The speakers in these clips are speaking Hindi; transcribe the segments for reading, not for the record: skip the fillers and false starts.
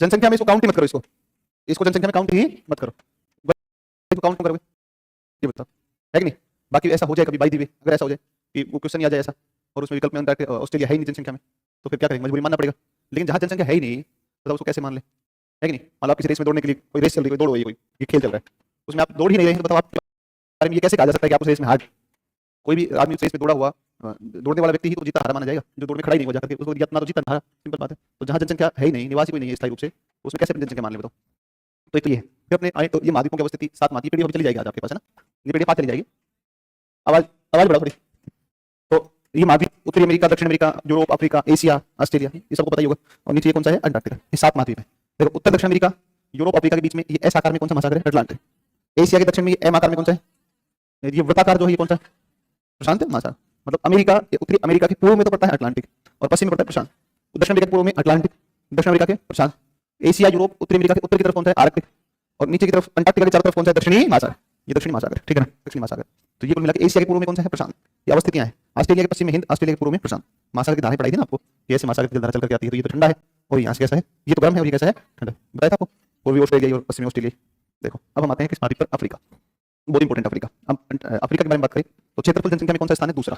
जनसंख्या में इसको काउंट ही मत करो, इसको जनसंख्या में काउंट ही मत करो, इसको काउंट करोगे, ये बताओ है कि नहीं। बाकी ऐसा हो जाए कभी बाई दी वे, अगर ऐसा हो जाए कि वो क्वेश्चन आ जाए ऐसा और उसमें विकल्प में अंदर ऑस्ट्रेलिया है ही नहीं जनसंख्या में, तो फिर क्या करेंगे, मजबूरी मानना पड़ेगा। लेकिन जहां जनसंख्या है ही नहीं बताओ उसको कैसे मान ले, है कि नहीं। मान लो आप किसी रेस में दौड़ने के लिए, कोई रेस चल रही है, दौड़ हो रही है, कोई ये खेल चल रहा है, उसमें आप दौड़ ही नहीं रहे हैं, तो बताओ आप बारे में ये कैसे कहा जा सकता है कि आप उस रेस में हार। कोई भी आदमी उस रेस में दौड़ा हुआ दौड़ने वाला व्यक्ति ही तो जीता हारा माना जाएगा, जो दौड़ में खड़ा ही नहीं हो जाकर उसको जितना तो जीता हारा, सिंपल बात है। तो जहां जनसंख्या है ही नहीं, निवासी कोई नहीं है स्थायी रूप से, उसमें कैसे जनसंख्या मान ले बताओ। तो एक तो ये फिर अपने आए तो ये महाद्वीपों की अवस्थिति 7 महाद्वीप पीढ़ी चली जाएगी आज आपके पास, है ना, ये पीढ़ी 5 चली जाएगी। आवाज आवाज बढ़ाओ थोड़ी। तो ये महाद्वीप उत्तरी अमेरिका, दक्षिण America, Europe, Africa, Asia, Australia, ये सबको पता ही होगा। और नीचे ये कौन सा है, अंटार्कटिका। ये 7 महाद्वीप है। देखो उत्तर दक्षिण अमेरिका, यूरोप, अफ्रीका के बीच में ये एस आकार में कौन सा महासागर है, अटलांटिक। एशिया के दक्षिण में ये एम आकार में कौन सा है, ये वृत्ताकार जो है ये कौन सा है, प्रशांत महासागर। मतलब अमेरिका, उत्तरी अमेरिका के पूर्व में तो पड़ता है अटलांटिक और पश्चिम में पड़ता है प्रशांत। दक्षिण अमेरिका के पूर्व में अटलांटिक, दक्षिण अमेरिका के प्रशांत। एशिया, यूरोप, उत्तरी अमेरिका के उत्तर की तरफ कौन सा है, आर्कटिक। और नीचे की तरफ अंटार्कटिका के चारों तरफ कौन सा है, दक्षिणी महासागर। ये दक्षिणी महासागर, ठीक है ना, दक्षिणी महासागर। तो ये कुल मिला के एशिया के पूर्व में कौन सा है, प्रशांत। ये अवस्थितियां हैं। ऑस्ट्रेलिया के पश्चिम में हिंद, ऑस्ट्रेलिया के पूर्व में प्रशांत। महासागर की धाराएं पढ़ाई थी ना आपको, ये ऐसे महासागर की जलधारा चल करके आती है, तो ये तो ठंडा है और यहाँ से कैसा है, ये तो गर्म है और ये कैसा है, ठंडा। बताया था आपको, पूर्वी ऑस्ट्रेलिया और पश्चिमी ऑस्ट्रेलिया। देखो अब हम आते हैं किस महाद्वीप पर, अफ्रीका। बहुत इंपॉर्टेंट अफ्रीका। अब अफ्रीका के बारे में बात करें तो क्षेत्रफल जनसंख्या में कौन सा स्थान है, दूसरा।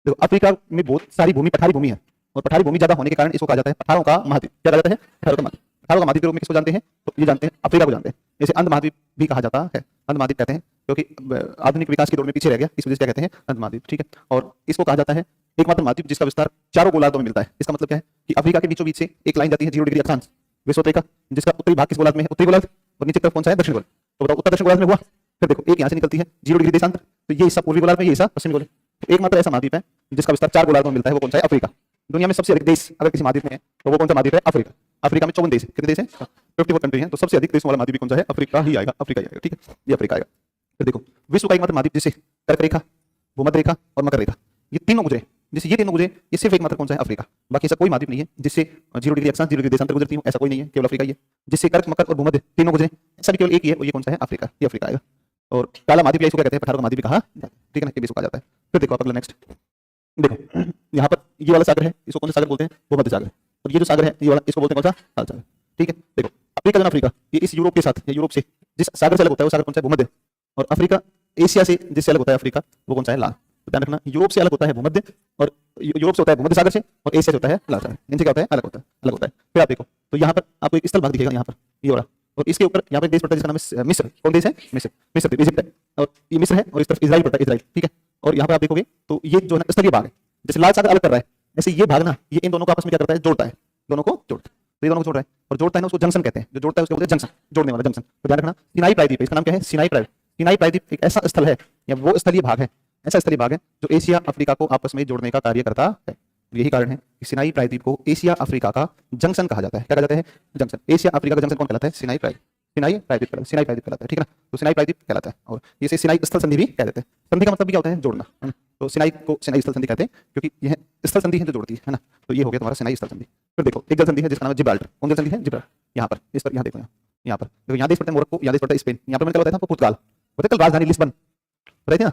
देखो अफ्रीका में बहुत सारी भूमि, पठारी भूमि है, और पठारी भूमि ज्यादा होने के कारण इसको कहा जाता है पठारों का महाद्वीप। क्या कहा जाता है, पठारों का महाद्वीप। पठारों का महाद्वीप के रूप में किसको जानते हैं, तो ये जानते हैं अफ्रीका को जानते हैं। जैसे अंध महाद्वीप भी कहा जाता है, अंध महाद्वीप कहते हैं क्योंकि आधुनिक विकास की दौड़ में पीछे रह गया, इस वजह से क्या कहते हैं, अंध महाद्वीप, ठीक है। और इसको कहा जाता है एकमात्र महाद्वीप जिसका विस्तार चारों गोलार्धों में मिलता है। इसका मतलब क्या है कि अफ्रीका के बीचों बीच से एक लाइन जाती है 0 डिग्री अक्षांश विषुवत, जिसका उत्तरी भाग किस गोलार्ध में है, उत्तरी गोलार्ध, और नीचे तरफ कौन सा है, दक्षिण गोलार्ध। तो बताओ उत्तर दक्षिण गोलार्ध में हुआ। फिर देखो एक यहाँ से निकलती है 0 डिग्री देशांतर, तो ये हिस्सा पूर्वी गोलार्ध में, ये हिस्सा पश्चिमी गोलार्ध। तो एकमात्र ऐसा महाद्वीप है जिसका विस्तार 4 गोलार्धों में मिलता है, वो कौन सा है, अफ्रीका। दुनिया में सबसे अधिक देश अगर किसी महाद्वीप में है तो वो कौन सा महाद्वीप है, अफ्रीका। अफ्रीका में 54 देश है, कितने देश है, 54 कंट्री है। तो सबसे अधिक देशों वाला महाद्वीप कौन सा है, अफ्रीका ही आएगा, अफ्रीका ही आएगा, ठीक है, ये अफ्रीका आएगा। फिर देखो विश्व का एकमात्र महाद्वीप जिसे कर्क रेखा, भूमध्य रेखा और मकर रेखा, ये तीनों गुजरे, जिससे ये तीनों गुजरे, ये सिर्फ एकमात्र कौन सा है, अफ्रीका। बाकी ऐसा कोई महाद्वीप नहीं है जिससे 0 डिग्री अक्षांश 0 डिग्री देशांतर गुजरती हो, ऐसा कोई नहीं है, केवल अफ्रीका ही है। जिससे कर्क, मकर और भूमध्य तीनों गुजरे, ऐसा भी केवल एक ही है, और ये कौन सा है, अफ्रीका, ये अफ्रीका आएगा। और काला महाद्वीप इसको क्या कहते हैं, पठारों का महाद्वीप भी कहा, ठीक है ना, ये भी इसको कहा जाता है। फिर देखो अगला नेक्स्ट, देखो यहाँ पर ये वाला सागर है, इसको कौन सा सागर बोलते हैं, भूमध्य सागर। और ये जो सागर है ये वाला, इसको बोलते हैं कौन सा, लाल सागर, ठीक है। देखो अफ्रीका जो अफ्रीका, ये इस यूरोप के साथ, या यूरोप से जिस सागर से अलग होता है वो सागर कौन सा है, भूमध्य। और अफ्रीका एशिया से जिससे अलग होता है अफ्रीका, वो कौन सा है, लाल। तो ध्यान रखना, यूरोप से अलग होता है भूमध्य, और यूरोप से होता है भूमध्य सागर से, और एशिया से होता है लाल सागर। इनसे क्या होता है, अलग होता है, अलग होता है। फिर आप देखो तो यहाँ पर आपको एक स्थल भाग दिखेगा यहाँ पर, ये वाला, और इसके ऊपर यहाँ पर देश पड़ता है जिसका नाम है मिस्र। कौन देश है, मिस्र, मिस्र इजिप्ट है, और ये मिस्र है, और इस तरफ इजराइल पड़ता है, इजराइल, ठीक है। और यहाँ पर आप देखोगे तो ये जो है स्थलीय भाग है, जैसे लाल सागर अलग कर रहा है, ऐसे ये भाग ना, ये इन दोनों को आपस में क्या करता है, जोड़ता है, दोनों को जोड़ता है। तो ये दोनों को जोड़ रहा है, और जोड़ता है ना, उसको जंक्शन कहते हैं, जो जोड़ता है उसको बोलते हैं जंक्शन, जोड़ने वाला जंक्शन। तो ध्यान रखना सिनाई प्रायद्वीप, इसका नाम क्या है, सिनाई प्रायद्वीप। सिनाई प्रायद्वीप एक ऐसा स्थल है, या वो स्थलीय भाग है, ऐसा स्थलीय भाग है जो एशिया अफ्रीका को आपस में जोड़ने का कार्य करता है। यही कारण है कि सिनाई प्रायद्वीप को एशिया अफ्रीका का जंक्शन कहा जाता है। क्या कहा जाता है, जंक्शन। एशिया अफ्रीका का जंक्शन कौन कहलाता है, सिनाई प्रायद्वीप, सिनाई प्रायद्वीप कहलाता है, सिनाई प्रायद्वीप कहलाता है, ठीक है ना। तो सिनाई प्रायद्वीप कहलाता है, और इसे सिनाई स्थल संधि भी कह देते हैं। संधि का मतलब भी क्या होता है, जोड़ना, है ना। तो सिनाई को सिनाई स्थल संधि कहते हैं क्योंकि यह स्थल संधि है जो जोड़ती है ना। तो ये हो गया तुम्हारा सिनाई स्थल संधि। फिर देखो एक जल संधि है जिसका नाम है जिब्राल्टर। कौन जल संधि है, जिब्राल्टर। यहाँ पर इस पर, यहाँ देखो, यहाँ पर देखो, यहाँ देश पड़ता है मोरक्को, यहाँ देश पड़ता है स्पेन। यहाँ पर मैंने कल बताया था आपको पुर्तगाल, बताया कल राजधानी लिस्बन बताई थी ना।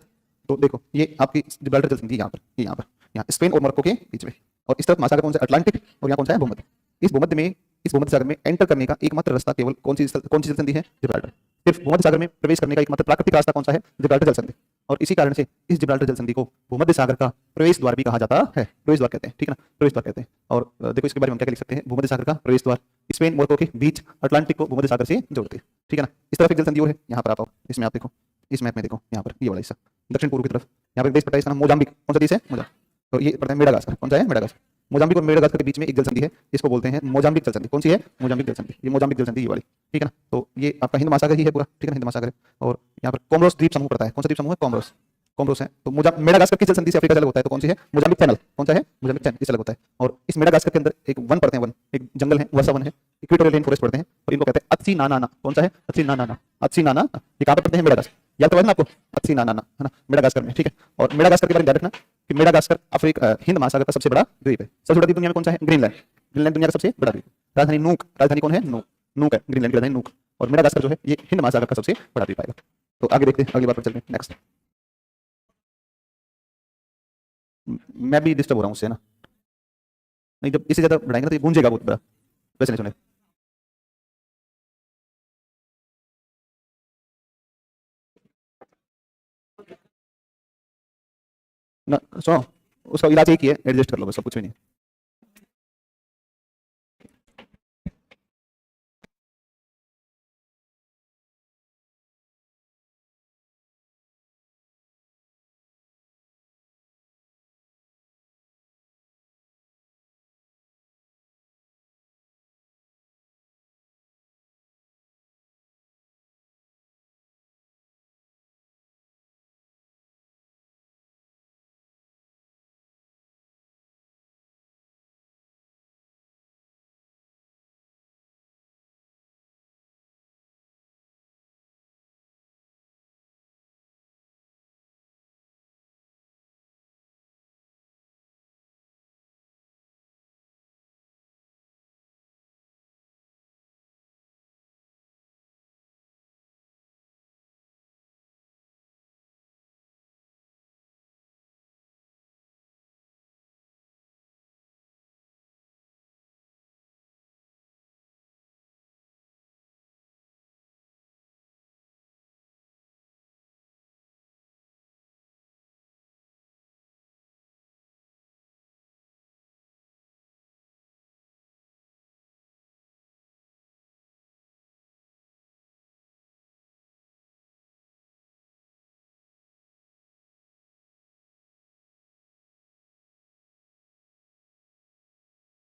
तो देखो ये आपकी जिब्राल्टर जल संधि यहाँ पर, ये यहाँ पर, यहाँ स्पेन और मोरक्को के बीच में। और इस तरफ महासागर कौन सा, अटलांटिक, और यहाँ कौन सा है, भूमध्य। इस भूमध्य में, इस भूमध्य सागर में एंटर करने का एकमात्र रास्ता केवल कौन सी जल संधि है, जिब्राल्टर। सिर्फ भूमध्य सागर में प्रवेश करने का एकमात्र प्राकृतिक रास्ता कौन सा है, जिब्राल्टर जल संधि। और इसी कारण से इस जिब्राल्टर जल संधि को भूमध्य सागर का प्रवेश द्वार भी कहा जाता है, प्रवेश द्वार कहते हैं, ठीक है ना, प्रवेश द्वार कहते हैं। और देखो इसके बारे में हम क्या लिख सकते हैं, भूमध्य सागर का प्रवेश द्वार, स्पेन मोरक्को के बीच अटलांटिक को भूमध्य सागर से जोड़ते हैं, ठीक है ना। इस तरफ एक जल संधि और है, यहाँ पर आप आओ, इसमें आप देखो, इस मैप में देखो, यहाँ पर ये वाला हिस्सा दक्षिण पूर्व की तरफ, यहाँ पर देश पड़ता है, इसका नाम मोजाम्बिक। कौन सा देश है, मोजाम्बिक। तो ये पड़ता है मेडागास्कर। कौन सा है, मेडागास्कर। मोजाम्बिक और मेडागास्कर के बीच में एक जल संधि है, इसको बोलते हैं मोजाम्बिक जल संधि। कौन सी है, मोजाम्बिक जल संधि। ये मोजाम्बिक जल संधि ये वाली, ठीक है ना। तो ये आपका हिंद महासागर ही है पूरा, ठीक है ना, हिंद महासागर है। और यहाँ पर कोमोरोस द्वीप समूह पड़ता है। कौन सा द्वीप समूह है, कोमोरोस, कोमोरोस है। तो मेडागास्कर की जल संधि से अफ्रीका अलग होता है, तो कौन सी है, मोजाम्बिक चैनल। कौन सा है, मोजाम्बिक चैनल, इससे अलग होता है। और इस मेडागास्कर के अंदर एक वन पड़ते हैं, वन, एक जंगल है, वर्षा वन है, इक्वेटोरियल रेन फॉरेस्ट पड़ते हैं, और इनको कहते हैं अत्सीनानाना। कौन सा है, अत्सीनानाना, अत्सीनाना। ये कहाँ पर पड़ते हैं, मेडागास्कर। याद करवाना आपको, अत्सीनानाना, है ना, मेडागास्कर में, ठीक है। और मेडागास्कर के बारे में ध्यान रखना कि मेडागास्कर अफ्रीका, हिंद महासागर का सबसे बड़ा द्वीप है। सबसे बड़ा द्वीप दुनिया में कौन सा है, ग्रीनलैंड। ग्रीनलैंड दुनिया का सबसे बड़ा द्वीप। राजधानी नूक, राजधानी कौन है, नूक, नूक है, ग्रीनलैंड की राजधानी नूक। और मेडागास्कर जो है ये हिंद महासागर का सबसे बड़ा द्वीप आएगा। तो आगे देखते हैं, अगली बार पर चलते हैं, नेक्स्ट। मैं भी डिस्टर्ब हो रहा हूँ उससे ना, नहीं जब इससे ज्यादा बढ़ाएंगे तो ये गूंजेगा बहुत बड़ा, वैसे नहीं सुने। ना सुनो, उसका इलाज एक ही है, एडजस्ट कर लो बस, सब कुछ भी नहीं है।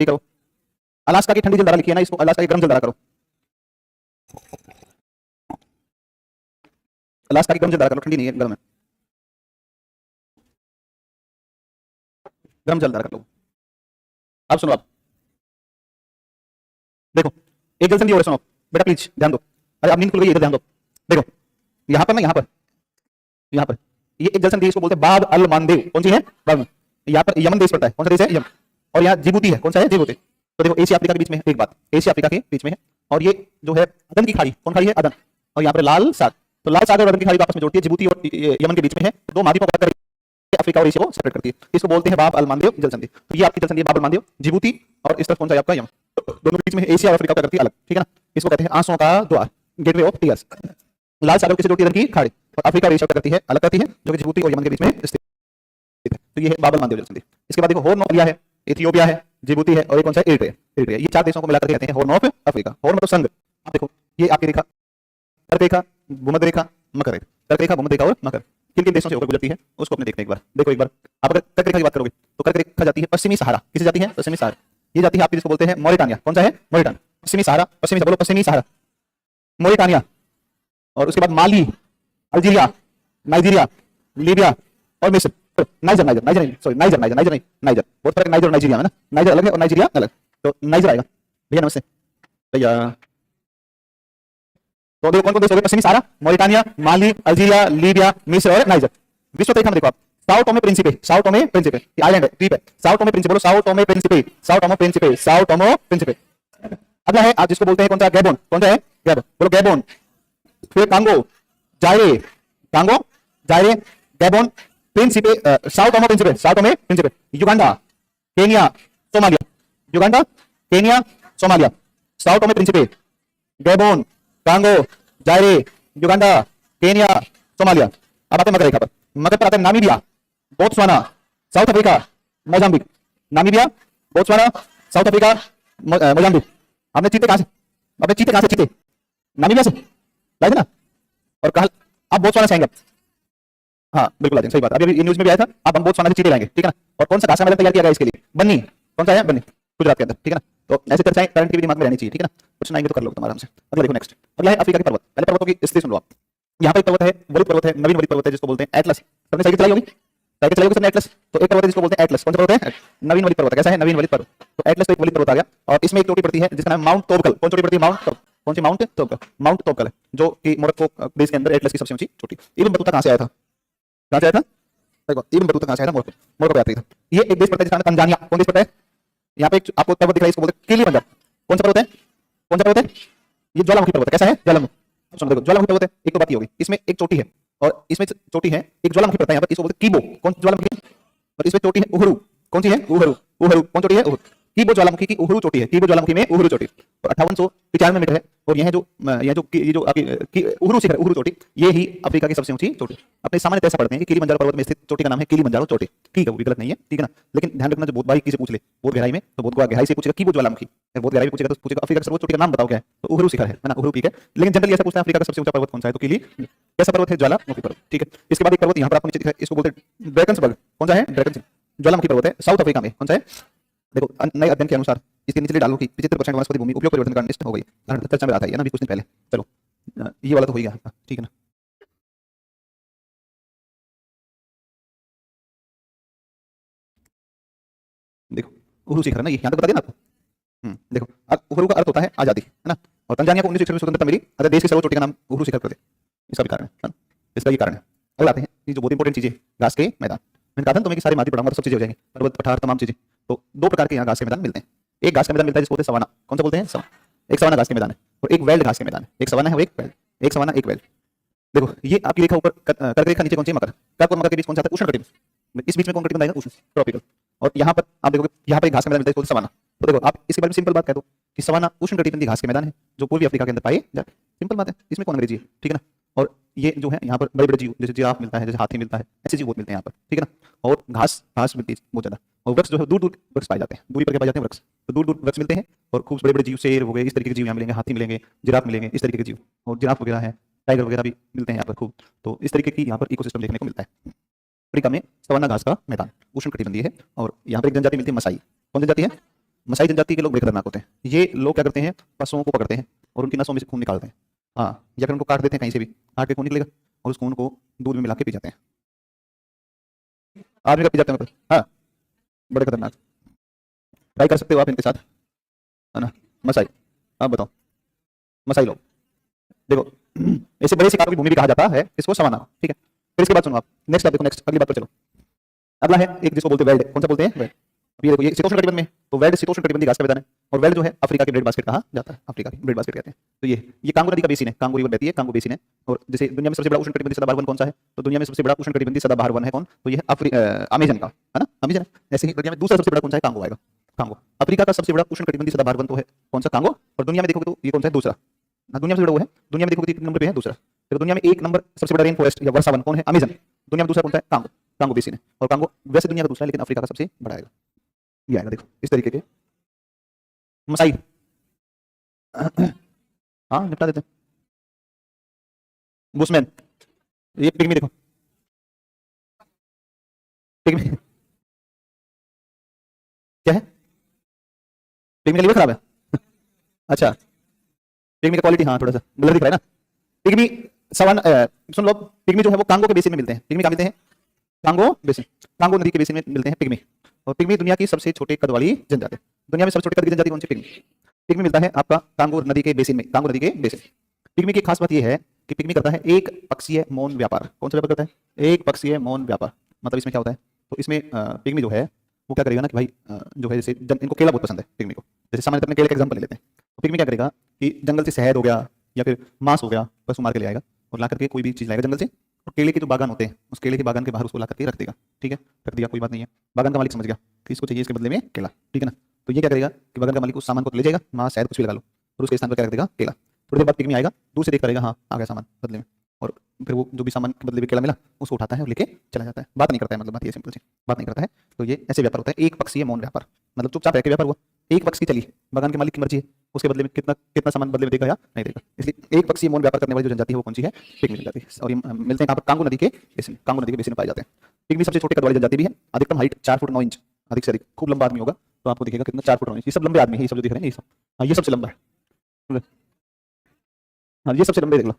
ठीक करो। अलास्का की ठंडी जलधारा लिखी है ना, इसको अलास्का की गर्म जलधारा करो। अलास्का की गर्म जलधारा करो, ठंडी नहीं है, गर्म है। गर्म जलधारा कर लो। अब सुनो, आप देखो, एक जल संधि और है, सुनो बेटा प्लीज ध्यान दो। अरे अब नींद खुल गई, इधर ध्यान दो। देखो यहाँ पर ना, यहाँ पर ये एक जल संधि, इसको बोलते हैं बाब अल मानदेव। कौन सी है? बाब। यहाँ पर यमन देश पड़ता है, कौन सा देश है? यमन। और यहाँ जिबूती है, कौन सा है? जिबूती। तो देखो एशिया अफ्रीका के बीच में है, एक बात, एशिया अफ्रीका के बीच में है। और ये जो है अदन की खाड़ी, कौन खाड़ी है? अदन। और यहाँ पर लाल सागर, तो लाल सागर और अदन की खाड़ी आपस में जोड़ती है, जिबूती और यमन के बीच में है। दो महाद्वीपों को अफ्रीका और एशिया को सेपरेट करती है। इसको बोलते हैं बाब अल मानदेव जल संधि। तो ये आपकी जल संधि है बाब अल मानदेव, जिबूती, और इस तरफ कौन सा है आपका? यमन। दोनों के बीच में एशिया और अफ्रीका को करती है अलग, ठीक है ना। इसको कहते हैं आंसुओं का द्वार, गेटवे ऑफ टीयर्स। लाल सागर किसे जोड़ती है? अदन की खाड़ी। और अफ्रीका और एशिया को करती है अलग, करती है, जो कि जिबूती और यमन के बीच में स्थित है। तो ये है बाब अल मानदेव जल संधि। इसके बाद देखो हॉर्न ऑफ अफ्रीका है, इथियोपिया है, जिबूती है, और ये कौन सा? एरिट्रिया। ये चार देशों को मिलाकर कहते हैं हॉर्न ऑफ अफ्रीका। हॉर्न मतलब संघ। आप देखो ये आपकी रेखा, कर्क रेखा, भूमध्य रेखा, मकर रेखा। कर्क रेखा, भूमध्य रेखा और मकर किन किन देशों से होकर गुजरती है, उसको अपने देखते हैं एक बार। देखो एक बार, आप अगर कर्क रेखा की बात करोगे तो कर्क रेखा जाती है पश्चिमी सहारा। किसे जाती है? पश्चिमी सहारा। ये जाती है आपकी, जिसको बोलते हैं मॉरिटानिया। कौन सा है? मॉरिटानिया। पश्चिमी सहारा, पश्चिमी, बोलो पश्चिमी सहारा, मॉरिटानिया। और उसके बाद माली, अल्जीरिया, नाइजीरिया, लीबिया और मिस्र। नाइजर, बहुत फर्क है नाइजर और नाइजीरिया में ना। नाइजर अलग है और नाइजीरिया अलग। तो नाइजर आएगा। भैया नमस्ते भैया। तो देखो कौन कौन देश हो गए? पश्चिमी सहारा, मॉरिटानिया, माली, अल्जीरिया, लीबिया, मिस्र और नाइजर। विश्व रेखा में देखो आप, Sao Thome Principe, Sao Thome Principe, ये आइलैंड है, द्वीप है। साओ टोमे प्रिंसिपे, बोलो Sao Thome Principe, Sao Thome Principe, Sao Thome Principe. अगला है आप जिसको बोलते हैं कौन सा? गैबोन। कौन सा है? गैबोन, बोलो गैबोन। फिर Congo, जायरे, Congo, जायरे, Gabon, Principe, Sao Thome Principe, Sao Thome Principe, Uganda, Kenya, Somalia, Uganda, Kenya, Somalia, Sao Thome Principe, Gabon, Congo, जायरे, Uganda, Kenya, Somalia. अब आते हैं मकर रेखा पर। मकर पर आते हैं Namibia, Botswana, south Africa, Mozambique. Namibia, Botswana, south Africa, Mozambique. आपने चीते कहां से? आपने चीते कहां से? चीते नामीबिया से लाए थे ना। और कहा आप बोत्सवाना से आएंगे? हाँ बिल्कुल आ जाएंगे, सही बात। अभी ये न्यूज में भी आया था, आप हम बोत्सवाना से चीते लाएंगे, ठीक है ना। और कौन सा घास का मैदान तैयार किया गया इसके लिए? बन्नी। कौन सा है? बन्नी, गुजरात के अंदर, ठीक है ना। तो ऐसे चर्चाएं करंट की भी दिमाग में रहनी चाहिए, ठीक है ना। कुछ सुनाएंगे तो कर लो तुम आराम से। अगला देखो नेक्स्ट, अगला है अफ्रीका के पर्वत। पहले पर्वतों की स्थिति सुन लो आप। यहाँ पर एक पर्वत है, वलित पर्वत है, नवीन वलित पर्वत है, जिसको बोलते हैं एटलस। सबने साइकिल चलाई होगी, साइकिल चलाई होगी सबने, एटलस। तो एक पर्वत है जिसको बोलते हैं एटलस। कौन सा पर्वत है? नवीन वलित पर्वत। कैसा है? नवीन वलित पर्वत। तो एटलस तो एक वलित पर्वत आ गया, और इसमें एक चोटी पड़ती है जिसका नाम माउंट तोबकल। कौन चोटी पड़ती है? माउंट तोबकल। कौन सी? माउंट तोबकल। माउंट तोबकल है जो कि मोरक्को देश के अंदर एटलस की सबसे ऊंची चोटी। इब्न बतूता कहां से आया था? कहां से आया था? देखो इब्न बतूता कहां से आया था? मोरक्को का यात्री था। ये एक देश पड़ता है जिसका नाम तंजानिया। कौन देश पड़ता है? यहाँ पे आपको पर्वत दिख रहा है, इसको बोलते हैं किली पंजाब। कौन सा पर्वत है? कौन सा पर्वत है? ये ज्वालामुखी पर्वत है। कैसा है? ज्वालामुखी। सुनो देखो, ज्वालामुखी पर्वत है, एक तो बात ये होगी, इसमें एक चोटी है और इसमें चोटी है, एक ज्वालामुखी पड़ता है यहाँ पर, इसको बोलते हैं कीबो। कौन ज्वालामुखी? और इसमें चोटी है उहरू। कौन सी है? उहरू। उहरू कौन चोटी है? उहरू। कीबो ज्वालामुखी की उहुरु चोटी है, कीबो ज्वालामुखी में उहुरु चोटी, और 5895 मीटर है। और यह जो आपकी उहुरु शिखर, उहुरु चोटी, ये ही अफ्रीका की सबसे ऊंची चोटी। अपने सामान्य ऐसा पढ़ते हैं कि किलिमंजारो पर्वत में स्थित चोटी का नाम है किलिमंजारो चोटी। ठीक है, वो भी गलत नहीं है, ठीक है ना। लेकिन ध्यान रखना, जो बहुत बारीकी से पूछ ले, बहुत गहराई में, तो बहुत गहराई से पूछेगा कीबो ज्वालामुखी, बहुत गहराई में पूछेगा तो पूछेगा अफ्रीका की सर्वोच्च चोटी का नाम बताओ क्या है, तो उहुरु शिखर है ना, उहुरु पीक है। लेकिन जनरली ऐसा पूछता है अफ्रीका का सबसे ऊंचा पर्वत कौन सा है, तो किली कैसा पर्वत है, ज्वालामुखी पर्वत। ठीक है, इसके बाद एक पर्वत यहाँ पर आपको नीचे दिखा है, इसको बोलते हैं ड्रैगन्सबर्ग। कौन सा है, ड्रैगन ज्वालामुखी पर्वत है, साउथ अफ्रीका में। कौन सा है, देखो नए अध्ययन के अनुसार इसके निचले डालों की 75% वनस्पति भूमि उपयोग परिवर्तन का नष्ट हो गई। चर्चा में आता है ना अभी कुछ दिन पहले। चलो ये वाला तो हो ही गया, ठीक है ना। देखो उहुरु शिखर है ना, ये यहाँ तक बता दिया ना आपको। देखो उहुरु का अर्थ होता है आजादी, है ना। और तंजानिया को 1961 में स्वतंत्रता मिली, अगर देश की सर्वोच्च चोटी का नाम उहुरु शिखर कर दे, इसका भी कारण है, इसका भी कारण है। अगला आते हैं, ये जो बहुत इंपॉर्टेंट चीजें, घास के मैदान। मैंने कहा था तुम्हें कि सारी माटी पढ़ाऊंगा तो सब चीजें हो जाएंगी, पर्वत पठार तमाम चीजें। तो दो प्रकार के यहाँ घास के मैदान मिलते हैं। एक घास का मैदान मिलता है जिसको बोलते हैं सवाना। कौन सा बोलते हैं, सवाना। एक सवाना घास के मैदान है, और एक वेल्ड घास के मैदान है। एक सवाना है और एक वेल्ड, एक सवाना एक वेल्ड। देखो ये आपकी रेखा ऊपर कर्क रेखा, नीचे कौन सी है, मकर। कर्क और मकर के बीच कौन सा आता है, उष्ण कटिबंध। इस बीच में कौन कटिबंध आएगा, उष्ण, ट्रॉपिकल। और यहाँ पर आप देखोगे, यहाँ पर एक घास का मैदान मिलता है, इसको सवाना। तो देखो आप इसके बारे में सिंपल बात कह दो कि सवाना उष्ण कटिबंधीय घास के मैदान है जो पूर्वी अफ्रीका के अंदर पाए जाते हैं। सिंपल बात है, इसमें कौन अंग्रेजी है, ठीक है ना। और ये जो है यहाँ पर बड़े बड़े जीव, जैसे जिराफ मिलता है, जैसे हाथी मिलता है, ऐसे जीव बहुत मिलते हैं यहाँ पर, ठीक है ना। और घास घास मिलती है बहुत ज्यादा। और वृक्ष जो है दूर दूर वृक्ष पाए जाते हैं, दूरी पर पाए जाते हैं वृक्ष, तो दूर दूर वृक्ष मिलते हैं। और खूब बड़े बड़े जीव, शेर हो गए, इस तरीके के जीव यहाँ मिलेंगे, हाथी मिलेंगे, जिराफ मिलेंगे, इस तरीके के जीव। और जिराफ वगैरह है, टाइगर वगैरह भी मिलते हैं यहाँ पर खूब। तो इस तरीके की यहाँ पर इकोसिस्टम देखने को मिलता है। अफ्रीका में सवाना घास का मैदान उष्ण कटिबंधीय है। और यहाँ पर एक जनजाति मिलती है मसाई। कौन जनजाति है, मसाई जनजाति के लोग बड़े खतरनाक होते हैं। ये लोग क्या करते हैं, पशुओं को पकड़ते हैं और उनकी नसों में से खून निकालते हैं, हाँ, या फिर उनको काट देते हैं, कहीं से भी काट के खून निकलेगा, और उस खून को दूध में मिला के पी जाते हैं। आदमी का पी जाते हैं, मतलब हाँ, बड़े खतरनाक। ट्राई कर सकते हो आप इनके साथ, है ना। मसाई, आप बताओ, मसाई लोग देखो, ऐसे बड़े शिकारों की भूमि भी कहा जाता है इसको, सवाना, ठीक है। फिर इसके बाद सुनो आप, नेक्स्ट आप देखो, नेक्स्ट अगली बात पर चलो। अगला है एक जिसको बोलते हैं वेल्ड। कौन सा बोलते हैं, वेल्ड। ये देखो, ये शीतोष्ण कटिबंध में, तो वेल्ड शीतोष्ण कटिबंधीय घास का मैदान है। और वेल्ड जो है अफ्रीका की ब्रेड बास्केट कहा जाता है, अफ्रीका की ब्रेड बास्केट कहते हैं। तो ये कांगो नदी का बेसिन है, कांगो रिवर बहती है, कांगो बेसिन है। और जैसे दुनिया में सबसे बड़ा उष्ण कटिबंधीय सदाबहार वन कौन सा है, तो दुनिया में सबसे बड़ा उष्ण कटिबंधीय सदाबहार वन है कौन, तो ये अमेजन का, है ना, अमेजन है। ऐसे ही दुनिया में दूसरा सबसे बड़ा कौन सा है, कांगो आएगा, कांगो। अफ्रीका का सबसे बड़ा उष्ण कटिबंधीय सदाबहार वन तो है कौन सा, कांगो। और दुनिया में देखोगे तो ये कौन सा है, दूसरा। दुनिया में सबसे बड़ा वो है, दुनिया में देखोगे 3 नंबर पे है दूसरा। तो दुनिया में 1 नंबर सबसे बड़ा रेन फॉरेस्ट या वर्षा वन कौन है, अमेजन। दुनिया में दूसरा कौन सा है, कांगो, कांगो बेसिन है। और कांगो वैसे दुनिया का दूसरा है, लेकिन अफ्रीका का सबसे बड़ा आएगा, ये आएगा। देखो इस तरीके के मसाई, हाँ निपटा देते हैं। बुशमैन, ये पिग्मी देखो, पिग्मी क्या है, पिग्मी का लीवर खराब है अच्छा, पिग्मी का क्वालिटी हाँ थोड़ा सा ब्लर दिख रहा है ना। पिग्मी सवान सुन लो, पिग्मी जो है वो कांगो के बेसिन में मिलते हैं। पिग्मी कहाँ मिलते हैं, कांगो बेसिन, कांगो नदी के बेसिन में मिलते हैं पिग्मी। और पिग्मी दुनिया की सबसे छोटे कद वाली जनजाति। दुनिया में सबसे छोटे कद की जनजाति कौन सी, पिग्मी। पिग्मी मिलता है आपका कांगो नदी के बेसिन में, कांगो नदी के बेसिन। पिग्मी की खास बात यह है कि पिग्मी करता है एक पक्षीय मौन व्यापार। कौन सा व्यापार करता है, एक पक्षीय मौन व्यापार। मतलब इसमें क्या होता है, तो इसमें पिग्मी जो है वो क्या करेगा ना कि भाई जो है जैसे इनको केला बहुत पसंद है पिग्मी को, जैसे सामान्य अपने केले का एग्जांपल ले लेते हैं। तो पिग्मी क्या करेगा कि जंगल से शहद हो गया या फिर मांस हो गया, पशु मार के ले आएगा और ला करके कोई भी चीज लाएगा जंगल से, और केले के जो बागान होते हैं उस केले के बागान के बाहर उसको ला करके रख देगा, ठीक है, रख दिया, कोई बात नहीं है। बागान का मालिक समझ गया कि इसको चाहिए इसके बदले में केला, ठीक है ना। तो ये क्या करेगा कि बागान का मालिक उस सामान को ले जाएगा, मांस शहद कुछ भी लगा लो, और उसके स्थान पर क्या रख देगा, केला। थोड़ी देर बाद पिग्मी आएगा, दूर से देख करेगा हाँ आ गया सामान बदले में, और फिर वो जो भी सामान के बदले में केला मिला उसको उठाता है और लेके चला जाता है। बात नहीं करता है, मतलब बात ये सिंपल सी बात नहीं करता है। तो ये ऐसे व्यापार होता है, एक पक्षीय मौन व्यापार, मतलब चुपचाप रह के व्यापार हुआ, एक पक्ष की चली, बागान के मालिक की मर्जी है उसके बदले में कितना कितना सामान बदले में देगा या नहीं देगा। इसलिए एक पक्षीय मौन व्यापार करने वाली जो जनजाति है वो कौन सी है, पिग्मी जनजाति। और ये मिलते हैं कहाँ पर, कांगो नदी के बेसिन, कांगो नदी के बेसिन में पाए जाते हैं। पिग्मी सबसे छोटे कद वाली जनजाति भी है, अधिकतम हाइट 4 फुट 9 इंच, अधिक से अधिक। खूब लंबा आदमी होगा तो आपको दिखेगा कितना, 4 फुट 9 इंच। ये सब लंबे आदमी है, ये सब जो दिख रहे हैं ये सब, हाँ ये सबसे लंबा है, हाँ ये सबसे लंबे देख लो।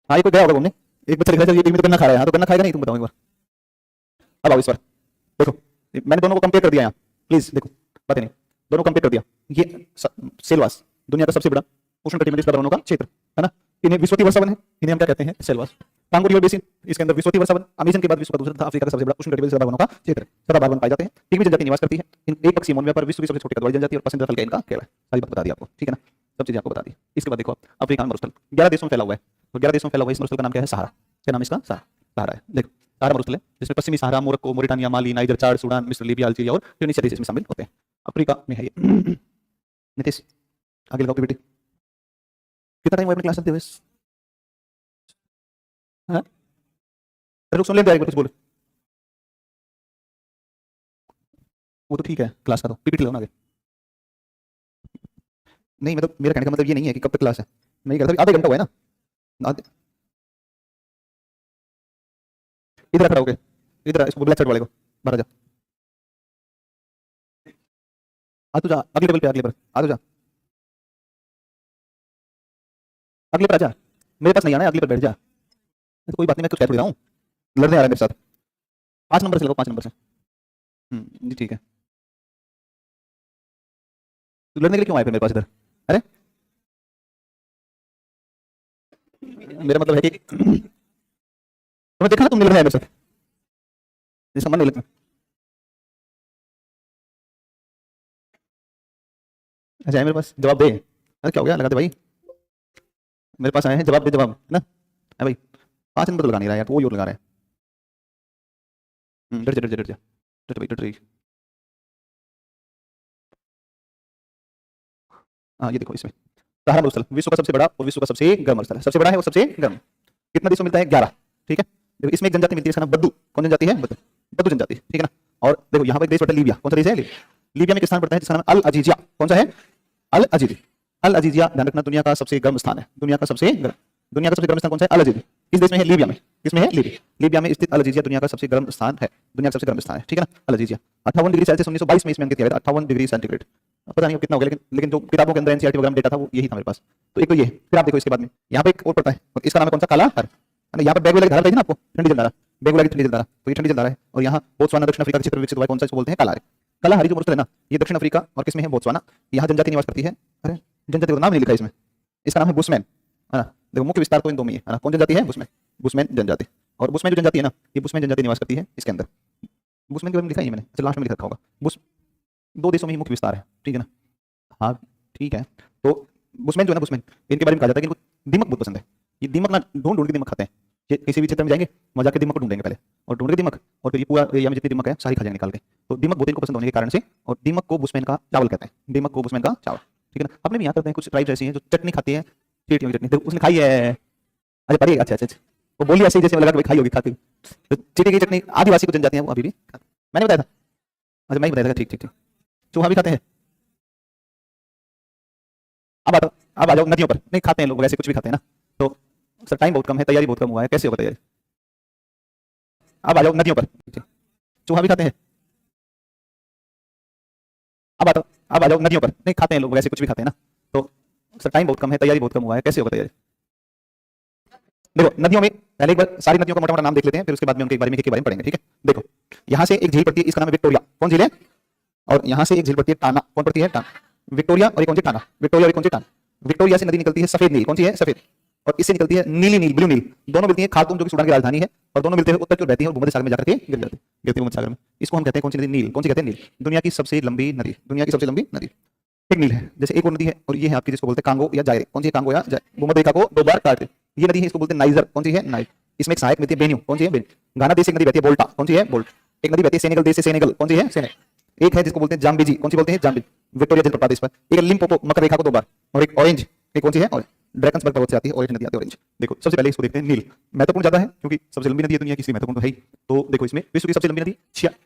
हाँ ये कोई गया होगा घूमने, एक बच्चा दिख रहा है, ये पिग्मी तो गन्ना खा रहा है, हाँ तो गन्ना खाएगा नहीं, तुम बताओ एक बार। अब आओ इस बार देखो, मैंने दोनों को कंपेयर कर दिया यहाँ, प्लीज देखो बातें नहीं, दोनों कंपेयर कर दिया। ये सेलवास दुनिया का सबसे बड़ा उष्णकटिबंधीय सदाबहार वनों का क्षेत्र है ना, इन्हें विश्वती वर्षा वन है, इन्हें हम क्या कहते हैं, सेलवास। कांगो रिवर बेसिन, इसके अंदर विश्वती वर्षा वन, अमेजन के बाद विश्व का दूसरा तथा अफ्रीका का सबसे बड़ा उष्णकटिबंधीय सदाबहार वनों का क्षेत्र, सदाबहार वन पाए जाते हैं। पिग्मी जनजाति निवास करती है इन एक पक्षीय मौन व्यापार, विश्व की सबसे छोटी कद वाली जनजाति और पसंदीदा फल का इनका केला। सारी बात बता दी आपको, ठीक है ना, सब चीजें आपको बता दी। इसके बाद देखो आप, अफ्रीका में मरुस्थल 11 देशों में फैला हुआ है, तो 11 देशों में फैला हुआ है, इस मरुस्थल का नाम क्या है, सहारा। क्या नाम इसका, सहारा है। देखो सहारा मरुस्थल है जिसमें पश्चिमी सहारा, मोरक्को, मोरिटानिया, माली, नाइजर, चाड, सूडान, मिस्र, लीबिया, अल्जीरिया और ट्यूनीशिया देश इसमें शामिल होते हैं। अफ्रीका में है ये। नितेश आगे लगाओ बेटे। कितना टाइम हुआ अपनी क्लास चलते हुए? हाँ रुक, सुन ले कुछ बोल। वो तो ठीक है, क्लास का तो पीपीटी लो ना आगे। नहीं मतलब मेरा कहने का मतलब ये नहीं है कि कब तक क्लास है, मैं ये कहता हूं आधे घंटा हुआ है ना। इधर खड़ा होके, इधर इसको ब्लैक शर्ट वाले को बाहर जा। आ तू जा अगले टेबल पे, अगले पर आ तू जा, अगले पर आ जा। मेरे पास नहीं आना है, अगले पर बैठ जा। तो कोई बात नहीं, मैं कुछ कह थोड़ी रहा हूँ, लड़ने आ रहा है मेरे साथ। 5 नंबर से लगो, 5 नंबर से। जी ठीक है। तू लड़ने के लिए क्यों आया फिर मेरे पास इधर? अरे मेरा मतलब है कि तुम्हें देखा ना, तुम लड़ रहे हैं मेरे साथ, जिसका मन नहीं लगता। अच्छा है मेरे पास, जवाब दे। अरे क्या हो गया, लगा दे भाई, मेरे पास आए हैं, जवाब दे, जवाब है ना। है भाई 5 नंबर तो लगा नहीं रहा यार, वो और लगा रहा है। डर जा डर जा डर जा, डर भाई डर रही। हाँ ये देखो, इसमें सहारा मरुस्थल विश्व का सबसे बड़ा और विश्व का सबसे गर्म मरुस्थल है, सबसे बड़ा है और सबसे गर्म। कितना देशों में मिलता है? 11। ठीक है, देखो इसमें एक जनजाति मिलती है, इसका नाम बद्दू। कौन जनजाति है? बद्दू, बद्दू जनजाति, ठीक है ना। और देखो यहाँ पर एक देश पड़ता है लीबिया। कौन सा देश है? लीबिया में एक स्थान पड़ता है जिसका नाम अल अजीजिया। कौन सा है? अल अजीजी। अल अजीजिया ध्यान रखना, दुनिया का सबसे गर्म स्थान है, दुनिया का सबसे गर्म, दुनिया का सबसे गर्म स्थान कौन सा है? अल अजीजी। किस देश में है? लीबिया में। किसमें है? लीबिया। लीबिया में स्थित अल अजीजिया दुनिया का सबसे गर्म स्थान है, दुनिया का सबसे गर्म स्थान है, ठीक है ना। अल अजीजिया 58 डिग्री सेल्सियस 1922 में इसमें अंकित किया गया था, 58 डिग्री सेंटीग्रेड। पता नहीं कितना हो गया, लेकिन जो किताबों के अंदर एनसीईआरटी वगैरह में डेटा था वो यही था मेरे पास। तो एक तो ये, फिर आप देखो इसके बाद में यहाँ पे एक और पड़ता है, इसका नाम है कौन सा? काला हर। यहाँ पर बैग वाला धारा बताई ना आपको, ठंडी जलधारा, बैग वाला ठंडी जलधारा, तो ये ठंडी जलधारा है। और यहाँ बोत्सवाना दक्षिण अफ्रीका का क्षेत्र विकसित हुआ है, कौन सा? इसको बोलते हैं काला। काला हरी जो मरुस्थल है ना, ये दक्षिण अफ्रीका और किसमें है? बोत्सवाना। यहाँ जनजाति निवास करती है। अरे जनजाति का नाम नहीं लिखा इसमें, इसका नाम है बुशमैन, है ना। देखो मुख्य विस्तार तो इन दो में ही है ना। कौन जनजाति है? बुशमैन, बुशमैन जनजाति। और बुशमैन जो जनजाति है ना, ये बुशमैन जनजाति निवास करती है इसके अंदर। बुशमैन के बारे में लिखा ही है मैंने, अच्छा लास्ट में लिख रखा होगा। बुश 2 देशों में ही मुख्य विस्तार है, ठीक है ना। हाँ ठीक है, तो बुशमैन जो है ना, बुशमैन इनके बारे में कहा जाता है कि इनको दीमक बहुत पसंद है। ये दीमक ना ढूंढ ढूंढ के दीमक खाते हैं। ये किसी भी क्षेत्र में जाएंगे, वहाँ जाके दीमक को ढूंढेंगे पहले, और ढूंढ के दीमक, और फिर ये पूरा एरिया में जितनी दीमक है सारी खा जाएंगे निकाल के। तो दीमक बहुत इनको पसंद होने के कारण से, और दीमक को बुशमैन का चावल कहते हैं, दीमक को बुशमैन का चावल, ठीक है ना। अपने भी यहाँ करते हैं, कुछ ट्राइब्स ऐसी हैं जो चटनी खाती है, चीटियों की चटनी। देखो उसने खाई है, अच्छा पड़ी, अच्छा अच्छा, वो बोली ऐसे ही जैसे लगा कि खाई होगी, खाती। तो चीटी की चटनी आदिवासी को जनजाति है वो अभी भी, मैंने बताया था। अच्छा मैं ही बताया था, ठीक ठीक ठीक। चूहा भी खाते हैं। अब आ जाओ नदियों पर। नहीं खाते हैं लोग वैसे, कुछ भी खाते हैं ना। तो सर टाइम बहुत कम है, तैयारी बहुत कम हुआ है, कैसे होगा तैयारी? अब आ जाओ नदियों पर। चूहा भी खाते हैं। अब आ जाओ नदियों पर। नहीं खाते हैं लोग वैसे, कुछ भी खाते हैं ना। तो सर टाइम बहुत कम है, तैयारी बहुत कम हुआ है, कैसे होगा तैयारी? देखो नदियों में पहले एक बार सारी नदियों का मोटा मोटा नाम देख लेते हैं, फिर उसके बाद में उनके बारे में एक पढ़ेंगे, ठीक है। देखो यहाँ से एक झील पड़ती है, इसका नाम है विक्टोरिया। कौन झील है? और यहाँ से एक झील पड़ती है टाना। कौन पड़ती है? टाना। विक्टोरिया और कौन सी? टाना। विक्टोरिया और कौन सी? टाना। विक्टोरिया से नदी निकलती है सफेद नील। कौन सी है? सफेद। और इससे निकलती है नीली नील, ब्लू नील। दोनों मिलती है खार्तूम जो कि सूडान की राजधानी है, और दोनों मिलते हैं उत्तर की ओर बहती है और भूमध्य सागर में जाकर के गिर जाती है, गिरती है भूमध्य सागर में। इसको हम कहते हैं कौन सी नदी? नील। कौन सी कहते हैं? नील। दुनिया की सबसे लंबी नदी, दुनिया की सबसे लंबी नदी एक नील है। जैसे एक और नदी है, और ये है आपकी जिसको बोलते हैं कांगो या जायरे। कौन सी है? कांगो या जायरे। भूमध्य रेखा को 2 बार काटते, ये नदी है, इसको बोलते हैं नाइजर। कौन सी है? नाइल। इसमें एक सहायक मिलती है बेन्यू। कौन सी है? बेन्यू। गाना देश से एक नदी बहती है बोल्टा। कौन सी है? बोल्ट। एक नदी बहती है सेनेगल देश से, सेनेगल। कौन सी है? सेनेगल। एक है जिसको बोलते हैं जाम्बेजी। कौन सी बोलते हैं? जाम्बेजी। विक्टोरिया जलप्रपात इस पर। एक लिम्पोपो मकर रेखा को 2 बार, और एक ऑरेंज, एक कौन सी है? ऑरेंज। ड्रैगन्सबर्ग पर्वत से आती है, ऑरेंज नदी आती है, ऑरेंज। देखो सबसे पहले इसको देखते हैं नील। महत्वपूर्ण ज्यादा है क्योंकि सबसे लंबी नदी है दुनिया की, इसलिए महत्वपूर्ण तो है ही। तो देखो इसमें विश्व की सबसे लंबी नदी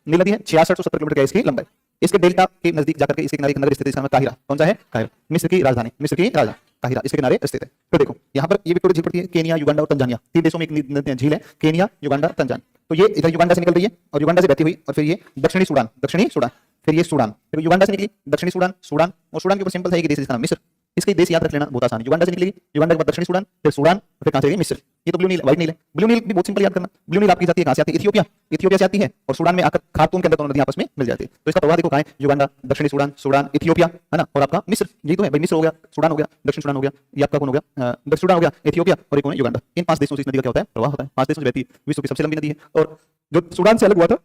नील नदी है, 6670 किलोमीटर का इसकी लंबाई। इसके डेल्टा के नजदीक जाकर के इसके किनारे एक नगर स्थित है, इसका नाम काहिरा। कौन सा है? काहिरा। मिस्र की राजधानी, मिस्र की राजधानी काहिरा इसके किनारे स्थित है। फिर देखो यहाँ पर ये विक्टोरिया झील पड़ती है केनिया, युगांडा और तंजानिया, 3 देशों में एक झील है, केनिया, युगांडा, तंजानिया। तो ये इधर युगांडा से निकल रही है, और युगांडा से बहती हुई, और फिर ये दक्षिणी सूडान, दक्षिणी सूडान, फिर ये सूडान, फिर युगांडा से निकली दक्षिणी सूडान, सूडान, और सूडान के ऊपर सिंपल है एक देश जिसका नाम मिस्र। इसके देश याद रख लेना बहुत आसान है। युगांडा से निकलेगी, युगांडा के बाद दक्षिणी सूडान, फिर सूडान, फिर कहां से? मिस्र। ये तो ब्लू नील, व्हाइट नील है। ब्लू नील भी बहुत सिंपल याद करना। ब्लू नील आपकी जाती है कहां से? आती है इथियोपिया, इथियोपिया से आती है, और सूडान में आकर खार्तूम के अंदर दोनों नदियां आपस में मिल जाती है। तो इसका प्रवाह देखो कहां है? युगांडा, दक्षिणी सूडान, सूडान, इथियोपिया, है ना, और आपका मिस्र। ये तो है भाई, मिस्र हो गया, सूडान हो गया, दक्षिण सूडान हो गया, ये आपका कौन हो गया? दक्षिण सूडान हो गया, इथियोपिया, और एक कौन है? युगांडा। इन 5 देशों से इस नदी का क्या होता है? प्रवाह होता है। 5 देशों से बहती है, विश्व की सबसे लंबी नदी है। और जो सूडान से अलग हुआ था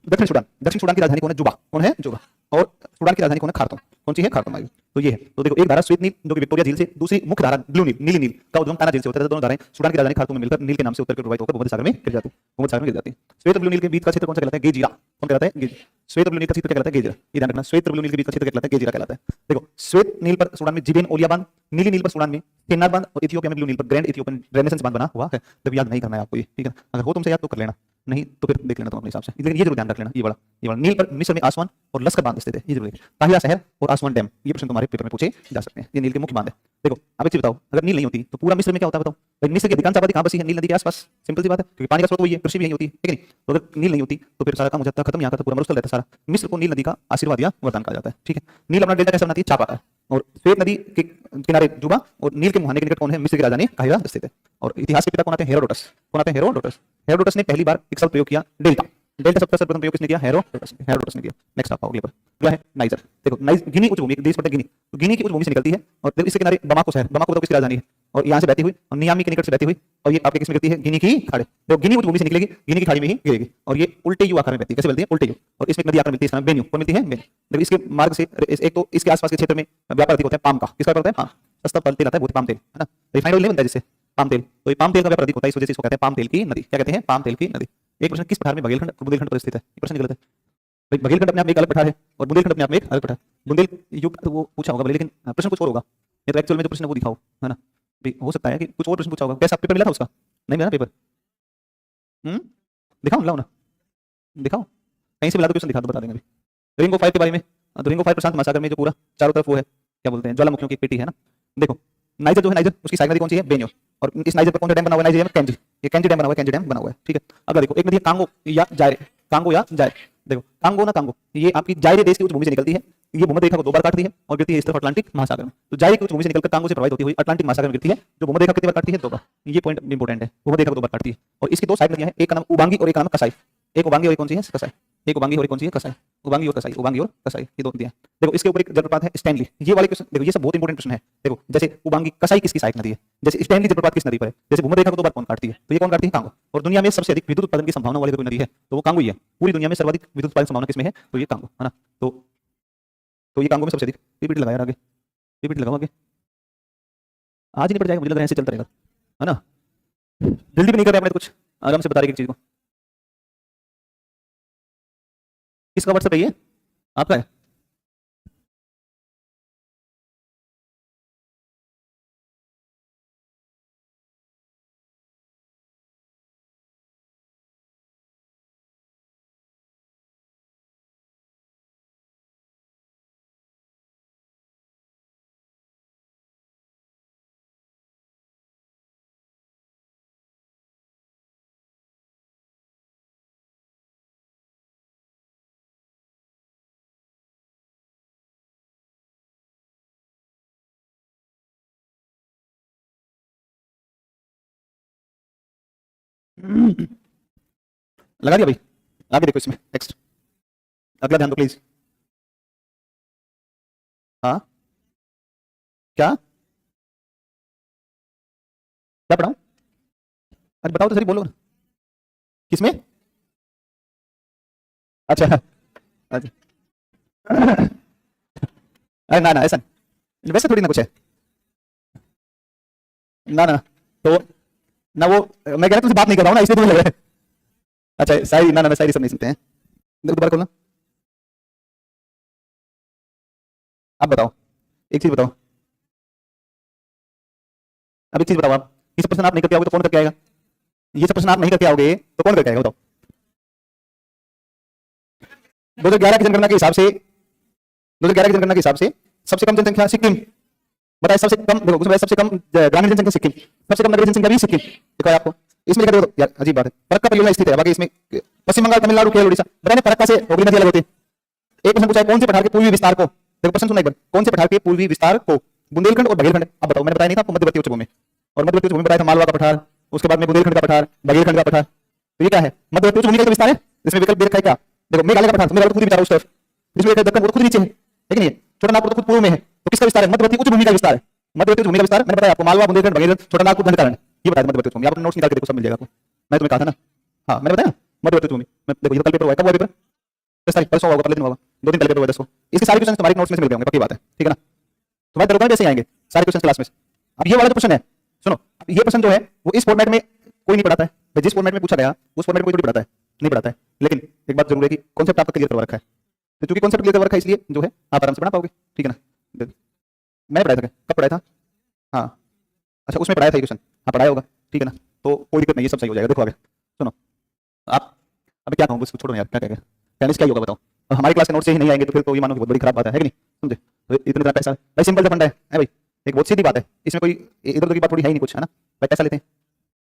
दक्षिण सूडान, दक्षिण सूडान की राजधानी कौन है? जुबा। कौन है? जुबा। और सूडान की राजधानी कौन है? खार्तूम। कौन सी है? खार्तूम। तो ये है। तो देखो एक धारा श्वेत नील जो कि विक्टोरिया झील से, दूसरी मुख्य धारा ब्लू नील नीली नील का उद्गम ताना झील से होता है। दोनों धाराएं सूडान की राजधानी खार्तूम में मिलकर नील के नाम से उत्तर की ओर प्रवाहित होकर भूमध्य सागर में गिर जाती है। भूमध्य सागर में गिर जाती है। श्वेत और ब्लू नील के बीच का क्षेत्र कौन सा कहलाता है? गेजीरा। कौन कहलाता है? गेजीरा। श्वेत और ब्लू नील का क्षेत्र क्या कहलाता है? गेजीरा। ये ध्यान रखना, श्वेत और ब्लू नील के बीच का क्षेत्र क्या कहलाता है? गेजीरा कहलाता है। देखो श्वेत नील पर सूडान में जिबेन ओलिया बांध, नीली नील पर सूडान में केनार बांध और इथियोपिया में ब्लू नील पर ग्रैंड इथियोपियन रेनेसेंस बांध बना हुआ है। जब याद नहीं करना है आपको ये, ठीक है। अगर हो तुमसे याद तो कर लेना, नहीं तो फिर देख लेना तुम अपने हिसाब से। लेकिन ये जरूर ध्यान रख लेना, ये वाला नील पर मिस्र में आसमान और लश्कर बांध स्थित है। ये जरूर काहिरा शहर और आसमान डैम, ये प्रश्न तुम्हारे पेपर में पूछे जा सकते हैं। ये नील के मुख्य बांध है। देखो अब एक चीज बताओ, अगर नील नहीं होती तो पूरा मिस्र में क्या होता है बताओ? भाई मिस्र की अधिकांश आबादी कहां बसी है? नील नदी के आसपास। सिंपल सी बात है, क्योंकि पानी का स्रोत वही है, कृषि भी यही होती है, ठीक है नहीं? तो अगर नील नहीं होती तो फिर सारा काम हो जाता, खत्म, यहाँ का तो पूरा मरुस्थल रहता सारा। मिस्र को नील नदी का आशीर्वाद या वरदान कहा जाता है, ठीक है। नील अपना डेल्टा कैसे बनाती है? चाप आता है। और श्वेत नदी के किनारे जुबा और नील के मुहाने के निकट कौन है? मिस्र की राजधानी काहिरा स्थित है। और इतिहास के पिता कौन आते हैं? हेरोडोटस। कौन आते हैं? हेरोडोटस। हेरोडोटस ने पहली बार एक शब्द प्रयोग किया, डेल्टा। डेल्टा शब्द का सर्वप्रथम प्रयोग किसने किया? हेरोडोटस ने किया। नेक्स्ट आप आओगे पर अगला है नाइजर। देखो गिनी उच्च भूमि, एक देश पड़ता है गिनी, तो गिनी की उच्च भूमि से निकलती है और देखो इसके किनारे बमाको शहर, बमाको तो किसकी राजधानी है, और यहाँ से बहती हुई और नियामी के निकट से बहती हुई और ये आपके किसमें गिरती है? गिनी की खाड़ी। देखो गिनी उच्च भूमि से निकलेगी, गिनी की खाड़ी में ही गिरेगी और ये उल्टे यू आकार में बहती है। कैसे बहती है? उल्टे यू। और इसमें नदी आकार मिलती है, इसका नाम बेन्यू। कौन मिलती है? बेन्यू। देखो इसके मार्ग से एक तो इसके आसपास के क्षेत्र में व्यापार अधिक होता है पाम का। किसका व्यापार होता है? पाम। सस्ता फल तेल आता है, बहुत पाम तेल, है ना। रिफाइंड ऑयल नहीं बनता है जिससे, पाम तेल। तो ये पाम तेल का व्यापार अधिक होता है, इस वजह से इसको कहते हैं पाम तेल की नदी। क्या कहते हैं? पाम तेल की नदी। एक प्रश्न, किस पठार में बघेलखंड बुंदेलखंड पर स्थित है? ये प्रश्न गलत है भाई। बघेलखंड अपने आप में एक अलग पठार है और बुंदेलखंड अपने आप में एक अलग पठार। बुंदेल युग तो वो पूछा होगा, लेकिन प्रश्न कुछ और होगा। ये तो एक्चुअल में जो प्रश्न वो दिखाओ, है ना। हो सकता है कि कुछ और प्रश्न पूछा होगा। कैसा पेपर मिला था उसका? नहीं मिला पेपर? दिखाओ, लाओ ना, दिखाओ कहीं से मिला तो क्वेश्चन दिखा दो, बता देंगे अभी। रिंग ऑफ फायर के बारे में, तो रिंग ऑफ फायर प्रशांत महासागर में जो पूरा चारों तरफ वो है, क्या बोलते हैं, ज्वालामुखियों की पेटी है ना। देखो नाइजर जो है, नाइजर उसकी सहायक नदी कौन सी है? बेन्यो। और इस नाइजर पर कौन सा डैम बना हुआ है? नाइजीरिया में कैंजी। ये कैंजी डैम बना हुआ है, कैंजी डैम बना हुआ है, ठीक है। अगर देखो एक नदी है कांगो या जायरे, कांगो या जायरे। देखो कांगो ना कांगो, ये आपकी जायरे देश की उच्च भूमि से निकलती है, ये भूमध्य रेखा को दो बार काटती है और गिरती है इस तरफ अटलांटिक महासागर में। तो जायरे की उच्च भूमि से निकलकर कांगो से प्रवाहित होती हुई अटलांटिक महासागर में गिरती है, जो भूमध्य रेखा कितनी बार काटती है? दो बार। ये पॉइंट इंपॉर्टेंट है, भूमध्य रेखा को दो बार काटती है। और इसकी दो साइड नदियां हैं, एक का नाम उबांगी और एक का नाम कसाई। एक उबांगी और एक कौन सी है? कसाई। एक उबांगी और एक कौन सी है? कसाई। उबांगी और कसाई, उबांगी और कसाई, ये दो नदियां। देखो इसके ऊपर एक जलप्रपात है स्टैनली। ये वाले क्वेश्चन देखो, ये सब बहुत इंपॉर्टेंट प्रश्न है। देखो जैसे उबांगी कसाई किसकी सहायक नदी है? जैसे स्टैनली जलप्रपात किस नदी पर है? जैसे भूमध्य रेखा को दो बार कौन काटती है? तो ये कौन काटती है? कांगो। और दुनिया में सबसे अधिक विद्युत उत्पादन की संभावना वाली कोई नदी है तो वो कांगो ही है। पूरी दुनिया में सर्वाधिक विद्युत उत्पादन संभावना किसमें है? तो ये कांगो, है ना। तो ये कांगो में सबसे अधिक। पीपीटी लगाया आगे, पीपीटी लगाओ आगे। आज ही निपट जाएगा, मुझे लग रहा है ऐसे चलता रहेगा, है ना। जल्दी भी नहीं कर रहे अपने, कुछ आराम से बता रहे एक चीज को। किसका व्हाट्सएप है ये? आपका है? लगा दिया भाई। आगे देखो इसमें नेक्स्ट, अगला ध्यान दो प्लीज। हाँ क्या क्या पढ़ाऊं? अरे बताओ तो सही, बोलो ना। किसमें? अच्छा अच्छा। अरे ना ना, ऐसा नहीं। वैसे थोड़ी ना कुछ है, ना ना। तो ना वो, मैं कह रहा तुझसे बात नहीं कर रहा हूँ ना, इसलिए तुम्हें लग रहा है। अच्छा शायरी, ना ना ना, शायरी सब नहीं सुनते हैं। देखो दोबारा खोलना। आप बताओ, एक चीज बताओ, अब एक चीज बताओ। आप ये सब प्रश्न आप नहीं करके आओगे तो कौन करके आएगा? ये सब प्रश्न आप नहीं करके आओगे तो कौन करके आएगा बताओ? 2011 की जनगणना के हिसाब से, 2011 की जनगणना के हिसाब से सबसे कम जनसंख्या सिक्किम। बताइए सबसे कम, देखो उसमें सबसे कम ग्रामीण जनसंख्या सिक्किम, सबसे कम नगरीय जनसंख्या भी सिक्किम। देखो आपको इसमें लिखा देखो यार, अजीब बात है। फरक्का परियोजना स्थित है, बाकी इसमें पश्चिम बंगाल, तमिलनाडु, केरल, उड़ीसा। बताइए फरक्का से हुगली नदी अलग होती है। एक प्रश्न पूछा है, कौन से पठार के पूर्वी विस्तार को, देखो प्रश्न सुना एक बार, कौन से पठार के पूर्वी विस्तार को बुंदेलखंड और बघेलखंड? अब बताओ, मैंने बताया नहीं था आपको मध्यवर्ती उच्च भूमि, और मध्यवर्ती उच्च भूमि बताया था मालवा का पठार, उसके बाद में बुंदेलखंड का पठार, बघेलखंड का पठार। तो ये क्या है? मध्यवर्ती उच्च भूमि का विस्तार है। इसमें विकल्प दे रखा है क्या? देखो मेघालय का पठार, मेघालय तो खुद ही विचार उस तरफ, इसमें दक्कन वो तो खुद नीचे है, लेकिन ये छोटा नागपुर तो खुद पूर्व में है। तो किसका विस्तार है? मध्यवर्ती उच्च भूमि का विस्तार है। मध्यवर्ती उच्च भूमि का विस्तार मैंने बताया आपको, मालवा, बुंदेलखंड, बघेलखंड, छोटा नागपुर, धनकारण, ये बताया मध्यवर्ती उच्च भूमि। आप नोट्स निकाल के देखो, सब मिल जाएगा आपको। मैं तुम्हें कहा था ना, हाँ मैंने बताया मध्यवर्ती उच्च भूमि। मैं देखो ये कल पेपर हुआ है, कब हुआ पेपर? 10 तारीख, परसों होगा, कल दिन होगा, 2 दिन पहले पेपर हुआ 10 को। इसके सारे क्वेश्चन तुम्हारे नोट्स में से मिल गए होंगे, पक्की बात है, ठीक है ना। तुम्हारे तरीके वैसे ही आएंगे सारे क्वेश्चन क्लास में। अब ये वाला जो क्वेश्चन है सुनो, अब ये क्वेश्चन जो है वो इस फॉर्मेट में कोई नहीं पढ़ाता है भाई, जिस फॉर्मेट में पूछा गया उस फॉर्मेट में कोई थोड़ी पढ़ाता है, नहीं पढ़ाता है। लेकिन एक बात जरूर है कि कॉन्सेप्ट आपका क्लियर करवा रखा है, तो चूंकि कॉन्सेप्ट क्लियर करवा रखा है इसलिए जो है आप आराम से बना पाओगे, ठीक है ना। मैं पढ़ाया था, कब पढ़ाया था? हाँ अच्छा, उसमें पढ़ाया था ये क्वेश्चन, हाँ पढ़ाया होगा, ठीक है ना, तो कोई दिक्कत नहीं, ये सब सही हो जाएगा। देखो आगे सुनो, आप अभी क्या कहूँ, इसको छोड़ो यार, क्या कहेगा टेनिस क्या ही होगा बताओ। और हमारी क्लास के नोट से ही नहीं आएंगे तो फिर तो ये मानो कि बहुत बड़ी खराब बात है कि नहीं, समझे। तो इतना पैसा भाई सिंपल सा फंडा है भाई, एक बहुत सीधी बात है, इसमें कोई इधर उधर की बात थोड़ी है ही नहीं कुछ, है ना भाई, पैसा लेते हैं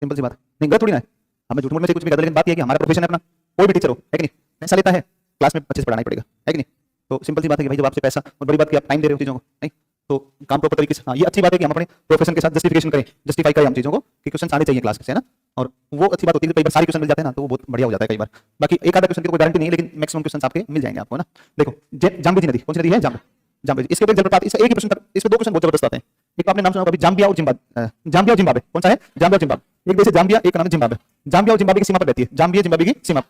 सिंपल सी बात, नहीं गलत थोड़ी ना है, हमें झूठ मूठ में से कुछ भी गलत, लेकिन बात ये है कि हमारा प्रोफेशन है अपना, कोई भी टीचर हो है कि नहीं, पैसा लेता है, क्लास में अच्छे से पढ़ाना ही पड़ेगा, है कि नहीं। तो सिंपल सी बात है कि भाई जब आपसे पैसा, और बड़ी बात कि आप टाइम दे रहे हो चीज़ों को, नहीं तो काम प्रॉपर तरीके से, हाँ ये अच्छी बात है कि हम अपने प्रोफेशन के साथ जस्टिफिकेशन करें, जस्टिफाई करें हम चीज़ों को कि क्वेश्चन आने चाहिए क्लास से, है ना। और वो अच्छी बात होती है, कई बार सारे क्वेश्चन मिल जाते हैं ना तो वो बहुत बढ़िया हो जाता है कई बार। बाकी एक आधा क्वेश्चन की कोई गारंटी नहीं है, लेकिन मैक्सिमम क्वेश्चन आपके मिल जाएंगे आपको, ना। देखो जाम्बेजी नदी, कौन सी नदी है? जाम्बेजी, इसके ऊपर जलप्रपात, इसका एक ही प्रश्न, इसमें दो क्वेश्चन बहुत जबरदस्त आते हैं। एक आपने नाम सुना होगा जाम्बिया और जिम्बाब्वे, कौन सा है? जाम्बिया और जिम्बाब्वे। एक देश है जाम्बिया, एक नाम है जिम्बाब्वे। जाम्बिया और जिम्बाब्वे की सीमा पर रहती है, जाम्बिया जिम्बाब्वे की सीमा,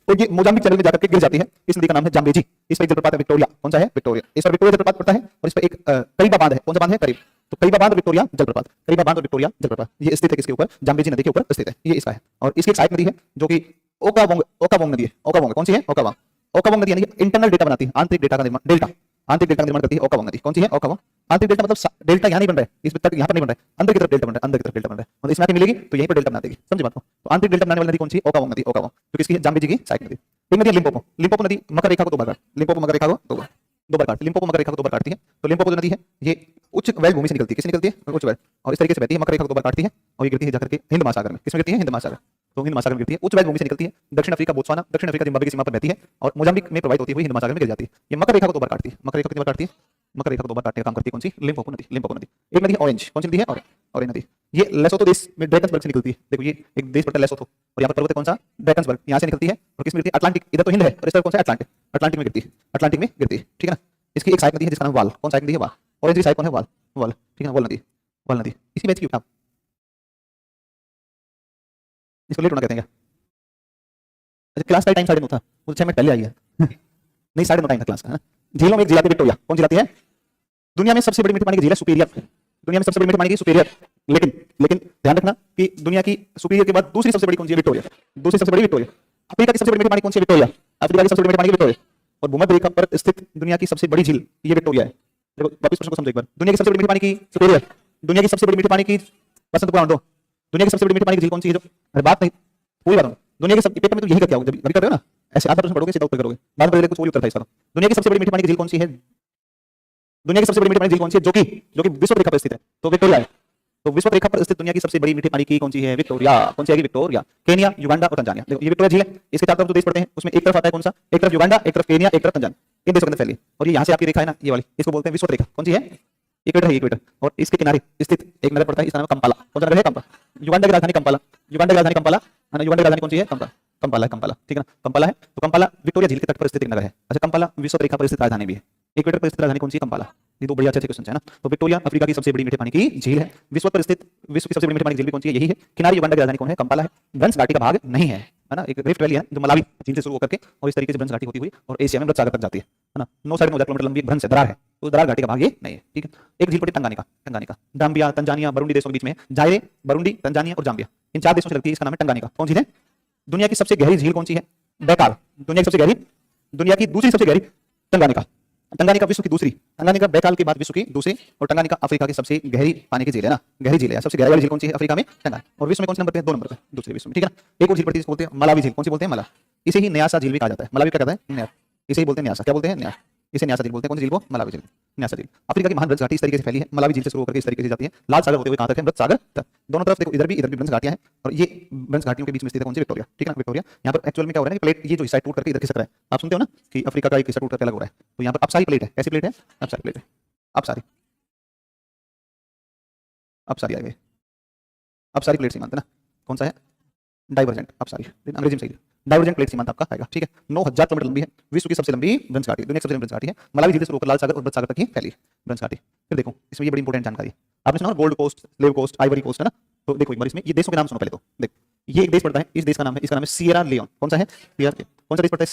और ये मोजाम्बिक चैनल में जाकर के गिर जाती है। इस नदी का नाम है जाम्बेजी। इस पर जलप्रपात है विक्टोरिया, कौन सा है? विक्टोरिया। इस पर विक्टोरिया जलप्रपात पड़ता है, और इस पर एक करीबा बांध है, कौन सा बांध है? करीब। तो करीबा बांध और विक्टोरिया जलप्रपात, करीबा बांध और विक्टोरिया जलप्रपात, ये स्थित है किसके ऊपर? जाम्बेजी नदी के ऊपर स्थित है, ये इसका है। और इसकी एक सहायक नदी है जो कि ओकावोंग नदी है। ओकावोंग कौन सी है? ओकावोंग नदी यानी इंटरनल डेटा बनाती है, आंतरिक डेटा का निर्माण, आंतरिक डेटा का निर्माण करती है ओकावोंग नदी। कौन सी है? ओकावोंग। आंतरिक डेटा मतलब डेल्टा यहाँ नहीं बन रहा है, इस तक यहाँ पर नहीं बन रहा है, अंदर की तरफ डेल्टा बन रहा है, अंदर की तरफ डेल्टा बन रहा है, मतलब इसमें आके मिलेगी तो यहीं पर डेल्टा बना देगी, समझे बात को। तो आंतरिक डेल्टा बनाने वाली नदी कौन सी? ओकावोंग नदी, ओकावोंग, जो किसकी है? जाम्बेजी की सहायक नदी। एक नदी है लिम्पोपो नदी, मकर रेखा को दो बार काट, लिम्पोपो मकर रेखा को दो बार काटती है। तो लिम्पोपो जो नदी है ये उच्च वैल भूमि से निकलती है, किससे निकलती है? उच्च वैल, और इस तरीके से बहती है, मकर रेखा को दो बार काटती है, और ये गिरती है जाकर के हिंद महासागर में। किसमें गिरती है? हिंद महासागर। तो हिंद महासागर में गिरती है, उच्च वैल भूमि से निकलती है, दक्षिण अफ्रीका, बोत्सवाना, दक्षिण अफ्रीका जिम्बाब्वे की सीमा पर बहती है, और मोजाम्बिक में प्रवाहित होती हुई हिंद महासागर में गिर जाती है। ये मकर रेखा को दो बार काटती है, मकर रेखा कितनी बार काटती है? मकर रेखा को दो बार काटने का काम करती है कौन सी? लिम्पोपो नदी। एक नदी है ऑरेंज, कौन सी नदी है? ऑरेंज नदी, ये लेसोथो देश में ड्रैगन्सबर्ग से निकलती है। देखो ये एक देश पड़ता है लेसोथो, और यहाँ पर पर्वत है कौन सा? ड्रैगन्सबर्ग, यहाँ से निकलती है, और किसमें गिरती है? अटलांटिक, इधर तो हिंद है और इस तरफ कौन सा? अटलांटिक, अटलांटिक में गिरती है, अटलांटिक में गिरती है, ठीक है ना। इसकी एक सहायक नदी है जिसका नाम वाल, कौन सहायक नदी है? वाल। ऑरेंज की सहायक कौन है? वाल, ठीक है, वाल नदी, इसी बैच की आप इसको लेट होना कहते हैं क्या? अच्छा क्लास का टाइम 9:30 था, वो 6 मिनट पहले आई है नहीं 9:30 टाइम था क्लास का, है ना। झीलों में एक झील आती है विक्टोरिया, कौन सी आती है? दुनिया में सबसे बड़ी मीठे पानी की झील है सुपीरियर, दुनिया में सबसे बड़ी मीठे पानी की सुपीरियर। लेकिन ध्यान रखना कि दुनिया की सुपीरियर के बाद दूसरी सबसे बड़ी कौन सी है? विक्टोरिया, दूसरी सबसे बड़ी विक्टोरिया। अफ्रीका की सबसे बड़ी मीठे पानी कौन सी है? विक्टोरिया, अफ्रीका की सबसे बड़ी मीठे पानी की विक्टोरिया। और भूमध्य रेखा पर स्थित दुनिया की सबसे बड़ी झील ये विक्टोरिया है। देखो वापस प्रश्न को समझो एक बार, दुनिया की सबसे बड़ी मीठे पानी की सुपीरियर, दुनिया की सबसे बड़ी मीठे पानी की पसंद को दो, दुनिया की सबसे बड़ी मीठे पानी की झील कौन सी है? जो अरे बात नहीं पूरी बात, दुनिया के सब पेपर में तो यही करके आओगे, जब कर रहे हो ना ऐसे आधा प्रश्न पढ़ोगे सीधा उत्तर करोगे, बाद में कुछ वही उत्तर था इसका। दुनिया की सबसे बड़ी मीठे पानी की झील कौन सी है? दुनिया की सबसे बड़ी मीठे पानी की झील कौन सी है? जो कि विश्व रेखा पर स्थित है, तो विक्टोरिया है। तो विश्व रेखा पर स्थित दुनिया की सबसे बड़ी मीठे पानी की कौन सी है? विक्टोरिया। कौन सी है? विक्टोरिया। केनिया, युगांडा और तंजानिया। देखो ये विक्टोरिया झील है, इसके चारों तरफ जो देश पड़ते हैं उसमें एक तरफ आता है कौन सा? एक तरफ युगांडा, एक तरफ केनिया, एक तरफ तंजानिया, इन देशों के अंदर फैली है। और ये यहाँ से आपकी रेखा है ना, ये वाली, इसको बोलते हैं विश्व रेखा। कौन सी है? इक्वेटर है, इक्वेटर। और इसके किनारे स्थित एक नगर पड़ता है, इसका नाम है कंपाला। कौन सा नगर है? कंपाला। युगांडा की राजधानी कंपाला, युगांडा की राजधानी कंपाला, युगांडा की राजधानी कौन सी है? कंपाला है, कंपाला, ठीक है ना, कंपाला है। तो कंपाला विक्टोरिया झील के तट पर स्थित एक नगर है। अच्छा कंपाला विश्व रेखा पर स्थित राजधानी भी है, इक्वेटर पर स्थित राजधानी कौन सी? कंपाला। ये दो बढ़िया अच्छे क्वेश्चन है ना। तो विक्टोरिया अफ्रीका की सबसे बड़ी मीठे पानी की झील है, विश्व पर स्थित विश्व की सबसे बड़ी मीठे पानी की झील भी कौन सी है? यही है। किनारे युगांडा की राजधानी कौन है? कंपाला है। ब्रंश घाटी का भाग नहीं है ना, एक रिफ्ट वैली है जो मलावी झील से शुरू होकर के और इस तरीके से ब्रंश घाटी होती हुई और एशिया में मृत सागर तक जाती है ना। 9.9 किलोमीटर लंबी ब्रंश दरार है, तो दरार घाटी का भाग ये नहीं है, ठीक है। एक झील पड़ी टंगानिका, जाम्बिया, तंजानिया, बरूंडी देशों के बीच में, जायरे, बरूंडी, तंजानिया और जाम्बिया, इन 4 देशों से लगती है, इसका नाम है टंगानिका। कौन झील है? दुनिया की सबसे गहरी झील कौन सी है? बैकाल। दुनिया की सबसे गहरी, दुनिया की दूसरी सबसे गहरी टंगानिका, टंगानिका विश्व की दूसरी, टंगानिका बैकाल के बाद विश्व की दूसरी, और टंगानिका अफ्रीका की सबसे गहरी पानी की झील है ना, गहरी झील है। सबसे गहरी वाली झील कौन सी है? अफ्रीका में टंगानिका। और विश्व में कौन से नंबर पे है? 2 नंबर पे, दूसरे विश्व में, ठीक है ना। एक और झील पड़ती है जिसको बोलते हैं मलावी झील। कौन सी बोलते हैं? मला। इसे ही न्यासा झील भी कहा जाता है। मलावी क्या कहता है? न्यास, इसे ही बोलते हैं न्यासा। क्या बोलते हैं? न्यास, इसे न्यासा झील बोलते हैं। कौन सी झील को? मलावी झील, न्यासा झील। अफ्रीका की महान ब्रंश घाटी इस तरीके से फैली है, मलावी झील से शुरू होकर इस तरीके से जाती है, लाल सागर होते हुए कहां तक है? मृत सागर तक। दोनों तरफ देखो, इधर भी ब्रंश घाटियां हैं, और ये ब्रंश घाटियों के बीच में स्थित है कौन सी? विक्टोरिया, ठीक है ना, विक्टोरिया। यहाँ पर एक्चुअल में क्या हो रहा है कि प्लेट ये जो हिस्सा टूट करके इधर खिसक रहा है, आप सुनते हो ना कि अफ्रीका का एक हिस्सा टूट करके अलग हो रहा है, तो यहाँ पर अपसारी प्लेट है। कैसी प्लेट है? अपसारी प्लेट है, अपसारी आ गई, अपसारी प्लेट सीमांत है ना। कौन सा है? डाइवर्जेंट अपसारी, अंग्रेजी में सही है, डाइवर्जेंट प्लेट सीमांत आपका आएगा, ठीक है। 9000 किलोमीटर लंबी है, विश्व की सबसे लंबी ब्रंश घाटी, दुनिया की सबसे लंबी ब्रंश घाटी है, मलावी झील से होकर लाल सागर और मृत सागर तक ही फैली ब्रंश घाटी। फिर देखो इसमें ये बड़ी इंपॉर्टेंट जानकारी आपने सुना, Gold Coast, Slave Coast, Ivory Coast, है ना। तो देखो एक बार इसमें ये देशों के नाम सुनो पहले तो। देखो ये एक देश पड़ता है, इस देश का नाम है, इसका नाम है सिएरा लियोन। कौन सा है? कौन सा देश पड़ता है?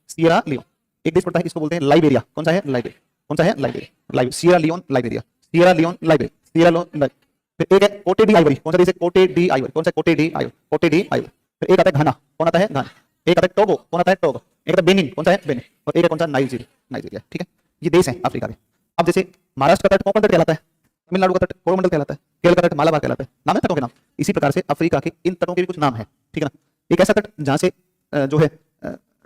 Sierra Leone. एक देश पड़ता है, इसको बोलते हैं लाइबेरिया। कौन सा है? लाइबेरिया। कौन सा है? Liberia, Sierra Leone, Liberia. Sierra Leone Liberia, Sierra Leone Liberia. फिर एक है कोटे डी आइवरी, कौन सा देश है? कोटे डी आइवरी, कौन सा? कोटे डी आइवरी, कोटे डी आइवरी। फिर एक आता है घाना, कौन आता है? घाना। एक आता है टोगो, कौन आता है? टोगो। एक आता है बेनिन, कौन सा है? बेनिन। और एक है कौन सा? Nigeria, Nigeria. ठीक है, ये देश है अफ्रीका के। अब जैसे महाराष्ट्र का तट कोंकण तट कहलाता है, तमिलनाडु का तट कोरोमंडल कहलाता है, केरल का तट मालाबार कहलाता है। नाम है तटों के नाम। इसी प्रकार से अफ्रीका के इन तटों के भी कुछ नाम है, ठीक है ना। एक ऐसा तट जहां से जो है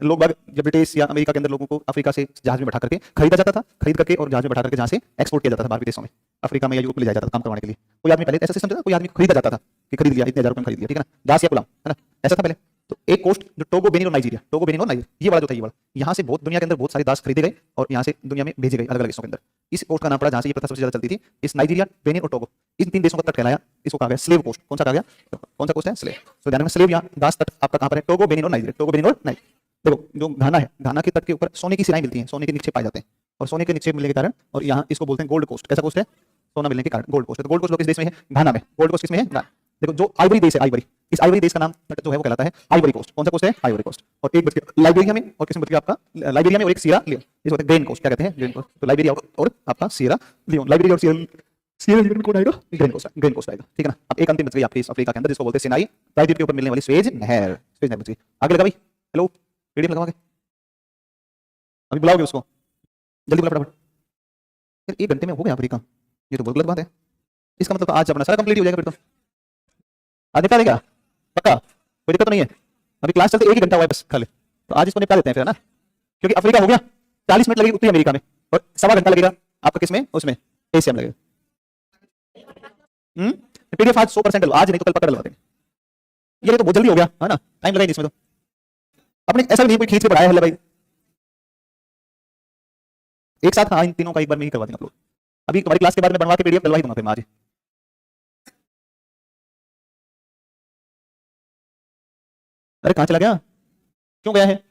लोग बाग जब ब्रिटिश या अमेरिका के अंदर लोगों को अफ्रीका से जहाज में बैठा करके खरीदा जाता था, खरीद करके और जहाज में बैठा करके जहां से एक्सपोर्ट किया जाता था बाहर विदेशों में, अफ्रीका में या यूरोप में ले जाया जाता था काम करवाने के लिए। कोई आदमी पहले ऐसा सिस्टम था, कोई आदमी खरीदा जाता था कि खरीद लिया, इतने हजार रुपए में खरीद लिया, ठीक है ना, दास या गुलाम, है ना, ऐसा था पहले। तो एक कोस्ट जो टोगो, बेनिन और नाइजीरिया, टोगो, बेनिन और नाइजीरिया, ये वाला जो था, ये वाला, यहाँ से बहुत दुनिया के अंदर बहुत सारे दास खरीदे गए और यहाँ से दुनिया में भेजे गए अलग अलग देशों के अंदर। इस कोस्ट का नाम पड़ा जहाँ से ये प्रथा सबसे ज्यादा चलती थी, इस नाइजीरिया, बेनिन और टोगो, इन तीन देशों का तट कहलाया। इसको कहा गया स्लेव कोस्ट। कौन सा कहा गया? कौन सा कोस्ट है? स्लेव। तो ध्यान रखना, स्लेव या दास तट आपका कहाँ पर है? टोगो, बेनिन और नाइजीरिया, टोगो, बेनिन और नाइजीरिया। देखो जो घाना है, घाना के तट के ऊपर सोने की सिराएं मिलती हैं, सोने के निक्षेप पाए जाते हैं, और सोने के निक्षेप मिलने के कारण, और यहाँ इसको बोलते हैं गोल्ड कोस्ट। कैसा कोस्ट है? सोना मिलने के कारण गोल्ड कोस्ट। तो गोल्ड कोस्ट किस देश में है? घाना में। गोल्ड कोस्ट किसमें है? घाना। देखो जो आइवरी देश है, आइवरी, इस आइवरी देश का नाम जो है वो कहलाता है आइवरी कोस्ट। कौन सा कोस्ट है? Ivory Coast. और एक बच गया लाइबेरिया में, और किसमें बच गया आपका? लाइबेरिया में, और एक सियरा लियोन, इसको कहते हैं ग्रेन कोस्ट। क्या कहते हैं? Grain coast. तो लाइबेरिया और आपका सियरा लियोन, लाइबेरिया और सियरा लियोन में कौन आएगा? ग्रेन कोस्ट, ग्रेन कोस्ट आएगा, ठीक है ना। अब एक अंतिम बच गई आपकी इस अफ्रीका के अंदर, जिसको बोलते हैं सिनाई प्रायद्वीप के ऊपर मिलने वाली स्वेज नहर, स्वेज नहर बच गई। आगे लगा भाई, हेलो, रेडियम लगवा के अभी बुलाओगे उसको, जल्दी बुला फटाफट। फिर 1 घंटे में हो गया अफ्रीका, ये तो बहुत गलत बात है। इसका मतलब आज अपना सारा कंप्लीट हो जाएगा फिर तो। आज निपटा देगा पक्का, कोई दिक्कत तो नहीं है। अभी क्लास चलते 1 ही घंटा हुआ है बस खाली, तो आज इसको निपटा देते हैं फिर, है ना। क्योंकि अफ्रीका हो गया, 40 मिनट लगेगी उत्तरी अमेरिका में, और 1.25 घंटा लगेगा आपका किसमें? उसमें एशिया में लगेगा। पीडीएफ आज 100% आज नहीं तो कल पक्का डलवा देंगे। ये तो बहुत जल्दी हो गया, है ना, टाइम लगा इसमें तो। अपने ऐसा भी नहीं कोई खींच के पढ़ाया है भाई, एक साथ। हाँ, इन तीनों का एक बार में ही करवा देंगे आप लोग। अभी तुम्हारी क्लास के बाद में बनवा के पीडीएफ डलवा ही दूंगा फिर मैं आज। अरे कहाँ चला गया, क्यों गया है?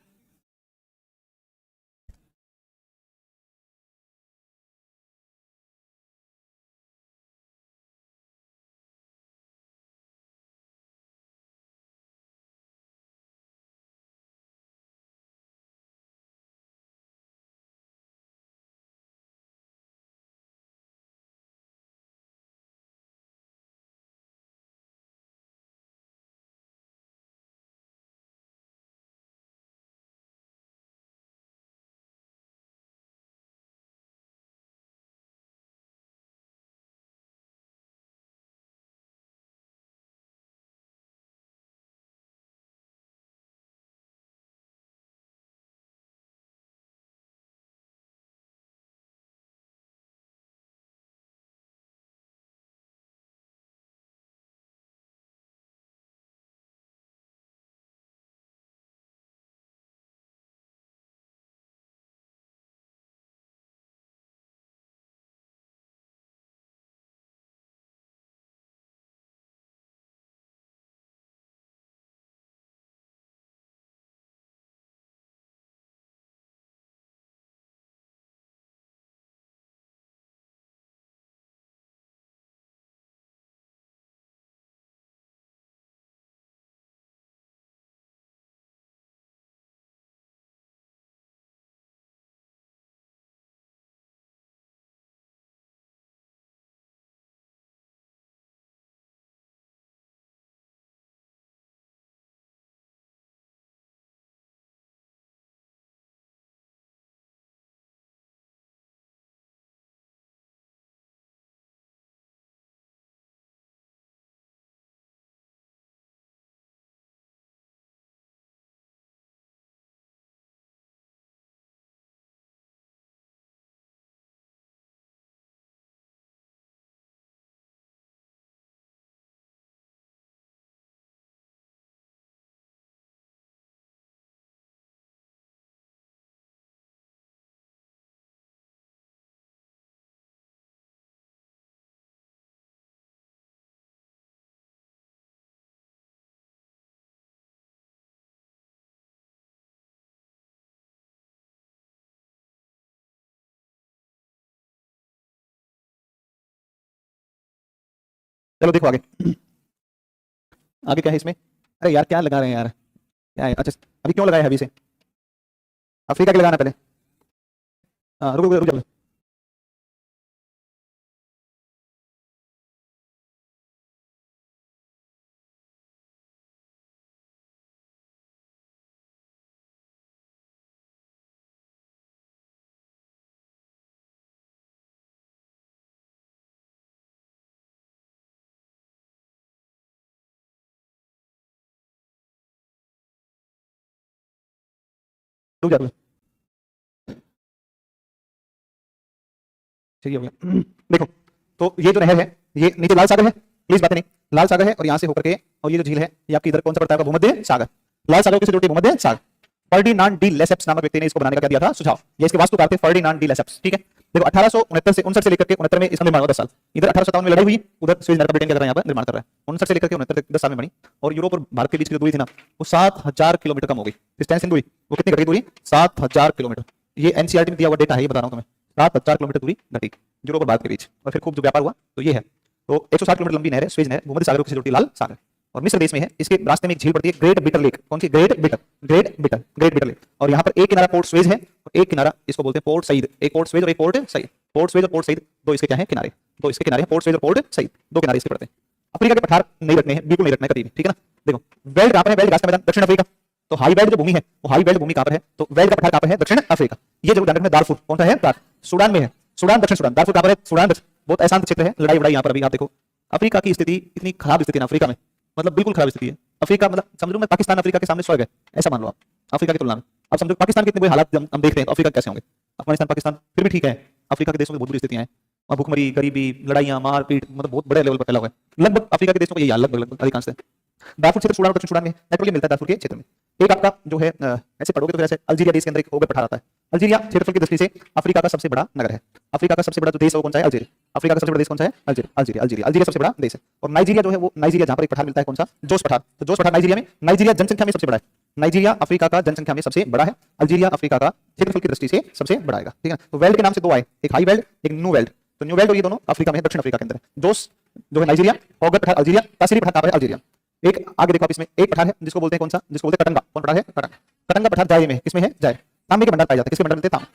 चलो देखो आगे, आगे क्या है इसमें। अरे यार क्या लगा रहे हैं यार, क्या है? अच्छा अभी क्यों लगाया है अभी से? अफ्रीका के लगाना पहले। हाँ रुको रुको रुको। तो क्या सही हो गया। देखो तो ये जो नहर है ये नीचे लाल सागर है, प्लीज बातें नहीं, लाल सागर है और यहाँ से होकर के और ये जो झील है ये आपकी इधर कौन सा पड़ता है, भूमध्य सागर। लाल सागर किसे जोड़ती है, भूमध्य सागर। फर्डिनांड डी लेसेप्स नामक व्यक्ति ने इसको बनाने का क्या दिया था, सुझाव। ये इसके वास्तुकार थे फर्डिनांड डी लेसेप्स, ठीक है। देखो 1869 से 59 से लेकर के 69 में इसका निर्माण हुआ 10 साल। इधर 1857 में लड़ाई हुई, उधर स्वेज नहर का ब्रिटेन क्या कर रहा है, यहाँ पर निर्माण कर रहा है। 59 से लेकर के 69 तक 10 साल में बनी और यूरोप और भारत के बीच की जो दूरी थी ना वो 7000 किलोमीटर कम हो गई। डिस्टेंस इन दूरी वो कितनी घट गई, दूरी 7000 किलोमीटर। ये एनसीईआरटी में दिया हुआ डेटा है, ये बता रहा हूं तुम्हें, 7000 किलोमीटर दूरी घटी यूरोप और भारत के बीच। और फिर खूब जो व्यापार हुआ तो ये है। तो 160 किलोमीटर लंबी नहर है स्वेज नहर, भूमध्य सागर को जोड़ती है लाल सागर और मिस्र देश में है। इसके रास्ते में एक झील पड़ती है ग्रेट बिटर लेक। कौन सी, ग्रेट बिटर लेक। और यहाँ पर एक किनारा पोर्ट स्वेज है और एक किनारा इसको बोलते हैं पोर्ट सईद। एक पोर्ट स्वेज और एक पोर्ट सईद। पोर्ट स्वेज और पोर्ट सईद दो इसके क्या है, किनारे। दो इसके किनारे हैं, पोर्ट स्वेज और पोर्ट सईद दो किनारे इसके पड़ते हैं। अफ्रीका के पठार नहीं रखने हैं, बिल्कुल नहीं रखना है कभी भी, ठीक है ना। देखो वेल्ड कहां पर है, वेल्ड घास का मैदान दक्षिण अफ्रीका। तो हाई वेल्ड जो भूमि है वो हाई वेल्ड भूमि कहां पर है, तो वेल्ड का पठार कहां पर है, दक्षिण अफ्रीका। ये जरूर ध्यान रखना, दारफुर कौन सा है, दार सूडान में है, सूडान दक्षिण सूडान। दारफुर कहां पर है, सूडान बहुत अशांत क्षेत्र है, लड़ाई वड़ाई यहाँ पर अभी आप देखो। अफ्रीका की स्थिति इतनी खराब स्थिति है अफ्रीका में, मतलब बिल्कुल खराब स्थिति है अफ्रीका। मतलब समझो मैं पाकिस्तान अफ्रीका के सामने स्वर्ग है, ऐसा मान लो आप अफ्रीका की तुलना में। अब समझो पाकिस्तान के इतने बुरे हालात हम देखते हैं तो अफ्रीका कैसे होंगे। अफगानिस्तान पाकिस्तान फिर भी ठीक है, अफ्रीका के देशों में बहुत बुरी स्थितियां हैं और भूखमरी, गरीबी, लड़ाइयां, मारपीट, मतलब बहुत बड़े लेवल पर फैला हुआ है। लगभग अफ्रीका के देशों में यही हाल, लगभग अधिकांश। दारफुर क्षेत्र सूडान और दक्षिण सूडान में पेट्रोलियम मिलता है दारफुर के क्षेत्र में। एक आपका जो है ऐसे पढ़ोगे तो जैसे अल्जीरिया देश के अंदर एक ओगर पठार आता है। अल्जीरिया क्षेत्रफल की दृष्टि से अफ्रीका का सबसे बड़ा नगर है। अफ्रीका का सबसे बड़ा जो देश है वो कौन सा है, अल्जीरिया। अफ्रीका का सबसे बड़ा देश कौन सा है, अल्जीरिया सबसे बड़ा देश है। और नाइजीरिया जो है वो, नाइजीरिया जहां पर एक पठार मिलता है कौन सा, जोस पठार। तो जोस पठार नाइजीरिया में, नाइजीरिया जनसंख्या में सबसे बड़ा है। नाइजीरिया अफ्रीका का जनसंख्या में सबसे बड़ा है, अल्जीरिया अफ्रीका का क्षेत्रफल की दृष्टि से सबसे बड़ा है, ठीक है। तो वेल्ड के नाम से दो आए, एक हाई वेल्ड एक न्यू वेल्ड। तो न्यू वेल्ड और ये दोनों अफ्रीका में है, दक्षिण अफ्रीका के अंदर। जोस जो है नाइजीरिया, ओगर पठार अल्जीरिया, तासीरी पठार कहां पर है, अल्जीरिया। एक आगे देखो आप, इसमें एक पठार है जिसको बोलते हैं कौन सा, जिसको बोलते हैं कटंगा। कौन पठार है, कटंगा। कटंगा पठार जाए में, किसमें है, जाए। तांबे के भंडार पाए जाते हैं, किसके भंडार मिलते हैं,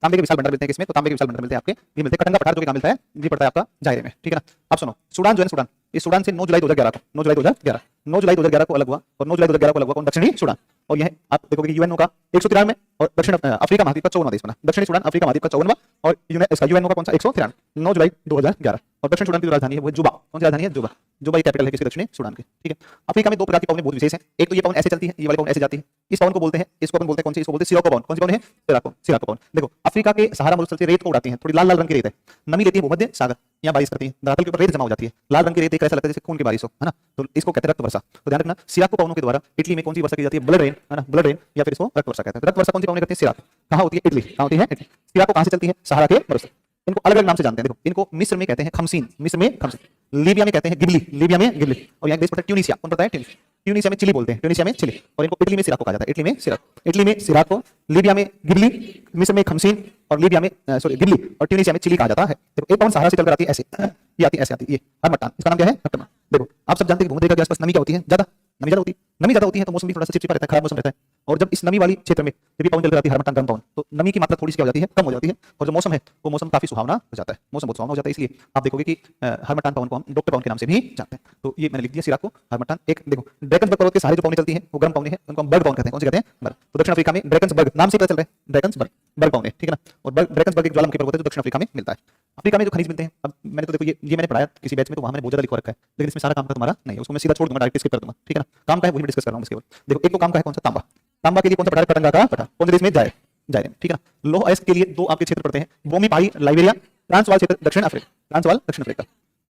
तांबे के विशाल भंडार मिलते हैं किसमें, तो तांबे के विशाल भंडार मिलते हैं आपके, ये मिलते हैं कटंगा पठार जो कि कहां मिलता है, ये पड़ता है आपका जायरे में, ठीक है ना। अब सुनो, सूडान जो है, सूडान इस सूडान से 9 जुलाई 2011 को 9 जुलाई 2011 को अलग हुआ और 9 जुलाई 2011 को अलग हुआ कौन, दक्षिणी सूडान। और यह आप देखोगे कि यूएनओ का 193 में और दक्षिण अफ्रीका महाद्वीप का 54वां देश बना। दक्षिणी सूडान अफ्रीका महाद्वीप का 54वां और इसका यूएनओ का कौन सा 193, 9 जुलाई 2011। और दक्षिण सूडान की जो राजधानी है वो जुबा। कौन सी राजधानी है, जुबा। जुबा ये कैपिटल है किसके, दक्षिणी सूडान के, ठीक है। अफ्रीका में दो प्रकार की पवन बहुत विशेष है। एक तो ये पवन ऐसे चलती है, ये वाली पवन ऐसे जाती है। इस पवन को बोलते हैं, इसको अपन बोलते हैं कौन सी, इसको बोलते हैं सिराको पवन। कौन सी पवन है, सिराको पवन। देखो अफ्रीका के सहारा मुल्क से रेत को उड़ाती है, थोड़ी लाल लाल रंग की रेत है, नमी लेती है भूमध्य सागर, यहाँ बारिश करती है, धरातल के ऊपर रेत जमा हो जाती है, लाल रंग की रेत, ऐसा लगता है जैसे खून की बारिश हो, है ना। तो इसको कहते हैं रक्त वर्षा। तो ध्यान रखना, सिराको पवनों के द्वारा इटली में कौन सी वर्षा की जाती है, ब्लड रेन, है ना, ब्लड रेन, या फिर इसको रक्त वर्षा कहते हैं। रक्त वर्षा कौन सी पवनें करती है, सिराको। कहाँ होती है, इटली। कहाँ होती है, इटली। सिराको कहाँ से चलती है, सहारा के मरुस्थल। इनको अलग अलग नाम से जानते हैं। देखो इनको मिस्र में कहते हैं खमसीन, मिस्र में खमसीन। लीबिया में कहते हैं गिबली, लीबिया में गिबली। और यहाँ देश पड़ता है ट्यूनीशिया, कौन पड़ता है, ट्यूनीशिया में चिली बोलते हैं, ट्यूनीशिया में चिली। और इनको इटली में सिराको कहा जाता है, इटली में सिराको। इटली में सिराको, लीबिया में गिबली, मिस्र में खमसीन और लीबिया में सॉरी गिबली और ट्यूनीशिया में चिली कहा जाता है। देखो एक पवन सहारा से चलकर आती है ऐसे, ये आती है ऐसे आती है, ये हरमट्टान, इसका नाम क्या है, हरमट्टान। देखो आप सब जानते हैं कि भूमध्य के आसपास नमी क्या होती है, ज्यादा नमी ज्यादा होती है। नमी ज्यादा होती है तो मौसम भी थोड़ा सा चिपचिपा रहता है, खराब मौसम रहता है। और जब इस नमी वाली क्षेत्र में जब भी पवन चलकर आती है, हरमट्टान गर्म पवन, तो नमी की मात्रा थोड़ी सी क्या हो जाती है, कम हो जाती है। और जो मौसम है वो मौसम काफी सुहावना हो जाता है, मौसम बहुत सुहावना हो जाता है। इसलिए आप देखोगे कि हरमट्टान पवन को हम डॉक्टर पवन के नाम से भी जानते हैं। तो ये मैंने लिख दिया सिराको, हरमट्टान। एक देखो ड्रैकन्सबर्ग पर्वत के सहारे जो पवनें चलती हैं वो गर्म पवनें हैं, उनको हम बर्ग पवन कहते हैं। कौन से कहते हैं, बर्ग। तो दक्षिण अफ्रीका में ड्रैकन्सबर्ग नाम से पता चल रहा है, ड्रैकन्सबर्ग बर्ग पवनें, ठीक है ना। और ड्रैकन्सबर्ग एक ज्वालामुखी पर्वत है जो दक्षिण अफ्रीका में मिलता है। अफ्रीका में जो खनिज मिलते हैं, अब मैंने तो देखो ये मैंने पढ़ाया किसी बैच में, तो वहां मैंने बहुत ज्यादा लिखा रखा है, लेकिन इसमें सारा काम का तुम्हारा नहीं है, उसको मैं सीधा छोड़ दूंगा, डायरेक्ट स्किप कर दूंगा, ठीक है ना। काम का है वही डिस्कस कर रहा हूं केवल। देखो एक तो काम का है कौन सा, तांबा। तांबा के लिए कौन सा पठार, कटंगा का पठार। कौन से देश में, जाए में, ठीक है ना। लोह अयस्क के लिए दो आपके क्षेत्र पड़ते हैं, बोमी पहाड़ी लाइबेरिया, ट्रांसवाल क्षेत्र दक्षिण अफ्रीका, ट्रांसवाल दक्षिण अफ्रीका।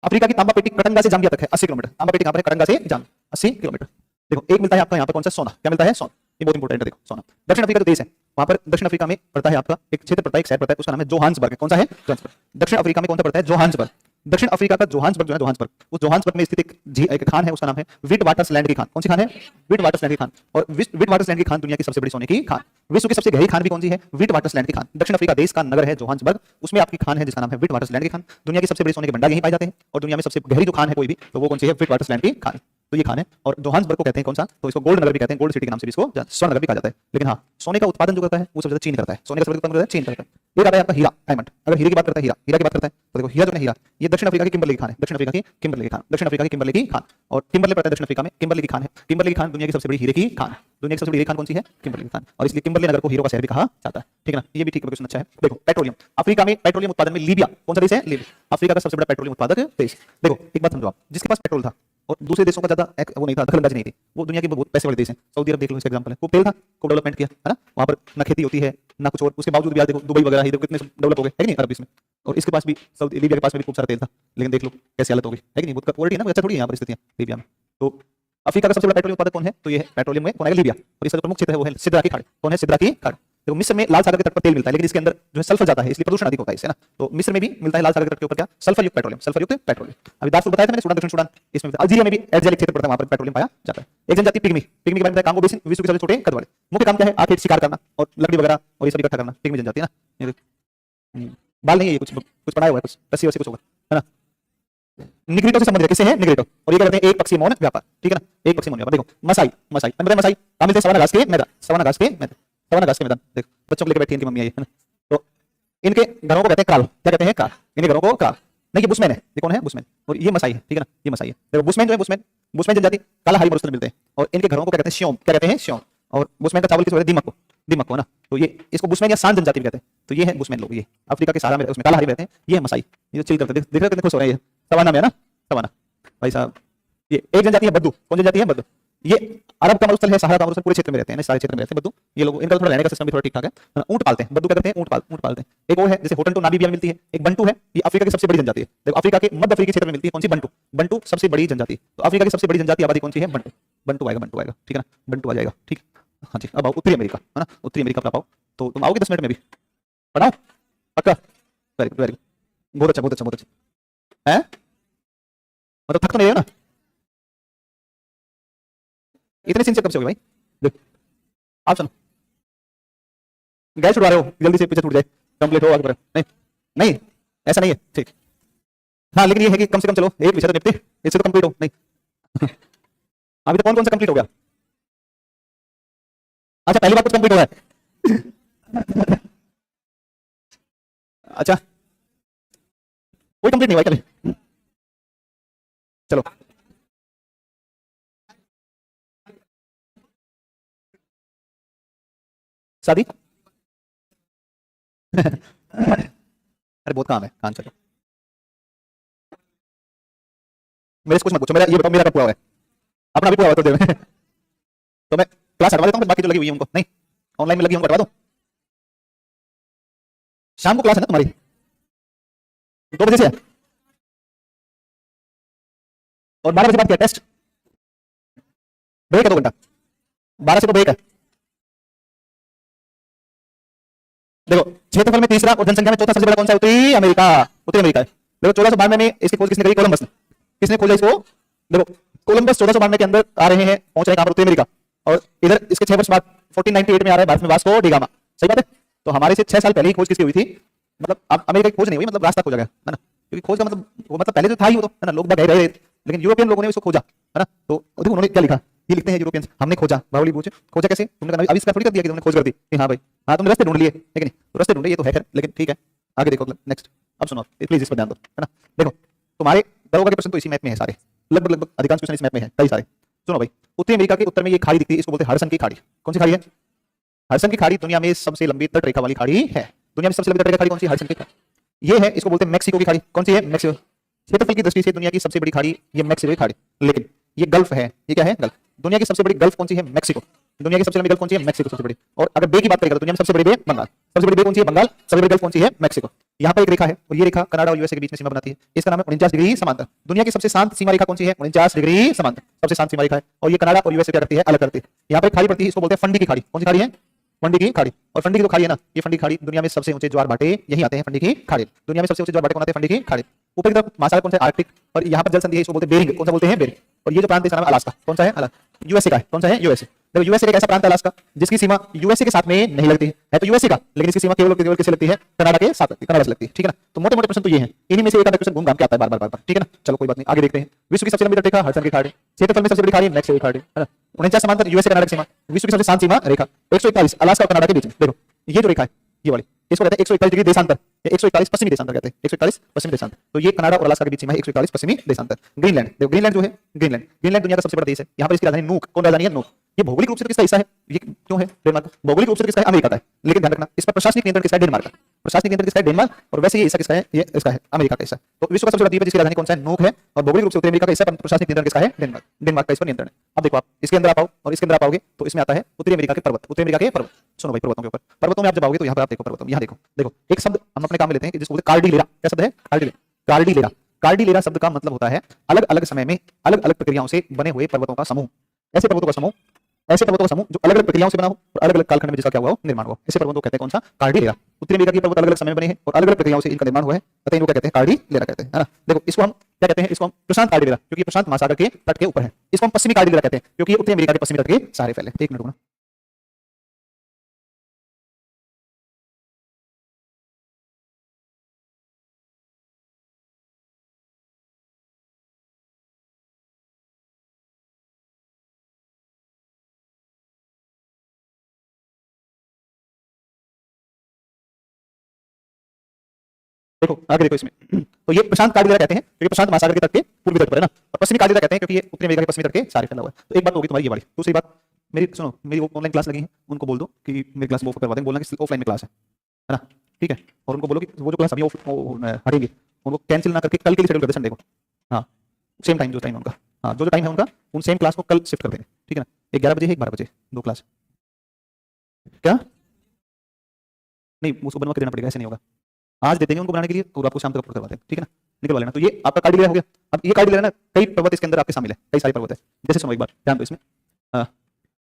अफ्रीका की तांबा पेटी कटंगा से जाम्बिया तक है 80 किलोमीटर। तांबा पेटी कहां पर है, कटंगा से जाम्बिया 80 किलोमीटर। देखो एक मिलता है आपका यहाँ पर कौन सा, सोना। क्या मिलता है, सोना। ये बहुत इंपॉर्टेंट है, देखो सोना। दक्षिण अफ्रीका जो देश है वहां पर दक्षिण अफ्रीका में पड़ता है आपका एक क्षेत्र पड़ता है, एक शहर पड़ता है, उसका नाम है जोहान्सबर्ग। कौन सा है, जोहान्सबर्ग। दक्षिण अफ्रीका में कौन सा पड़ता है, जोहान्सबर्ग। दक्षिण अफ्रीका का जोहान्सबर्ग जो है, जोहान्सबर्ग, उस जोहान्सबर्ग में स्थित एक खान है, उसका नाम है विटवाटरसलैंड की खान। कौन सी खान है, विटवाटरसलैंड की खान। और विटवाटरसलैंड की खान दुनिया की सबसे बड़ी सोने की खान। विश्व की सबसे गहरी खान भी कौन सी है, विटवाटरसलैंड की खान। दक्षिण अफ्रीका देश का नगर है जोहान्सबर्ग, उसमें आपकी खान है जिसका नाम है विटवाटरसलैंड की खान। दुनिया की सबसे बड़ी सोने के भंडार यहीं पाए जाते हैं और दुनिया में सबसे गहरी जो खान है कोई भी, तो वो कौन सी है, विटवाटरसलैंड की खान। तो ये खान है। और जोहान्सबर्ग को कहते हैं कौन सा, तो इसको गोल्ड नगर भी कहते हैं, गोल्ड सिटी के नाम से इसको स्वर्ण नगर भी कहा जाता है। लेकिन हाँ, सोने का उत्पादन जो करता है वो सबसे ज्यादा चीन करता है, सोने का सबसे उत्पादन करता है चीन करता है। एक आता है आपका हीरा, डायमंड। अगर हीरे की बात करता है, हीरा की बात करता है तो देखो हीरा जो है, हीरा ये दक्षिण अफ्रीका की किम्बरले की खान है, दक्षिण अफ्रीका की किम्बरले की खान, दक्षिण अफ्रीका की किम्बरले की खान। और किम्बरले पड़ता है दक्षिण अफ्रीका में, किम्बरले की खान है। किम्बरले की खान दुनिया की सबसे बड़ी हीरे की खान है। दुनिया की सबसे बड़ी हीरे की खान कौन सी है, किम्बरले की खान। और इसलिए किम्बरले नगर को हीरो का शहर भी कहा जाता है, ठीक है ना। ये भी ठीक है, क्वेश्चन अच्छा है। देखो पेट्रोलियम, अफ्रीका में पेट्रोलियम उत्पादन में लीबिया कौन सा देश है, लीबिया अफ्रीका का सबसे बड़ा पेट्रोलियम उत्पादक देश। देखो एक बात समझो आप, जिसके पास पेट्रोल था और दूसरे देशों का ज्यादा वो नहीं था, दखलंदाजी नहीं थी। वो दुनिया के बहुत पैसे वाले देश हैं। सऊदी अरब देख लो, इसका एग्जांपल है। वो फेल था, खूब डेवलपमेंट किया है ना, वहाँ पर ना खेती होती है ना कुछ और, उसके बावजूद भी आज देखो दुबई वगैरह इधर कितने डेवलप हो गए, है कि नहीं, अरब इसमें। और इसके पास भी सऊदी लीबिया के पास में भी खूब सारा तेल था, लेकिन देख लो कैसी हालत हो गई, है कि नहीं। बहुत क्वालिटी है ना, अच्छा थोड़ी है यहाँ पर स्थितियाँ लीबिया में। तो अफ्रीका का सबसे बड़ा पेट्रोलियम उत्पादक कौन है, तो ये है पेट्रोलियम में कौन है, लीबिया। और इसका जो प्रमुख क्षेत्र है वो है सिद्रा की खाड़ी। कौन है, सिद्रा की खाड़ी। देखो मिस्र में लाल सागर के तट पर तेल मिलता है, लेकिन इसके अंदर जो है सल्फर जाता है, इसलिए प्रदूषण अधिक होता है इससे ना। तो मिस्र में भी मिलता है लाल सागर के तट के ऊपर क्या, सल्फर युक्त पेट्रोलियम, सल्फर युक्त पेट्रोलियम। अभी दार्फुर बताया था मैंने, सूडान, दक्षिण सूडान, इसमें अल्जीरिया में भी एल्जेरिक क्षेत्र पड़ता है, वहां पर पेट्रोलियम पाया जाता है। एक जनजाति पिग्मी, पिग्मी के बारे में कांगो बेसिन विश्व के सबसे छोटे कद वाले। मुख्य काम क्या है, आखेट शिकार करना और लकड़ी वगैरह और ये सब इकट्ठा करना, पिग्मी जनजाति है ना। बाल नहीं है, ये कुछ कुछ बनाया हुआ है, कुछ रस्सी वस्सी कुछ होगा, है ना। निग्रिटो से संबंधित है, किससे है, निग्रिटो। और ये क्या कहते हैं, एक पक्षी मौन व्यापार, ठीक है ना, एक पक्षी मौन व्यापार। देखो मसाई, मसाई मसाई कहाँ मिलते हैं, सवाना घास के मैदान, सवाना घास के मैदान, सवाना घास के मैदान। देखो बच्चों को लेकर बैठी इनकी मम्मी आई है ना। तो इनके घरों को कहते हैं क्राल, क्या कहते हैं, क्राल। इनके घरों को क्राल नहीं, ये बुशमैन है, ये कौन है, बुशमैन। और ये मसाई है, ठीक है ना, ये मसाई है। देखो बुशमैन जो है, बुशमैन, बुशमैन जनजाति काला हारी मरुस्थल मिलते हैं। और इनके घरों को क्या कहते हैं, श्योम, क्या कहते हैं, श्योम। और बुशमैन का चावल किस, दीमक को, दीमक को है ना। तो ये इसको बुशमैन या सांड जनजाति भी कहते हैं। तो ये है बुशमैन लोग, ये अफ्रीका के सहारा में उसमें काला हारी रहते हैं। ये है मसाई, ये चिल करते हैं, देख रहे कितने खुश हो रहे हैं, सवाना में है ना, सवाना भाई साहब। ये एक जनजाति है बद्दू, कौन जनजाति है, बद्दू। ये अरब का मरुस्थल है, सहारा का मरुस्थल, पूरे क्षेत्र में रहते हैं, सारे क्षेत्र में रहते हैं बद्दू। ये लोग, इनका थोड़ा रहने का सिस्टम भी थोड़ा ठीक ठाक है। ऊंट पालते हैं बद्दू, क्या करते हैं, ऊंट पालते हैं। एक और है जैसे होटन तो नामीबिया में मिलती है, एक बंटू है, ये अफ्रीका की सबसे बड़ी जनजाति है। देखो अफ्रीका के मध्य अफ्रीकी क्षेत्र में मिलती है, कौन सी, बंटू। बंटू सबसे बड़ी जनजाति। तो अफ्रीका की सबसे बड़ी जनजाति आबादी कौन सी है, बंटू। बंटू आएगा, बंटू आएगा, ठीक है ना, बंटू आ जाएगा, ठीक। हाँ जी, अब आओ उत्तरी अमेरिका, है ना, उत्तरी अमेरिका पर आओ। तो तुम आओगे 10 मिनट में भी, पढ़ाओ पक्का, वेरी गुड, वेरी गुड, बहुत अच्छा, बहुत अच्छा, बहुत अच्छा है। मतलब थक तो नहीं रहे हो ना, इतने सिंसियर कब से हो गए भाई। देख आप सुनो, गैस छुड़वा रहे हो, जल्दी से पीछे छूट जाए, कंप्लीट हो, आगे बढ़ो। नहीं नहीं ऐसा नहीं है, ठीक। हाँ लेकिन ये है कि कम से कम चलो एक विषय तो निपटे, इससे तो कंप्लीट हो। नहीं अभी तो कौन कौन सा कंप्लीट हो गया, अच्छा पहली बात कुछ कंप्लीट हो रहा है अच्छा कोई कंप्लीट नहीं हुआ, चले चलो। शादी अरे बहुत काम है, कान चलो। मेरे से कुछ मत पूछो, मेरा ये बताओ, मेरा कब पूरा हुआ है, अपना भी पूरा हुआ तो देर में तो मैं क्लास हटवा देता हूँ, बाकी जो लगी हुई है उनको, नहीं ऑनलाइन में लगी उनको हटवा दो। शाम को क्लास है ना तुम्हारी, 2 बजे से है, और 12 बजे बाद क्या टेस्ट, ब्रेक है 2 घंटा, 12 से तो ब्रेक है। देखो क्षेत्रफल में तीसरा और जनसंख्या में चौथा सबसे बड़ा कौन सा है, उत्तरी अमेरिका, उत्तरी अमेरिका है। देखो 1492 में इसकी खोज किसने करी, कोलंबस ने। किसने खोजा इसको, देखो कोलंबस 1492 के अंदर आ रहे हैं, पहुंच रहे हैं कहां पर, उत्तरी अमेरिका। और इधर इसके 6 वर्ष बाद 1498 में आ रहा है भारत में वास्को डी गामा, सही बात है। तो हमारे से 6 साल पहले ही खोज किसकी हुई थी, मतलब अब अमेरिका की खोज नहीं हुई, मतलब रास्ता खोजा गया है ना, क्योंकि खोज का मतलब वो मतलब पहले तो था ही वो तो, है ना, लोग गए रहे, लेकिन यूरोपियन लोगों ने उसको खोजा, है ना। तो देखो उन्होंने क्या लिखा, ये लिखते हैं यूरोपियंस, हमने खोजा, बावली पूछे खोजा कैसे, तुमने कहा अभी इसका थोड़ी कर दिया कि तुमने खोज कर दी कि हाँ भाई, हाँ तुमने रास्ते ढूंढ लिए, है कि नहीं, तो रास्ते ढूंढे, ये तो है खैर, लेकिन ठीक है आगे देखो नेक्स्ट। अब सुनो प्लीज इस पर ध्यान दो, है ना। देखो तुम्हारे दरोगा के प्रश्न तो इसी मैथ में है सारे, लगभग लगभग अधिकांश क्वेश्चन इस मैथ में है, कई सारे। सुनो भाई, उत्तरी अमेरिका के उत्तर में ये खाड़ी दिखती है, इसको बोलते हैं हडसन की खाड़ी। कौन सी खाड़ी है, हडसन की खाड़ी दुनिया में सबसे लंबी तट रेखा वाली खाड़ी है। दुनिया में सबसे लंबी तट रेखा खाड़ी कौन सी, हडसन की खाड़ी। ये है, इसको बोलते हैं मैक्सिको की खाड़ी। कौन सी है, मैक्सिको। क्षेत्रफल की दृष्टि से दुनिया की सबसे बड़ी खाड़ी ये मैक्सिको की खाड़ी, लेकिन ये गल्फ है, ये क्या है, गल्फ। दुनिया की सबसे बड़ी गल्फ कौन सी है, मैक्सिको। दुनिया की सबसे लंबी गल्फ कौन सी है, मैक्सिको सबसे बड़ी। और अगर बे की बात करेगा तो दुनिया में सबसे बड़ी बे बंगाल, सबसे बड़ी बे कौन सी है, बंगाल। सबसे बड़ी गल्फ कौन सी है, मैक्सिको। यहाँ पर एक रेखा है और ये रेखा कनाडा और यूएसए के बीच में सीमा बनाती है, इसका नाम है 49 डिग्री समांतर। दुनिया की सबसे शांत सीमा रेखा कौन सी है, 49 डिग्री समांतर, सबसे शांत सीमा रेखा है। और ये कनाडा और यूएसए क्या करती है, अलग करती है। यहाँ पर खाड़ी पड़ती है, इसको बोलते हैं फंडी की खाड़ी। कौन सी खाड़ी है, फंडी की खाड़ी। और फंडी की जो खाड़ी है ना, ये फंडी खाड़ी दुनिया में सबसे ऊंचे ज्वार भाटे यही आते हैं, फंडी की खाड़ी। दुनिया में सबसे ऊंचे ज्वार भाटे कौन आते हैं, फंडी की खाड़ी। ऊपर की तरफ महासागर कौन सा है, आर्कटिक। और यहाँ पर जल संधि है, इसको बोलते हैं बेरिंग। कौन सा बोलते हैं, बेरिंग। और ये जो प्रांत है इसका नाम है अलास्का। कौन सा है, अलास्का। यूएसए का है। कौन सा है, यूएसए। देखो यूएसए एक ऐसा प्रांत है अलास्का जिसकी सीमा यूएसए के साथ में नहीं लगती है तो यूएसए का, लेकिन इसकी सीमा केवल केवल किससे लगती है, कनाडा के साथ लगती है, कनाडा से लगती है, ठीक है ना। तो मोटे मोटे प्रश्न तो ये हैं, इन्हीं में से एक आधा क्वेश्चन घूम घाम के आता है बार बार, ठीक है ना। चलो कोई बात नहीं, आगे देखते हैं। विश्व की सबसे लंबी तट रेखा हडसन की खाड़ी। क्षेत्रफल में सबसे बड़ी खाड़ी मैक्सिको की खाड़ी, है ना। 49 समांतर यूएसए कनाडा की सीमा। विश्व की सबसे शांत सीमा रेखा 141 अलास्का और कनाडा के बीच में। देखो ये जो रेखा है ये वाली, इसको कहते हैं 141 डिग्री देशांतर, 141 पश्चिमी देशांतर कहते हैं, 141 पश्चिमी देशांतर। तो ये कनाडा और अलास्का के बीच सीमा है, 141 पश्चिमी देशांतर। ग्रीनलैंड, देखो ग्रीनलैंड जो है, ग्रीनलैंड दुनिया का सबसे बड़ा देश है। यहाँ पर इसकी राजधानी नूक। कौन राजधानी है, नूक। ये भौगोलिक रूप से तो किसका हिस्सा है, ये क्यों है डेनमार्क, भौगोलिक रूप से तो किसका है, अमेरिका का है, लेकिन ध्यान रखना इस पर प्रशासनिक नियंत्रण किसका है, डेनमार्क का, प्रशासनिक नियंत्रण किसका है, डेनमार्क, और वैसे ये हिस्सा किसका है, ये इसका है, अमेरिका का हिस्सा। तो विश्व का सबसे बड़ा द्वीप है जिसकी राजधानी कौन सा है, नूक है, और भौगोलिक रूप से उत्तरी अमेरिका का हिस्सा, प्रशासनिक नियंत्रण किसका है, डेनमार्क, डेनमार्क का इस पर नियंत्रण है। अब देखो आप इसके अंदर आ पाओ और इसके अंदर आ पाओगे तो इसमें आता है उत्तरी अमेरिका के पर्वत, उत्तरी अमेरिका के पर्वत। सुनो भाई, पर्वतों के ऊपर, पर्वतों में आप जब आओगे तो यहाँ पर आप देखो पर्वतों में, यहाँ देखो देखो एक शब्द हम अपने काम में लेते हैं जिसको बोलते हैं कार्डिलेरा। क्या शब्द है, कार्डिलेरा, कार्डिलेरा। कार्डिलेरा शब्द का मतलब होता है अलग अलग समय में अलग अलग प्रक्रियाओं से बने हुए पर्वतों का समूह। ऐसे पर्वतों का समूह, ऐसे पर्वतों का समूह जो अलग अलग प्रक्रियाओं से बना हो और अलग अलग कालखंड में जिसका क्या हुआ हो, निर्माण हुआ, ऐसे पर्वतों को कहते हैं कौन सा, कार्डिलेरा। उत्तरी अमेरिका के पर्वत अलग अलग समय में बने हैं और अलग अलग प्रक्रियाओं से इनका निर्माण हुआ है, अतः इनको क्या कहते हैं, कार्डिलेरा कहते हैं, है ना। देखो इसको हम क्या कहते हैं, इसको हम प्रशांत कार्डिलेरा, क्योंकि प्रशांत महासागर के तट के ऊपर है। इसको हम पश्चिमी कार्डिलेरा कहते हैं क्योंकि ये उत्तरी अमेरिका के पश्चिमी तट के सारे फैले। एक मिनट रुकना। देखो आगे देखो इसमें तो ये प्रशांत कार्डिलेरा कहते हैं क्योंकि प्रशांत महासागर के तट के पूर्वी तट पर है ना, और पश्चिमी कार्डिलेरा कहते हैं क्योंकि ये उत्तरी अमेरिका के पश्चिमी तट के सारे फैला हुआ है। तो एक बात होगी तुम्हारी ये वाली। दूसरी बात, मेरी सुनो, मेरी वो ऑनलाइन क्लास लगी है, उनको बोल दो कि मेरी क्लास वो करवा दें, बोलना कि ऑफलाइन में क्लास है ना, ठीक है, और उनको बोलो कि वो जो क्लास अभी हटेगी उनको कैंसिल ना करके कल के लिए शेड्यूल कर दे, संडे को। हाँ, सेम टाइम, जो टाइम है उनका, हाँ जो टाइम है उनका, उन सेम क्लास को कल शिफ्ट कर देंगे, ठीक है ना। एक 11 बजे है, एक 12 बजे, दो क्लास। क्या नहीं, उसको बनवा के देना पड़ेगा, ऐसे नहीं होगा। आज दे देंगे उनको बनाने के लिए और आपको शाम तक अपलोड करवा देंगे, ठीक है ना। निकलवा लेना। तो ये आपका कार्डिलेरा हो गया। अब ये कार्डिलेरा ना कई पर्वत इसके अंदर आपके शामिल है, कई सारे पर्वत है। जैसे सुनो एक बार ध्यान दो इसमें,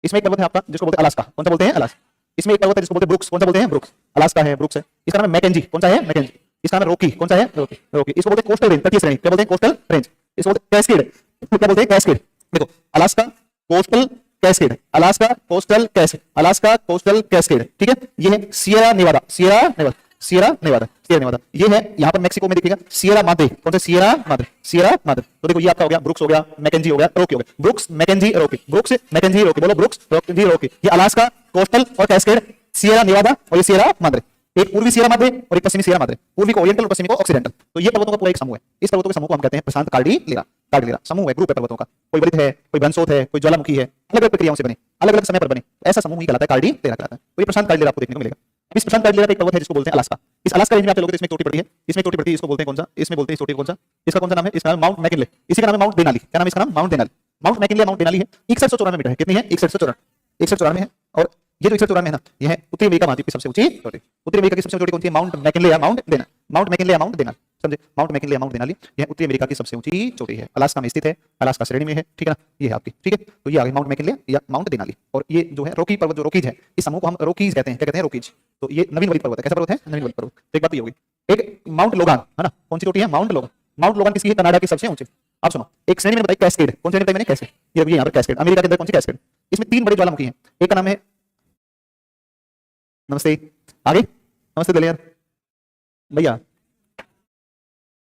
इसमें एक पर्वत है आपका जिसको बोलते हैं अलास्का। कौन सा बोलते हैं, अलास्का। इसमें एक पर्वत है जिसको बोलते हैं ब्रुक्स। कौन सा बोलते हैं, ब्रुक्स। अलास्का है, ब्रुक्स है। इसका नाम है मैकेंजी। कौन सा है, मैकेंजी। इसका नाम है रॉकी। कौन सा है, रॉकी, रॉकी। इसको बोलते हैं कोस्टल रेंज, तटीय श्रेणी। क्या बोलते हैं, कोस्टल रेंज। इसको बोलते हैं कैस्केड। क्या बोलते हैं, कैस्केड। देखो Alaska coastal Cascade, Alaska coastal Cascade, Alaska coastal Cascade, ठीक है। ये है Sierra Nevada, Sierra Nevada, Sierra Nevada, Sierra Nevada. ये है यहाँ पर मेक्सिको में दिखेगा सियरा माद्रे। कौन सा, सियरा माद्रे, सियरा माद्रे। तो देखो ये आपका हो गया ब्रुक्स, हो गया मैकेंजी, हो गया रॉकी, हो गया Brooks Mackenzie Rocky, Brooks Mackenzie Rocky. बोलो ब्रुक्स मैकेंजी रॉकी। ये अलास्का कोस्टल और कैस्केड, सियरा नेवादा और ये सियरा माद्रे। एक पूर्वी सियरा माद्रे और एक पश्चिमी सियरा माद्रे। पूर्वी को ओरिएंटल और पश्चिमी को ऑक्सीडेंटल। तो ये पर्वतों का पूरा एक समूह है। इस पर्वतों के समूह को हम कहते हैं प्रशांत कार्डिलेरा। कार्डिलेरा समूह है, ग्रुप है पर्वतों का। कोई वलित है, कोई बंसोत है, कोई ज्वालामुखी है, अलग अलग प्रक्रियाओं से बने, अलग अलग समय पर बने, ऐसा समूह ही कहलाता है कार्डिलेरा कहलाता है। तो ये प्रशांत कार्डिलेरा आपको देखने को मिलेगा। इस प्रशांत कार्डिलेरा का एक पर्वत है जिसको बोलते हैं अलास्का। इस अलास्का रेंज में आप चलोगे तो इसमें चोटी पड़ती है, इसमें चोटी पड़ती है, इसको बोलते हैं कौन सा, इसमें बोलते हैं चोटी कौन सा, इसका कौन सा नाम है, इसका नाम माउंट मैकिनले। इसी का नाम है माउंट देनाली। क्या नाम है इसका, नाम mount Denali. Mount McKinley, mount Denali है 6194 मीटर है। कितनी है, 6194 है। और ये जो 6194 है ना, ये है उत्तरी अमेरिका महाद्वीप की सबसे ऊंची चोटी। उत्तरी अमेरिका की सबसे चोटी कौन सी है, माउंट मैकिनले या माउंट देनाली। माउंट मैकिनले या माउंट देनाली, समझे, माउंट मैकिनले या माउंट देनाली, यह उत्तरी अमेरिका की सबसे ऊंची चोटी है। अलास्का में स्थित है, अलास्का श्रेणी में है, ठीक है ना। ये है आपकी, ठीक है। तो ये आ गई माउंट मैकिनले या माउंट देनाली। और ये जो है रॉकी पर्वत, जो रॉकीज है, इस समूह को हम रॉकीज कहते हैं। क्या कहते हैं, रॉकीज। तो ये नवीन वलित पर्वत है। कैसा पर्वत है, नवीन वलित पर्वत। तो एक बात ये होगी। एक माउंट लोगान है ना, कौन सी चोटी है, माउंट लोगान। माउंट लोगान किसकी है, कनाडा की सबसे ऊंची। आप सुनो, एक श्रेणी में बताई कैस्केड। कौन सी बताई मैंने, कैस्केड। ये यहाँ पर कैस्केड, अमेरिका के अंदर कौन सी, कैस्केड। इसमें 3 बड़े ज्वालामुखी हैं। एक का नाम है, नमस्ते, आगे, नमस्ते दलियार भैया,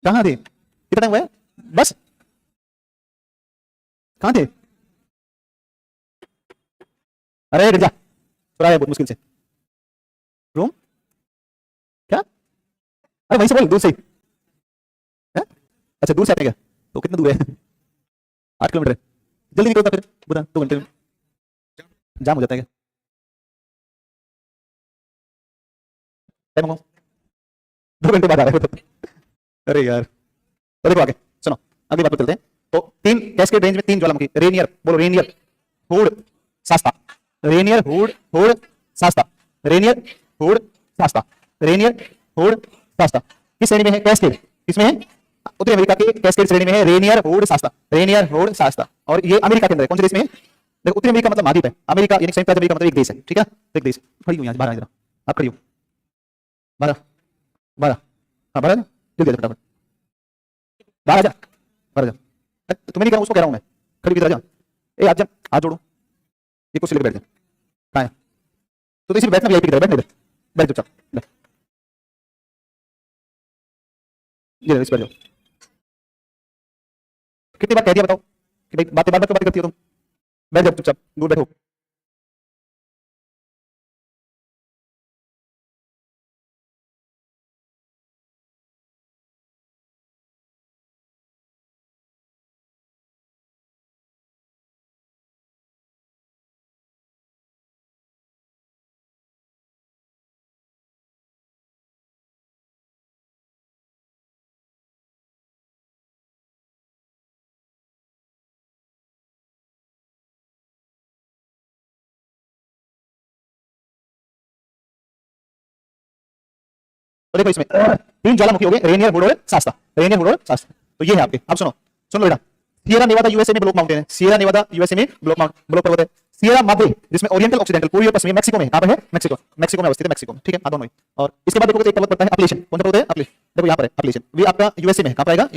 कहाँ थे, कितना टाइम हुआ है, बस कहाँ थे, अरे गिर जा, थोड़ा है बहुत मुश्किल से, रूम, क्या, अरे वहीं से बोल, दूर से ही है? अच्छा दूर से आते हैं क्या, तो कितना दूर है 8 किलोमीटर है। जल्दी निकलता फिर, बता 2 घंटे में जाम हो जाता है क्या, टाइम मंगाओ, 2 घंटे बाद आ रहे हो तो। अरे यार, तो देखो आगे सुनो, अगली बात पर चलते हैं। तो 3 कैस्केड रेंज में 3 ज्वालामुखी, रेनियर, बोलो Rainier, Hood, Shasta, Rainier, Hood, Hood, Shasta, Rainier, Hood, Shasta, Rainier, Hood, Shasta. किस श्रेणी में है, कैस्केड। किसमें है, उत्तरी अमेरिका के कैस्केड श्रेणी में है, Rainier, Hood, Shasta, Rainier, Hood, शास्ता। और ये अमेरिका के अंदर है, कौन से देश में है, देखो उत्तरी अमेरिका मतलब महाद्वीप है, अमेरिका यानी संयुक्त राज्य अमेरिका मतलब एक देश है, ठीक है। एक देश, खड़ी हो यहाँ बाहर, इधर आप खड़ी हो, 12 12, हाँ 12, जल्दी आ फटाफट, बाहर आ जा, बाहर आ जा, तुम्हें नहीं कह रहा हूँ, उसको कह रहा हूँ मैं, खड़ी की तरह जा, ए आज जा, हाथ जोड़ो, ये कुर्सी लेके बैठ जा, कहाँ है, तो इसी बैठना, वीआईपी की तरह बैठने दे, बैठ चुपचाप, बैठ, ये इस बैठ जाओ। कितनी बार कह दिया बताओ कि भाई बातें बार बार क्यों बातें करती हो तुम, बैठ जाओ चुपचाप, दूर बैठो। तो देखो इसमें तीन ज्वालामुखी हो गए, रेनियर, वुड और शास्ता, रेनियर, वुड और शास्ता। तो ये है आपके। अब सुनो सुन लो बेटा, सियरा नेवादा यूएसए में ब्लॉक माउंटेन है, सियरा नेवादा यूएसए में ब्लॉक पर्वत है। सियरा माद्रे जिसमें ओरिएंटल ऑक्सीडेंटल पूर्वी और पश्चिमी मैक्सिको में, कहां पर है? मैक्सिको, मैक्सिको में अवस्थित है, मैक्सिको में, ठीक है, दोनों ही। और इसके बाद देखो तो एक पर्वत पड़ता है अपलेशन, कौन सा पर्वत है? अपलेशन, देखो यहां पर है अपलेशन, ये आपका यूएसए में है, कहां पर आएगा?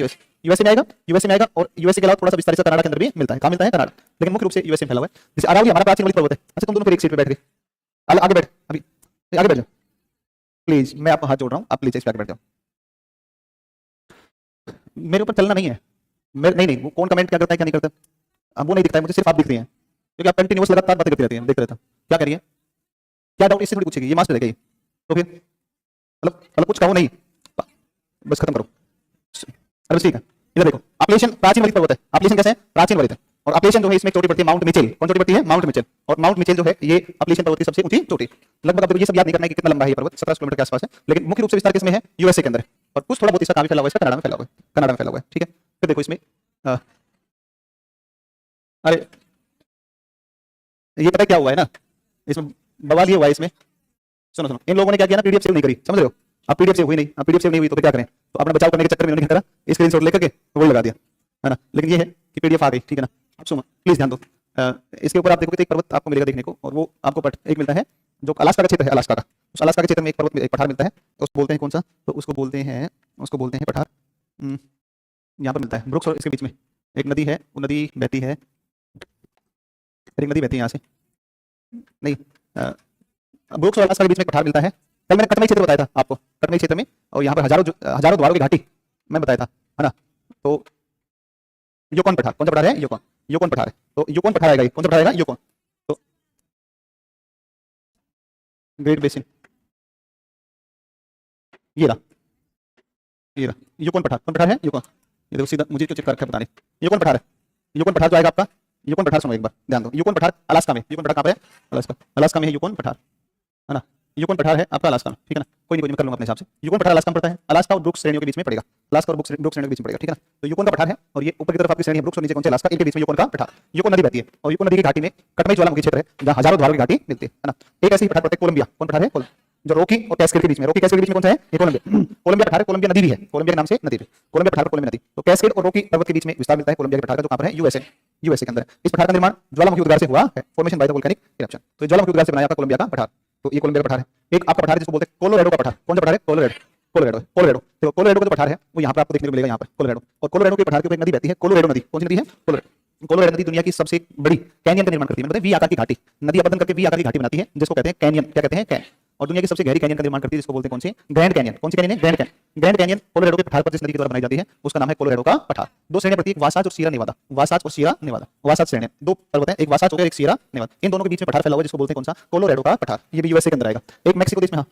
यूएसए में आएगा, यूएसए में आएगा। और यूएसए के अलावा थोड़ा सा विस्तारित कनाडा के अंदर भी मिलता है, कहां मिलता है? कनाडा, लेकिन मुख्य रूप से यूएसए में फैला हुआ है। जैसे अरावली हमारा प्राचीन वलित पर्वत है। अच्छा तुम दोनों फिर एक सीट पे बैठ गए, आगे बैठ, अभी आगे बैठ जाओ प्लीज, मैं आपको हाथ जोड़ रहा हूं, आप प्लीज इस पे आगे बैठ जाओ। मेरे ऊपर चलना नहीं है, नहीं नहीं, वो कौन कमेंट क्या करता है क्या नहीं करता, अब वो नहीं दिखता है मुझे, सिर्फ आप दिख रही हैं, क्योंकि आप कंटिन्यूअस लगातार बातें करती रहती हैं, देखते रहता हूं क्या कह रही है, क्या डाउट इससे थोड़ी पूछेगी, ये मास्टर है क्या ये? तो फिर मतलब कुछ कहो नहीं, बस खत्म करो। अरे ठीक है, इधर देखो, अपलेशन प्राचीन वलित पर्वत है, अपलेशन कैसे है? प्राचीन वलित है। और अपलेशन जो है इसमें चोटी पड़ती है माउंट मिचेल, कौन चोटी पड़ती है? Mount Mitchell. और माउंट मिचेल जो है ये अपलेशन पर्वत की सबसे ऊंची चोटी। लगभग अब ये सब याद नहीं करना है कि कितना लंबा है ये पर्वत, 17 किलोमीटर के आसपास है, लेकिन मुख्य रूप से विस्तार किसमें है? यूएसए के अंदर है। और कुछ थोड़ा बहुत इसका काफी फैला हुआ है, इसका कनाडा में फैला हुआ है, कनाडा में फैला हुआ है, ठीक है। फिर देखो इसमें अरे ये पता है क्या हुआ है ना, इसमें बवाल ये हुआ है इसमें, सुनो सुनो, इन लोगों ने क्या किया ना, पीडीएफ सेव नहीं करी, समझ रहे हो? अब पीडीएफ सेव हुई नहीं, अब पीडीएफ सेव नहीं हुई तो फिर क्या करें? तो अपना बचाव करने के चक्कर में उन्होंने क्या करा, स्क्रीनशॉट लेकर के वही लगा दिया, है ना। लेकिन ये है कि पीडीएफ आ गई, ठीक है ना। अब सुनो प्लीज ध्यान दो, इसके ऊपर आप देखोगे तो एक पर्वत आपको मिलेगा देखने को, और वो आपको एक मिलता है जो अलास्का का क्षेत्र है, अलास्का का, उस अलास्का के क्षेत्र में एक पर्वत, एक पठार मिलता है, उसको बोलते हैं कौन सा? तो उसको बोलते हैं पठार। यहाँ पर मिलता है ब्रुक्स, और इसके बीच में एक नदी है, वो नदी बहती है, एक नदी बहती है यहाँ से, नहीं ब्रुक्स और अलास्का के बीच में पठार मिलता है। कल मैंने कटमई क्षेत्र बताया था आपको, कटमई क्षेत्र में, और यहाँ पर हजारों द्वारों की घाटी मैं बताया था, है ना। तो योकोन पठार, कौन सा पठार है? योकोन पठार है। तो योकोन पठार आएगा, कौन सा पठार आएगा? योकोन। तो ग्रेट बेसिन, ये रहा योकोन पठार, कौन पठार है? योकोन। ये देखो सीधा मुझे क्यों चिपका रखा है पता नहीं, योकोन पठार है। योकोन पठार जो आएगा आपका, योकोन पठार सुनो एक बार ध्यान दो, योकोन पठार अलास्का में, योकोन पठार कहाँ पर है? अलास्का में है योकोन पठार, है ना। योकोन पठार है आपका अलास्का में, ठीक है ना। कोई नहीं मैं कर लूंगा अपने हिसाब से। योकोन पठार अलास्का में पड़ता है, अलास्का और ब्रुक्स श्रेणियों के बीच में पड़ेगा, अलास्का और ब्रुक्स श्रेणियों के बीच में पड़ेगा, ठीक है ना। तो योकोन का पठार है, और ये ऊपर की तरफ आपकी श्रेणी है ब्रुक्स, और नीचे कौन सा? अलास्का, इनके बीच में योकोन का पठार, योकोन नदी बहती है, और योकोन नदी की घाटी में कटमई ज्वालामुखी क्षेत्र है, जहाँ हजारों द्वारों की घाटी मिलती है ना। एक ऐसी पठार पड़ता है कोलंबिया, कौन पठार है? जो रॉकी और कैस्केड के बीच में, रॉकी कैस्केड के बीच में कौन सा है? ये कोलंबिया, कोलंबिया पठार है, कोलंबिया नदी भी है, कोलंबिया के नाम से नदी है, कोलंबिया पठार, कोलंबिया नदी। तो कैस्केड और रॉकी पर्वत के बीच में विस्तार मिलता है कोलंबिया के पठार का, जो कहां पर है? यूएसए के अंदर। इस पठार का निर्माण ज्वालामुखी उद्गार से हुआ है, formation by the volcanic eruption. तो ज्वालामुखी उद्गार से बनाया आपका कोलंबिया का पठार, तो ये कोलंबिया का पठार है। एक आपका पठार है जिसको बोलते हैं कोलोराडो का पठार, कौन सा पठार है? कोलोराडो। देखो कोलोराडो का जो पठार है वो यहाँ पर आपको देखने को मिलेगा, यहाँ पर कोलोराडो। और कोलोराडो के पठार के ऊपर एक नदी बहती है, कोलोराडो नदी। कौन सी नदी है? कोलोराडो नदी दुनिया की सबसे बड़ी कैनियन का निर्माण करती है, मतलब वी आकार की घाटी, नदी अपरदन करके वी आकार की घाटी बनाती है, जिसको कहते हैं कैनियन। क्या कहते हैं? कैन। और दुनिया की सबसे गहरी कैनियन का निर्माण करती है, जिसको बोलते हैं कौन सी? Grand Canyon. कौन सी कैनियन है? ग्रैंड कैनियन कोलोराडो के पठार पर जिस नदी के द्वारा बनाई जाती है उसका नाम है कोलोराडो का पठार। दो श्रेणियां पड़ती है, वासाच और सियरा नेवादा, वासाच और सियरा नेवादा, वासाच श्रेणी, दो पर्वत हैं, एक वासाच हो गया, एक सियरा नेवादा। इन दोनों के बीच में पठार फैला हुआ है, जिसको बोलते हैं कौन सा? कोलोराडो का पठार। ये भी यूएसए के अंदर आएगा। एक मैक्सिको देश में, हाँ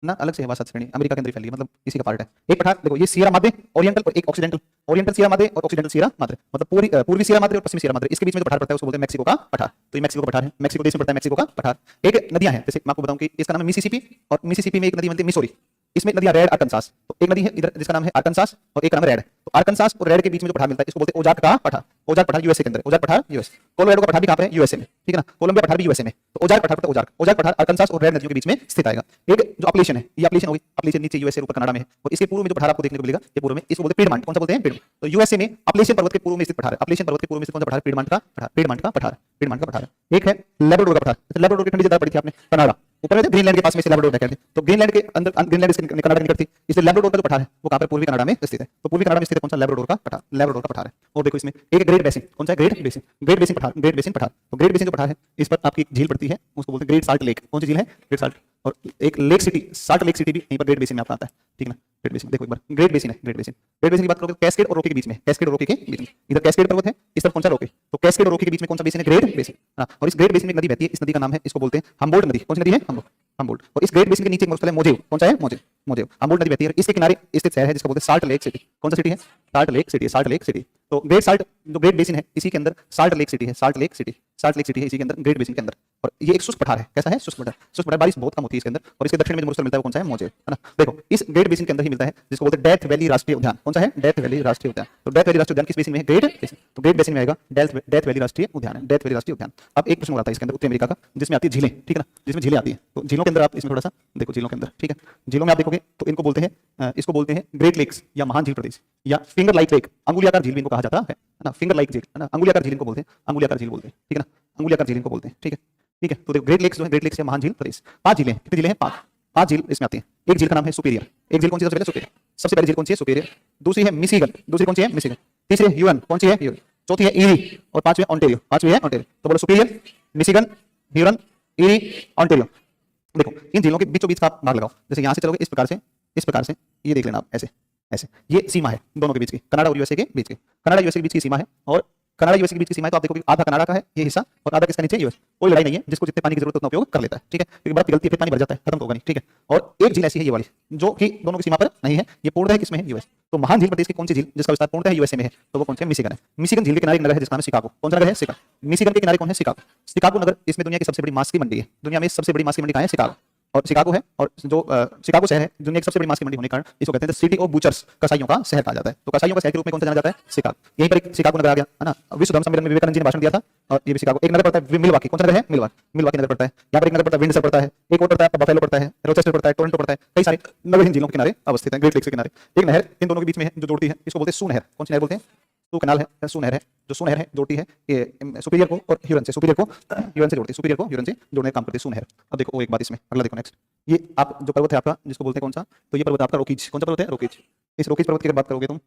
ना, अलग से है वासाच श्रेणी, अमेरिका के अंदर फैली है, मतलब इसी का पार्ट है। एक पठार देखो, ये सियरा माद्रे ओरिएंटल और एक ऑक्सीडेंटल, ओरिएंटल सियरा माद्रे और ऑक्सीडेंटल सियरा माद्रे, मतलब पूर्वी सियरा माद्रे और पश्चिमी सियरा माद्रे, इसके बीच में जो पठार पड़ता है उसको बोलते हैं मैक्सिको का पठार। तो ये मैक्सिको का पठार है, मैक्सिको देश में पड़ता है मैक्सिको का पठार। एक नदियां हैं, जैसे मैं आपको बताऊं कि इसका नाम है मिसिसिपी, और मिसिसिपी में एक नदी बनती है मिसोरी, इसमें नदियां रेड, आर्कनसास। तो एक नदी है इधर जिसका नाम है आर्कनसास, और एक का नाम है रेड। तो आर्कनसास और रेड के बीच में जो पठार मिलता है इसको बोलते हैं ओजार्क का पठार। ओजार्क पठार यूएसए के अंदर, ओजार्क पठार यूएस। कोलोराडो का पठार भी कहां पे है? यूएसए में, ठीक है ना। कोलंबिया पठार भी यूएसए में। तो ओजार्क पठार पड़ता है, ओजार्क पठार आर्कनसास और रेड नदियों के बीच में स्थित आएगा। एक जो अपलेशन है, ये अपलेशन होगी, अपलेशन नीचे यूएसए ऊपर कनाडा में है, और इसके पूर्व में जो पठार आपको देखने को मिलेगा ये पूर्व में, इसको बोलते हैं पीडमांट। कौन सा बोलते हैं? पीडमांट। तो यूएसए में अपलेशन पर्वत के पूर्व में स्थित पठार है, अपलेशन पर्वत के पूर्व में स्थित कौन सा पठार? पीडमांट का पठार, पीडमांट का पठार, पीडमांट का पठार। एक है लैब्राडोर का पठार, लैब्राडोर की ठंडी जगह पड़ी थी आपने, कनाडा ऊपर में, ग्रीनलैंड के पास में से लैब्राडोर कहते हैं। तो ग्रीनलैंड के अंदर, ग्रीनलैंड इसके कनाडा के निकट थी, इसलिए लैब्राडोर का जो पठार है वो कहां पर? पूर्वी कनाडा में स्थित है। तो पूर्वी कनाडा में स्थित कौन सा? लैब्राडोर का पठार, लैब्राडोर का पठार है। और देखो इसमें एक ग्रेट बेसिन, कौन सा है? ग्रेट बेसिन, ग्रेट बेसिन पठार, ग्रेट बेसिन पठार। तो ग्रेट बेसिन जो पठार है इस पर आपकी झील पड़ती है, उसको बोलते हैं ग्रेट साल्ट लेक। कौन सी झील है? Great salt. और एक lake city, salt lake city भी यहीं पर ग्रेट बेसिन में आपका आता है, ठीक है ना। ग्रेट बेसिन देखो एक बार, ग्रेट बेसिन है, ग्रेट बेसिन। ग्रेट बेसिन की बात करोगे तो कैस्केड और रॉकी के बीच में, कैस्केड और रॉकी के बीच में, इधर कैस्केड पर्वत है, इस तरफ कौन सा? रॉकी। तो कैस्केड और रॉकी के बीच में कौन सा बेसिन है? Great basin. और इस ग्रेट बेसिन में एक नदी बहती है, इस नदी का नाम है, इसको बोलते हैं हम्बोल्ट नदी। कौन सी नदी है? हम्बोल्ट। और इस ग्रेट बेसिन के नीचे एक मरुस्थल है मोजेव। कौन सा है? मोजेव। हम्बोल्ट नदी बहती है, इसके किनारे स्थित शहर है जिसको बोलते हैं साल्ट लेक सिटी। कौन सा सिटी है? Salt lake city, salt lake city. तो ग्रेट साल्ट जो ग्रेट बेसिन है इसी के अंदर साल्ट लेक सिटी है, salt lake city, salt lake city है इसी के अंदर ग्रेट बेसिन के अंदर। और ये एक शुष्क पठार है, कैसा है? शुष्क पठार। शुष्क पठार, बारिश बहुत कम होती है इसके अंदर। और इसके दक्षिण में जो मरुस्थल मिलता है वो कौन सा है? मोजे, है ना। देखो इस ग्रेट बेसिन के अंदर ही मिलता है जिसको बोलते हैं डेथ वैली राष्ट्रीय उद्यान। कौन सा है? डेथ वैली राष्ट्रीय उद्यान। तो डेथ वैली राष्ट्रीय उद्यान किस बेसिन में है? Great basin. तो ग्रेट बेसिन में आएगा डेथ वैली राष्ट्रीय उद्यान है, डेथ वैली राष्ट्रीय उद्यान। अब एक प्रश्न आता है इसके अंदर उत्तरी अमेरिका का, जिसमें आती है झीलें, ठीक है ना, जिसमें झीलें आती है। तो झीलों के अंदर आप इसमें थोड़ा सा देखो, झीलों के अंदर, ठीक है, झीलों में आप देखोगे तो इनको बोलते हैं, इसको बोलते हैं ग्रेट लेक्स या महान झील प्रदेश, या फिंगर लाइक लेक, अंगुलियाकार झील भी इनको कहा जाता है ना, फिंगर लाइक झील, है ना, अंगुलियाकार झील इनको बोलते हैं, अंगुलियाकार झील बोलते हैं, ठीक है ना, अंगुलियाकार झील इनको बोलते हैं, ठीक है, ठीक है। तो देखो ग्रेट लेक्स जो है, ग्रेट लेक्स या महान झील प्रदेश, 5 झीलें, कितनी झीलें हैं? 5, 5 झील इसमें आती हैं। एक झील का नाम है सुपीरियर, एक झील कौन सी? सबसे पहले सुपीरियर, सबसे पहली झील कौन सी है? सुपीरियर। दूसरी है मिशिगन, दूसरी कौन सी है? मिशिगन। तीसरी है ह्यूरन, कौन सी है? ह्यूरन। चौथी है ईरी, और पांचवी ऑन्टेरियो, पांचवी है ऑन्टेरियो। तो बोलो Superior, Michigan, Huron, Erie, Ontario. देखो इन झीलों के बीचों बीच का आप मार्क लगाओ, जैसे यहां से चलोगे इस प्रकार से, इस प्रकार से, ये देख लेना आप ऐसे ऐसे, ये सीमा है दोनों के बीच की, कनाडा और यूएसए के बीच की, कनाडा यूएसए के बीच की सीमा है। और कनाडा यूएसए के बीच की सीमा है तो आप देखोगे आधा कनाडा का है ये हिस्सा और आधा किसका नीचे? यूएस। कोई लड़ाई नहीं है, जिसको जितने पानी की जरूरत है उतना उपयोग कर लेता है, ठीक है, क्योंकि बर्फ पिघलती है फिर पानी भर जाता है, खत्म तो होगा नहीं, ठीक है। और एक झील ऐसी है ये वाली जो कि दोनों की सीमा पर नहीं है, ये पूर्ण है किसमें है? यूएस। तो महान झील प्रदेश की कौन सी झील जिसका विस्तार पूर्ण है यूएसए में है? तो वो कौन सी है? मिशिगन है। मिशिगन झील के किनारे एक नगर है जिसका नाम है शिकागो। कौन सा नगर है? शिकागो। मिशिगन के किनारे कौन है? शिकागो। शिकागो नगर इसमें दुनिया की सबसे बड़ी मांस की मंडी है, दुनिया में सबसे बड़ी मांस की मंडी कहाँ है? शिकागो। और शिकागो है, और जो शिकागो शहर है दुनिया की सबसे बड़ी मांस की मंडी होने के कारण इसको कहते हैं सिटी ऑफ बूचर्स, कसाईयों का शहर कहा जाता है। तो कसाईयों का शहर के रूप में कौन सा जाना जाता है? शिकागो। यहीं पर एक शिकागो नगर आ गया, है ना। विश्व धर्म सम्मेलन में विवेकानंद जी ने भाषण दिया था, और ये भी शिकागो। एक नगर पड़ता है मिलवाकी, कौन सा नगर है? मिलवाकी, मिलवाकी नगर पड़ता है। यहाँ पर एक नगर पड़ता है विंडसर पड़ता है, एक और पड़ता है बफेलो पड़ता है, रोचेस्टर पड़ता है, टोरंटो पड़ता है, कई सारे नगर इन झीलों के किनारे अवस्थित हैं, ग्रेट लेक्स के किनारे। एक नहर इन दोनों के बीच में है जो जोड़ती है, इसको बोलते हैं सू नहर। कौन सी नहर बोलते हैं? सू कैनाल है, सू नहर है, जो सू नहर है जोड़ती है ये सुपीरियर को और ह्यूरन से, सुपीरियर को ह्यूरन से जोड़ती है, सुपीरियर को ह्यूरन से जोड़ने का काम करती है सू नहर। अब देखो वो एक बात इसमें, अगला देखो नेक्स्ट, ये आप जो पर्वत है आपका जिसको बोलते हैं कौन सा? तो ये पर्वत आपका रोकीज। कौन सा पर्वत है? रोकीज। इस रोकीज पर्वत की अगर बात करोगे तुम,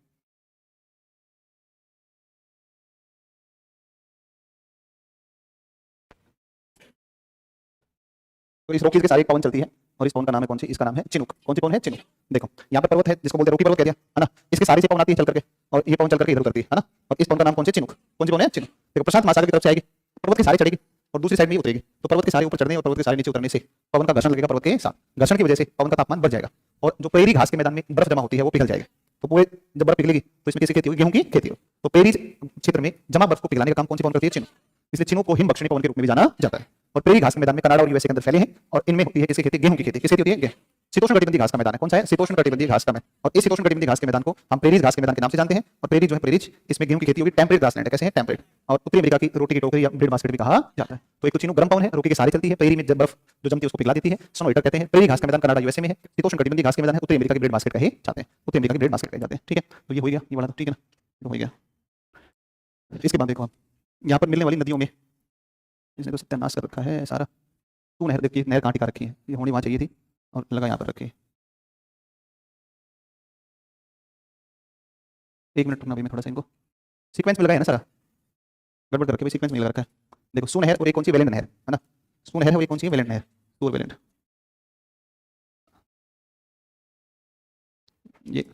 तो इस रोकीज के सारे एक पवन चलती है, और इस पवन का नाम है कौन सी? इसका नाम है चिनूक। कौन सी पवन है? चिनूक। देखो यहाँ पर पर्वत है जिसको बोलते हैं रोकी पर्वत कह दिया, है ना, इसके सारे से पवन आती है चल करके, और ये पवन चल करके इधर उतरती है ना, और इस पवन का नाम कौन सी? चिनूक। कौन सी पवन है? चिनूक। देखो प्रशांत महासागर की तरफ से आएगी, पर्वत के सारे चढ़ेगी और दूसरी साइड में ही उतरेगी। तो पर्वत के सारे ऊपर चढ़ने और पर्वत के सारे नीचे उतरने से पवन का घर्षण लगेगा पर्वत के साथ, घर्षण की वजह से पवन का तापमान बढ़ जाएगा, और जो प्रेरी घास के मैदान में बर्फ जमा होती है वो पिघल जाएगी। तो पूरे जब बर्फ पिघलेगी तो इसमें किसी खेती होगी? गेहूं की खेती हो। तो प्रेरी क्षेत्र में जमा बर्फ को पिघलाने का काम कौन सी पवन करती है? चिनूक। इसलिए चिनूक को हिम बख्शनी पवन के रूप में भी जाना जाता है। और प्रेरी घास के मैदान में कनाडा और यूएसए के अंदर फैले हैं, और इनमें होती है किसकी खेती? गेहूं की खेती। किसकी होती है? गेहूं। शीतोष्ण घास का मैदान है, कौन सा है? शीतोष्ण घास का मैदान। और इस शीतोष्ण घास के मैदान को हम प्रेरीज घास के मैदान के नाम से जानते हैं। और प्रेरी जो है प्रेरीज, इसमें गेहूं की खेती होगी, टेम्परेट ग्रासलैंड है, कैसे है? टेम्परेट। और उत्तरी अमेरिका की रोटी की टोकरी या ब्रेड बास्केट भी कहा जाता है। तो एक तो चिनूक गर्म पवन है, रोटी के सारे चलती है, प्रेरी में जब बर्फ जो जमती है उसको पिघला देती है, स्नो हीटर कहते हैं। प्रेरी घास का मैदान कनाडा यूएसए में है, शीतोष्ण घास के मैदान है, उत्तरी अमेरिका की ब्रेड बास्केट कहे जाते हैं, उत्तरी अमेरिका की ब्रेड बास्केट कहे जाते हैं, ठीक है। तो ये हो गया ये वाला, ठीक है ना, ये हो गया। इसके बाद देखो आप यहाँ पर मिलने वाली नदियों में, इसने तो सत्यानाश कर रखा है सारा। तू नहर देखिए, नहर कहाँ टिका रखी है, ये होनी वहाँ चाहिए थी और लगा यहाँ पर रखी है। 1 मिनट रुकना, अभी मैं थोड़ा सा इनको सीक्वेंस में लगाया है ना सारा, गड़बड़ करके भी सीक्वेंस में लगा रखा है। देखो सू नहर और एक कौन सी? वेलेंट नहर, है ना, सू नहर है और एक कौन सी है? वेलेंट नहर, सू और वेलेंट। ये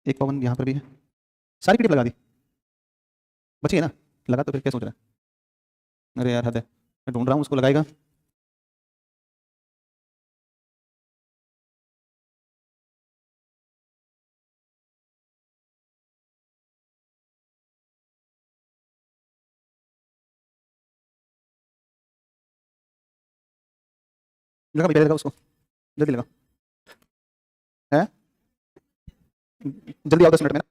एक पवन यहाँ पर भी है, सारी क्लिप लगा दी, बची है ना, लगा तो फिर क्या सोच रहा है? अरे यार हद है, मैं ढूंढ रहा हूँ उसको लगाएगा। लगा, पहले लगा उसको, जल्दी लगा, है जल्दी आओ 10 मिनट में।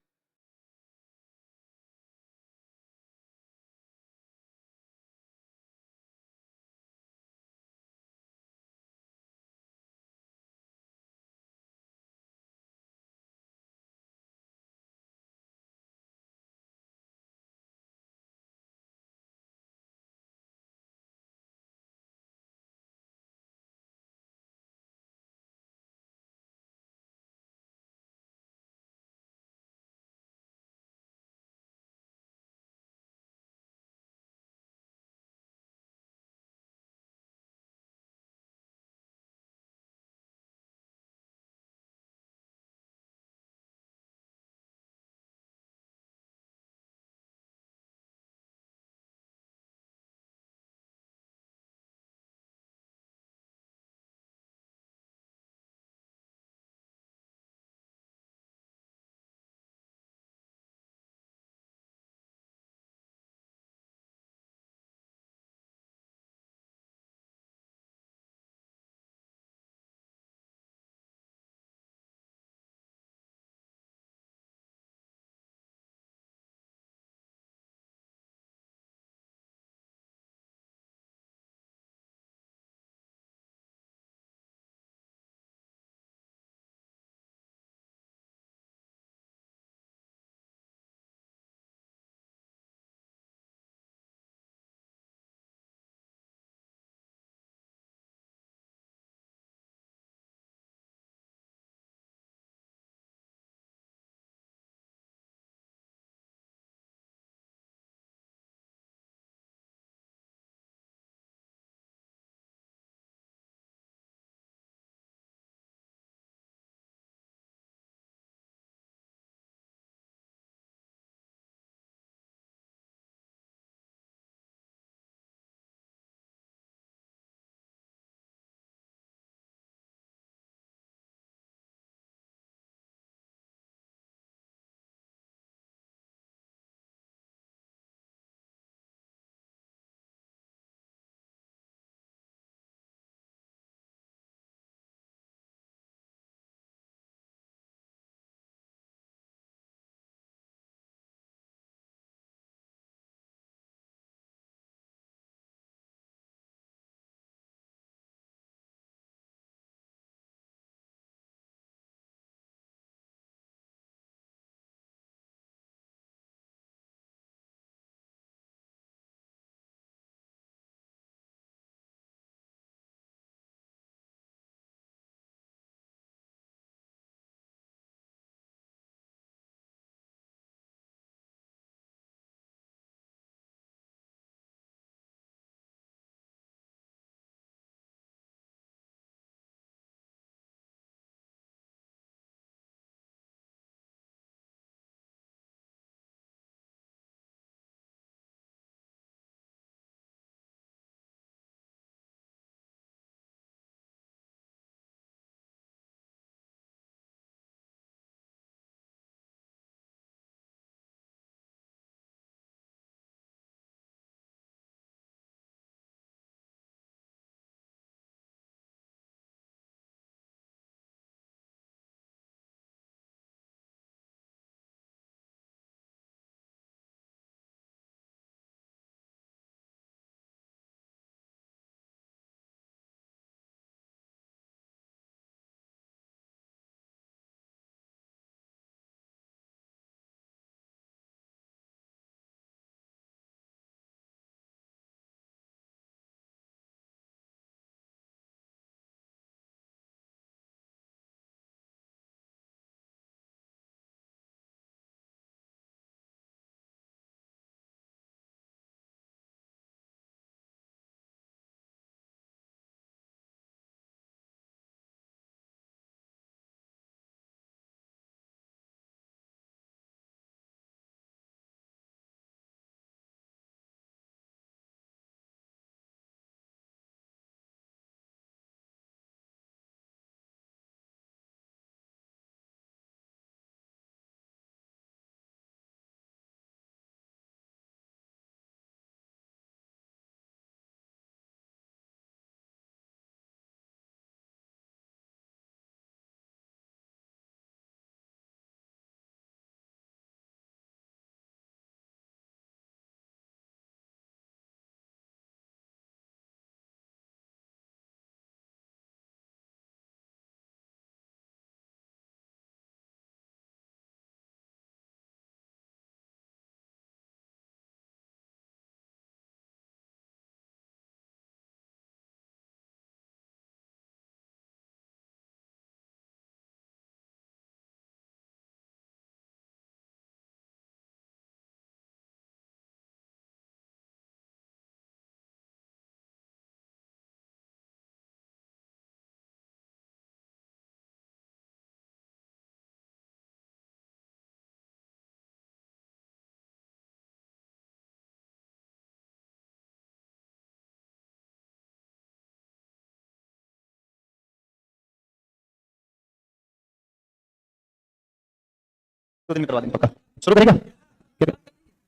2 दिन में करवा देंगे पक्का। शुरू करेगा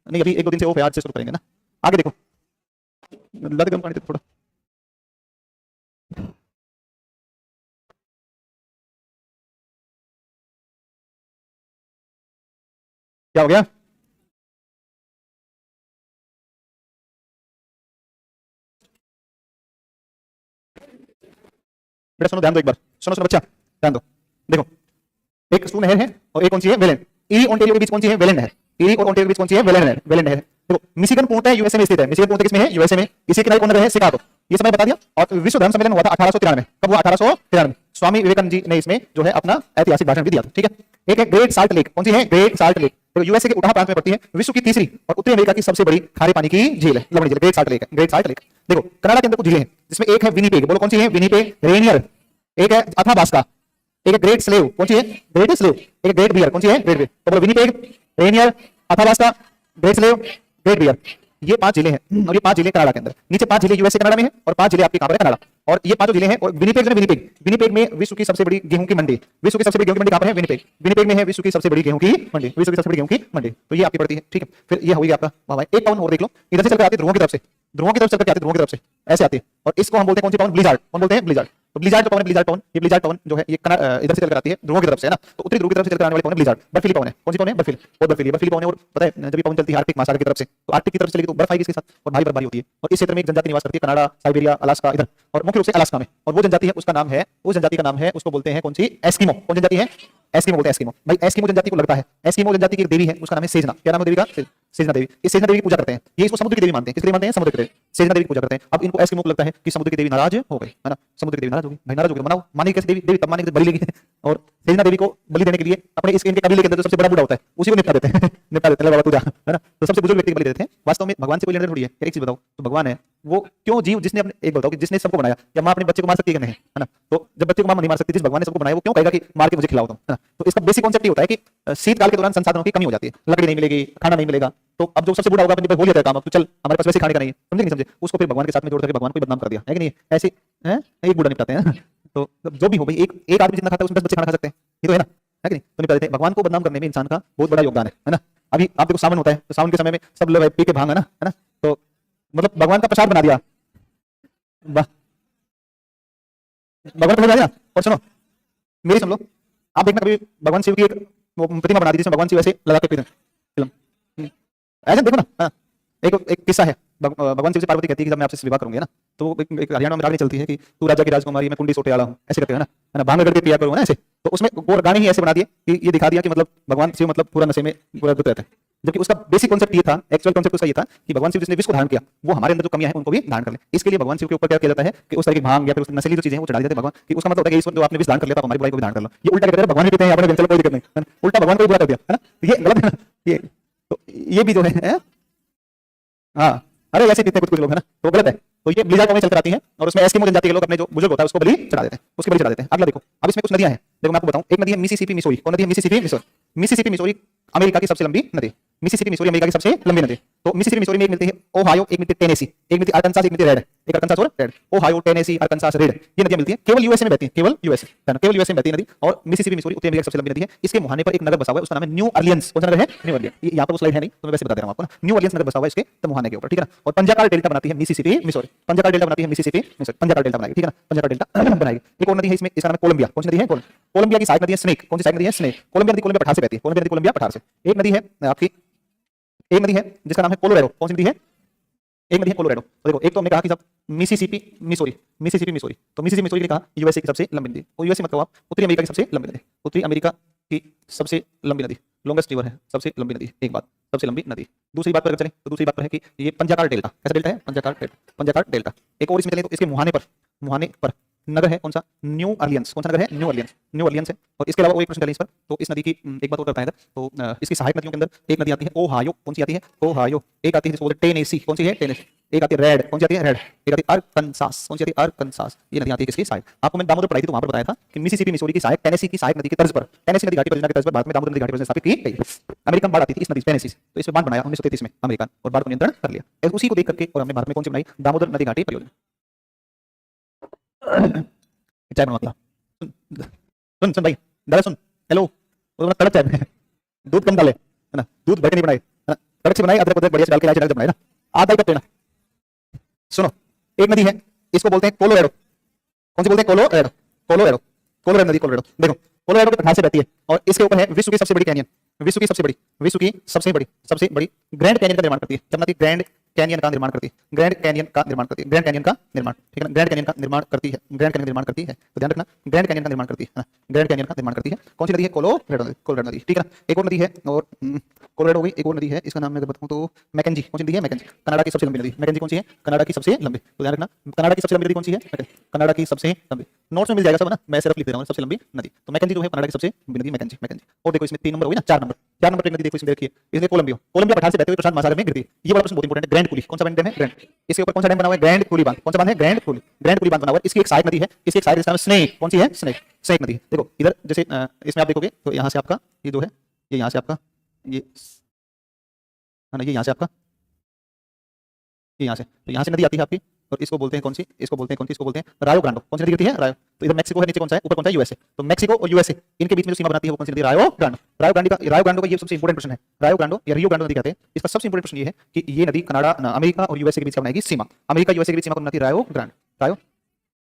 नहीं, अभी 1-2 दिन से वो आज से शुरू करेंगे ना। आगे देखो, लग गम पानी तो थोड़ा क्या हो गया। बेटा सुनो, ध्यान दो एक बार, सुनो सुनो बच्चा, ध्यान दो। देखो, एक स्टू नहर है और एक कौन सी है, वेलेंड। ईरी ओंटारियो के बीच कौन सी है, वेलेंड नहर। ईरी और ओंटारियो के बीच कौन सी है, वेलेंड नहर, वेलेंड नहर। देखो, मिशिगन पूर्णतः यूएसए में स्थित है। मिशिगन पूर्णतः किसमें है, यूएसए में। इसी किनारे कौन है, शिकागो। ये समय बता दिया। और विश्व धर्म सम्मेलन हुआ था 1893 में। कब हुआ, 1893। स्वामी विवेकानंद जी ने इसमें जो है अपना ऐतिहासिक भाषण भी दिया था। ठीक है। एक है ग्रेट साल्ट लेक, कौन सी है, ग्रेट साल्ट लेक। तो यूएसए के उटाह प्रांत में पड़ती है, विश्व की तीसरी और उत्तरी अमेरिका की सबसे बड़ी खारे पानी की झील है, लवणी झील, ग्रेट साल्ट लेक है, ग्रेट साल्ट लेक। देखो, कनाडा के अंदर कुछ झीलें हैं, जिसमें एक है विनीपेग, बोलो कौन सी है, विनीपेग, रेनियर। एक है अथाबास्का, एक है ग्रेट स्लेव, कौन सी है, ग्रेट स्लेव। एक ग्रेट बियर, कौन सी है, ग्रेट बियर। तो बोलो Winnipeg, Rainier, Athabasca, Great Slave, Great Bear. ये 5 जिले हैं और ये 5 जिले कनाडा के अंदर। नीचे 5 जिले यूएसए कनाडा में है और 5 जिले आपके कहां पर है, कनाडा। और ये 5 जिले हैं। और विनीपेग जो है, विनीपेग, विनीपेग में विश्व की सबसे बड़ी गेहूं की मंडी, विश्व की सबसे बड़ी गेहूं की मंडी कहां पर है, विनीपेग। विनीपेग में है विश्व की सबसे बड़ी गेहूं की मंडी, विश्व की सबसे बड़ी गेहूं की मंडी। तो ये आपकी पड़ती है। ठीक है, फिर ये होगी आपका, वाह भाई, एक पाउंड और देख लो, इधर से चलकर आती है ध्रुवों की तरफ से, ध्रुवों की तरफ चलकर आती है, ध्रुवों की तरफ से ऐसे आती है। और इसको हम बोलते हैं कौन सी पाउंड, ब्लिजार्ड। कौन बोलते हैं, ब्लिजार्ड। तो ब्लिजार्ड जो पवन है, ब्लिजार्ड पवन, ये ब्लिजार्ड पवन जो है ये इधर से चलकर आती है ध्रुवों की तरफ से, है ना। तो उत्तरी ध्रुव की तरफ से चलकर आने वाली पवन है ब्लिजार्ड। बर्फीली पवन है, कौन सी पवन है, बर्फीली, और बर्फीली, बर्फीली पवन है। और पता है जब ये पवन चलती है आर्कटिक महासागर की तरफ से, तो आर्कटिक की तरफ से चलेगी तो बर्फ आएगी इसके साथ और भारी बर्फबारी होती है। और इस क्षेत्र में एक जनजाति निवास करती है, कनाडा, साइबेरिया, अलास्का, इधर, और मुख्य रूप से अलास्का में। और वो जनजाति है, उसका नाम है, उस जनजाति का नाम है, उसको बोलते हैं कौन सी, एस्किमो। कौन जनजाति है, एस्किमो बोलते हैं, एस्किमो। भाई एस्किमो जनजाति को लगता है, एस्किमो जनजाति की एक देवी है, उसका नाम है सेजना। क्या नाम है देवी का, सेजना देवी। इस सेजना देवी की पूजा करते हैं। ये इसको समुद्र की देवी मानते हैं, किसकी देवी मानते हैं, समुद्र की देवी, सेजना देवी की पूजा करते हैं। अब इनको एस्किमो को लगता है कि समुद्र की देवी नाराज हो गई, है ना, समुद्र की देवी नाराज हो गई। भाई नाराज हो गई तो मनाओ, मानेगी कैसे देवी, देवी तब मानेगी बलि लेगी। और सेजना देवी को बलि देने के लिए अपने इनके कबीले के अंदर जो सबसे बड़ा बूढ़ा होता है उसी को निपटा देते हैं निपटा देते हैं, बाबा तू जा, है ना। तो सबसे बुजुर्ग व्यक्ति को बलि देते हैं। वास्तव में भगवान से कोई लेना थोड़ी है। एक चीज बताओ, तो भगवान है वो क्यों जीव, जिसने अपने, एक बताओ कि जिसने सबको बनाया, या मां अपने बच्चे को मार सकती है कि नहीं, है ना। तो जब बच्चे को मां नहीं मार सकती, जिस भगवान ने सबको बनाया वो क्यों कहेगा कि मार के मुझे खिलाओ तुम, है ना। तो इसका बेसिक कॉन्सेप्ट ये होता है कि शीतकाल के दौरान संसाधनों की कमी हो जाती है, लकड़ी नहीं मिलेगी, खाना नहीं मिलेगा। तो अब जो सबसे बूढ़ा होगा अपने पास बोल लेता है काम, अब तो चल हमारे पास वैसे खाने का नहीं है, समझे नहीं समझे, उसको फिर भगवान के साथ में जोड़ करके भगवान को बदनाम कर दिया है कि नहीं, ऐसे हैं एक बूढ़ा निपटाते हैं। तो जो भी हो भाई, एक आदमी जितना खाता है उसमें 10 बच्चे खाना खा सकते हैं, ये तो है ना, है कि नहीं। तो निपटा देते हैं। भगवान को बदनाम करने में इंसान का बहुत बड़ा योगदान है ना। अभी आप देखो सावन होता है, तो सावन के समय में सब लोग पी के भांग, है ना, तो मतलब भगवान का प्रसाद बना दिया, भगवान को दिया। और सुनो मेरी सुन लो, आप देखना कभी भगवान शिव की एक प्रतिमा बना दी जिसमें भगवान शिव ऐसे लगा के फिल्म, ऐसे देखो ना। हाँ, एक किस्सा है, भगवान शिव से पार्वती कहती है कि जब मैं आपसे विवाह करूंगी ना, तो एक हरियाणा में रागनी चलती है कि तू राजा की राजकुमारी, मैं कुंडी सोटे आला हूँ, ऐसे करते हैं ना, भांग करके पिया करूँ ना ऐसे। तो उसमें वो गाने ही ऐसे बना दिए कि ये दिखा दिया कि मतलब भगवान शिव मतलब पूरा नशे में पूरा धुत रहता है। जबकि उसका बेसिक कॉन्सेप्ट ये था, एक्चुअल कॉन्सेप्ट उसका ये था कि भगवान शिव जिसने विश्व को धारण किया, वो हमारे अंदर जो कमियां हैं उनको भी धारण कर ले। इसके लिए भगवान शिव के ऊपर क्या किया जाता है कि उस तरह की भांग या फिर उस नशीली जो चीजें हैं वो चढ़ा देते हैं भगवान, कि उसका मतलब होता है कि ईश्वर जो आपने विष धारण कर लिया, तो हमारी बुराई को भी धारण कर लो। ये उल्टा कहते हैं, भगवान भी पीते हैं अपने, चलो कोई दिक्कत नहीं, उल्टा भगवान को भी बुरा कर दिया, है ना। ये गलत है ना ये। तो ये भी जो है, हाँ, अरे ऐसे पीते कुछ लोग, है ना, तो गलत है। तो ये ब्लिजार्ड में चलकर आती है और उसमें एस्किमो जनजाति के लोग अपने जो बुजुर्ग होता है उसको बलि चढ़ा देते हैं, उसके बलि चढ़ा देते हैं। अगला देखो, अब इसमें कुछ नदियां हैं, देखो मैं आपको बताऊं। एक नदी है मिसिसिपी मिसोरी। कौन नदी है, Mississippi Missouri. Mississippi Missouri America की सबसे लंबी नदी, मिसिसिपी मिसोरी अमेरिका की सबसे लंबी नदी। तो मिसिसिपी मिसोरी में एक मिलती है ओहायो, एक मिलती है टेनेसी, एक मिलती है अरकानसास, एक मिलती है रेड, एक अरकानसास और रेड, ओहायो, टेनेसी, अरकानसास, रेड, ये नदियां मिलती हैं। केवल यूएसए में बहती है, केवल यूएसए, है ना, केवल यूएसए में बहती है नदी। और मिसिसिपी मिसोरी उत्तरी अमेरिका की सबसे लंबी नदी है। इसके मुहाने पर एक नगर बसा हुआ है, उसका नाम है न्यू ऑरलियंस। कौन सा नगर है, न्यू ऑरलियंस। ये यहां पर वो स्लाइड है नहीं, तो मैं वैसे बता दे रहा हूं आपको ना। न्यू ऑरलियंस नगर बसा हुआ है इसके तो मुहाने के ऊपर, ठीक है ना। और पंजाकाल डेल्टा बनाती है मिसिसिपी मिसोरी, पंजाकाल डेल्टा बनाती है मिसिसिपी मिसोरी, पंजाकाल डेल्टा बनाएगी, ठीक है ना, पंजाकाल डेल्टा बनाएगी। एक और नदी है इसमें, इसका नाम है कोलंबिया। कौन सी नदी है, कोलंबिया की सहायक नदी है स्नेक। कौन सी सहायक नदी है, स्नेक। कोलंबिया नदी कोलंबिया पठार से बहती है, कोलंबिया नदी कोलंबिया पठार से। एक नदी है आपकी, एक नदी है जिसका नाम है कोलोराडो। कौन सी नदी है, एक नदी है कोलोराडो। तो देखो, एक तो हमने कहा कि सब मिसिसिपी मिसोरी, मिसिसिपी मिसोरी, तो मिसिसिपी मिसोरी ने कहा यूएसए की सबसे लंबी नदी, तो यूएसए मत कहो आप, उत्तरी अमेरिका की सबसे लंबी नदी, उत्तरी अमेरिका की सबसे लंबी नदी, लॉन्गेस्ट रिवर है, सबसे लंबी नदी, एक बात, सबसे लंबी नदी। दूसरी बात पर अगर चलें तो दूसरी बात पर है कि ये पंजाकाल डेल्टा, कैसा डेल्टा है, पंजाकाल डेल्टा, पंजाकाल डेल्टा। एक और इसमें चलें तो इसके मुहाने पर नगर है कौन सा, न्यू ऑरलियंस। कौन सा नगर है, न्यू ऑरलियंस, न्यू ऑरलियंस है। और इसके अलावा वो एक प्रश्न चले इस पर, तो इस नदी की एक बात और करता है इधर, तो इसकी सहायक नदियों के अंदर एक नदी आती है ओहायो। कौन सी आती है, ओहायो। एक आती है जिसको बोलते हैं टेनेसी। कौन सी है, टेनेसी। एक आती है रेड। कौन सी आती है, रेड। एक आती है अरकानसास। कौन सी आती है, अरकानसास। ये नदी आती है किसकी सहायक, आपको मैं दामोदर पढ़ाई थी तो वहां पर बताया था कि मिसिसिपी मिसोरी की सहायक टेनेसी की सहायक नदी की तर्ज पर, टेनेसी नदी घाटी परियोजना की तर्ज पर भारत में दामोदर नदी घाटी परियोजना स्थापित की गई। अमेरिकन बाढ़ आती थी इस नदी टेनेसी से, तो इस पर बांध बनाया 1933 में अमेरिका, और बाढ़ को नियंत्रण कर लिया। उसी को देख करके और हमने भारत में कौन सी बनाई, दामोदर नदी घाटी परियोजना। चाय बनवा, सुन सुन भाई, दादा सुन, हेलो, वो तड़प चाय दूध कम डाले, है ना, दूध बढ़ के नहीं बनाए, है ना, कड़क से बनाए, अदरक बढ़िया से डाल के इलायची बनाए ना, आधा ही कप लेना। सुनो, एक नदी है, इसको बोलते हैं कोलोराडो। कौन सी बोलते हैं? कोलोराडो। कोलोराडो, कोलोराडो नदी, कोलोराडो। देखो कोलोराडो के पठार से बहती है और इसके ऊपर है विश्व की सबसे बड़ी कैनियन, विश्व की सबसे बड़ी ग्रैंड कैनियन का निर्माण करती है। क्या बनाती है? ग्रैंड कैनियन का निर्माण करती है, ग्रैंड कैनियन का निर्माण करती है, ग्रैंड कैनियन का निर्माण, ठीक है ना, ग्रैंड कैनियन का निर्माण करती है, ग्रैंड कैनियन निर्माण करती है, तो ध्यान रखना, ग्रैंड कैनियन का निर्माण करती है ना, ग्रैंड कैनियन का निर्माण करती है। कौन सी नदी है? कोलोराडो नदी, कोलोराडो नदी, ठीक है ना। एक और नदी है, और कोलोराडो हो गई, एक और नदी है, इसका नाम मैं अगर बताऊं तो मैकेंजी। कौन सी नदी है? मैकेंजी, कनाडा की सबसे लंबी नदी। मैकेंजी कौन सी है? कनाडा की सबसे लंबी, तो ध्यान रखना, कनाडा की सबसे लंबी नदी कौन सी है? कनाडा की सबसे लंबी, नोट्स में मिल जाएगा सब ना, मैं सिर्फ लिख दे रहा हूं सबसे लंबी नदी, तो मैकेंजी जो है कनाडा की सबसे लंबी नदी, मैकेंजी, मैकेंजी। और देखो इसमें 3 नंबर हो गई ना, 4 नंबर, 4 नंबर पे एक नदी देखो इसमें देखिए, इसमें कोलंबिया, कोलंबिया पठार से बहते हुए प्रशांत महासागर में गिरती है। ये बड़ा प्रश्न बहुत इंपॉर्टेंट है, ग्रैंड कूली। कौन सा डैम है? ग्रैंड। इसके ऊपर कौन सा डैम बना हुआ है? ग्रैंड कूली बांध। कौन सा बांध है? ग्रैंड कूली, ग्रैंड कूली बांध बना हुआ है। इसकी एक साइड नदी है, इसकी एक साइड जिसका नाम स्नेक। कौन सी है? स्नेक, स्नेक नदी। देखो इधर जैसे इसमें आप देखोगे तो यहाँ से आपका ये जो है, ये यहाँ से आपका ये है ना, ये यहाँ से आपका ये यहाँ से, तो यहाँ से नदी आती है आपकी, और इसको बोलते हैं कौन सी? इसको बोलते हैं कौन सी? इसको बोलते हैं रायो ग्रांडो। कौन सी नदी गिरती है? रायो। तो इधर मैक्सिको है, नीचे कौन सा है? ऊपर कौन सा है? यूएसए। तो मैक्सिको और यूएसए इनके बीच में जो सीमा बनाती है वो कौन सी नदी? रायो ग्रांडो। रायो ग्रांडो का ये सबसे इंपॉर्टेंट प्रश्न है। रायो ग्रांडो या रियो ग्रांडो नदी कहते हैं। इसका सबसे इंपॉर्टेंट प्रश्न ये है कि ये नदी कनाडा, अमेरिका और यूएसए के बीच का बनाएगी सीमा। अमेरिका यूएसए के बीच सीमा कौन बनाती है? रायो ग्रांडो। रायो,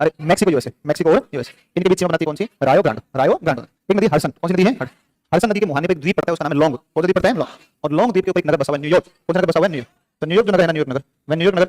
अरे मैक्सिको यूएसए, मैक्सिको और यूएसए इनके बीच सीमा बनाती है कौन सी? रायो ग्रांडो, रायो ग्रांडो। एक नदी हडसन। कौन सी नदी है? हडसन नदी के मुहाने पे एक द्वीप पड़ता है, उसका नाम है लॉन्ग। कौन सा द्वीप पड़ता है? लॉन्ग। और लॉन्ग द्वीप के ऊपर एक नगर बसा हुआ है, न्यूयॉर्क। कौन सा नगर बसा हुआ है? न्यूयॉर्क। तो न्यूयॉर्क जो नगर है ना, न्यूयॉर्क नगर, वह न्यूयॉर्क नगर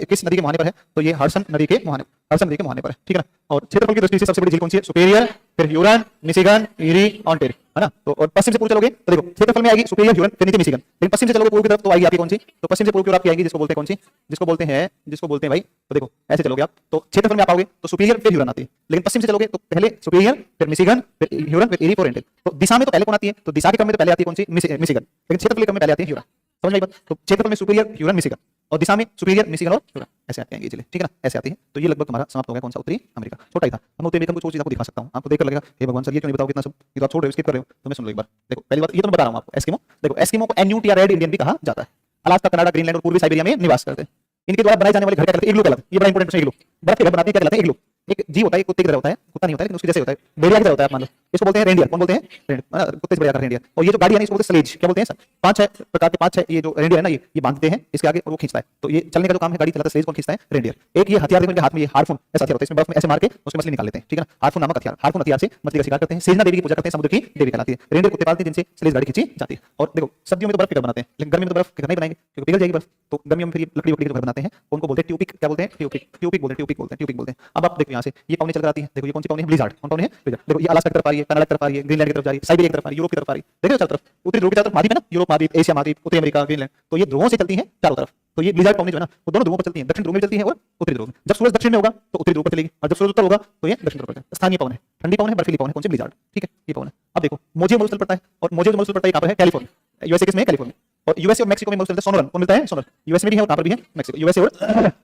किस नदी के मुहाने पर है? तो ये हडसन नदी के मुहाने, हडसन नदी के मुहाने पर है, ठीक है ना। और क्षेत्रफल की दृष्टि से सबसे बड़ी झील कौन सी है? सुपेरियर, फिर ह्यूरन, मिशिगन, ईरी, ओंटारियो, है ना। तो और पश्चिम से पूर्व चलोगे तो देखो क्षेत्रफल में आएगी सुपेरियर, ह्यूरन, फिर नीचे मिशिगन। लेकिन पश्चिम से चलोगे पूर्व की तरफ तो आएगी आपकी कौन सी? तो पश्चिम से पूर्व की ओर आपकी आएगी जिसको बोलते हैं कौन सी? जिसको बोलते हैं भाई, तो देखो ऐसे चलोगे आप तो क्षेत्रफल में आप आओगे तो सुपेरियर फिर ह्यूरन आती है। लेकिन पश्चिम से चलोगे तो पहले सुपेरियर, फिर मिशिगन, फिर ह्यूरन, फिर ईरी, फिर ओंटारियो। तो दिशा में तो पहले कौन आती है? तो दिशा के क्रम में तो पहले आती है कौन सी? मिशिगन। लेकिन क्षेत्रफल के क्रम में पहले आती है ह्यूरन। समझ में आई बात? तो क्षेत्रफल में सुपेरियर, ह्यूरन, मिशिगन, और दिशा में सुपेरियर, मिशिगन और ह्यूरन, ऐसे आते हैं ये जिले, ठीक है ना, ऐसे आती है। तो ये लगभग हमारा समाप्त हो गया कौन सा? उत्तरी अमेरिका। छोटा ही था, हम उत्तरी अमेरिका को कुछ चीज आपको दिखा सकता हूं, आपको देखकर लगेगा हे भगवान सर ये क्यों नहीं बताओ कितना सब, ये तो आप छोड़ रहे हो, स्किप कर रहे हो। तो मैं सुन लो एक बार, देखो पहली बात ये तो मैं बता रहा हूं आपको, एस्किमो। देखो एस्किमो को एन्यूटिया रेड इंडियन भी कहा जाता है। अलास्का, कनाडा, ग्रीनलैंड और पूर्वी साइबेरिया में निवास करते हैं। इनके द्वारा बनाए जाने वाले घर क्या कहलाते हैं? इग्लू कहलाते हैं। ये बड़ा इंपॉर्टेंट प्रश्न है, इग्लू। बर्फ के घर बनाते हैं क्या कहलाते हैं? इग्लू। एक जीव होता है, कुत्ते की तरह होता है, कुत्ता नहीं होता है लेकिन उसके जैसे होता है, भेड़िया की तरह होता है, आप मान लो। इसको बोलते हैं रेंडियर। कौन बोलते हैं? रेंडियर, कुत्ते से बड़ा रेंडियर। और ये जो गाड़ी है इसको बोलते हैं स्लेज। क्या बोलते हैं सर? 5-6 प्रकार के 5-6 ये जो रेंडियर है ना, ये बांधते हैं इसके आगे और वो खींचता है। तो ये चलने का जो काम है, गाड़ी चलाता है, स्लेज कौन खींचता है? रेंडियर। एक ये हथियार देखो इनके हाथ में, ये हार्पून ऐसा हथियार होता है, इसमें बर्फ में ऐसे मार के उसमें मछली निकाल लेते हैं, ठीक है ना। हार्पून नामक हथियार, हार्पून हथियार से मछली का शिकार करते हैं। सेजना देवी की पूजा करते हैं, समुद्र की देवी कहलाती है। रेंडियर कुत्ते पालते हैं जिनसे स्लेज गाड़ी खींची जाती है। और देखो सर्दियों में तो बर्फ के घर बनाते हैं, लेकिन गर्मी में तो बर्फ के घर नहीं बनाएंगे क्योंकि पिघल जाएगी बर्फ। तो गर्मियों में फिर लकड़ी के जो घर बनाते हैं उनको बोलते हैं ट्यूपिक। क्या बोलते हैं? ट्यूपिक, ट्यूपिक बोलते हैं, ट्यूपिक बोलते हैं, ट्यूपिक बोलते हैं। अब आप देखो यहाँ से ये पौनी चल कर आती है, देखो ये कौन सी पौनी है? ब्लिज़ार्ड। कौन पौनी है? ब्लिज़ार्ड। देखो ये अलास्का की तरफ आ रही है, कनाडा की तरफ आ रही है, ग्रीनलैंड की तरफ जा रही है, साइबेरिया की तरफ आ रही है, यूरोप की तरफ आ रही है। देखो चारों तरफ उत्तरी ध्रुव की तरफ महाद्वीप है ना, यूरोप महाद्वीप, एशिया महाद्वीप, उत्तरी अमेरिका, ग्रीनलैंड, तो ये ध्रुवों से चलती है चारों तरफ। तो ये ब्लिज़ार्ड पौनी जो है ना वो दोनों ध्रुवों पर चलती है, दक्षिण ध्रुव में चलती है और उत्तरी ध्रुव में। जब सूरज दक्षिण में होगा तो उत्तरी ध्रुव पर चलेगी, और जब सूरज उत्तर होगा तो ये दक्षिण ध्रुव पर चलेगी। स्थानीय पवन है, ठंडी पवन है, बर्फीली पवन है, कौन सी? ब्लिज़ार्ड, ठीक है, ये पवन है। अब देखो मोजे मरुस्थल पड़ता है, और मोजे मरुस्थल पड़ता है कहां पर है? कैलिफोर्निया। यूएसए किसमें? कैलिफोर्निया। और यूएसए और मैक्सिको में मरुस्थल सोनोरन। कौन मिलता है? सोनर। यूएसए में भी है और कहां पर भी है? मैक्सिको। यूएसए और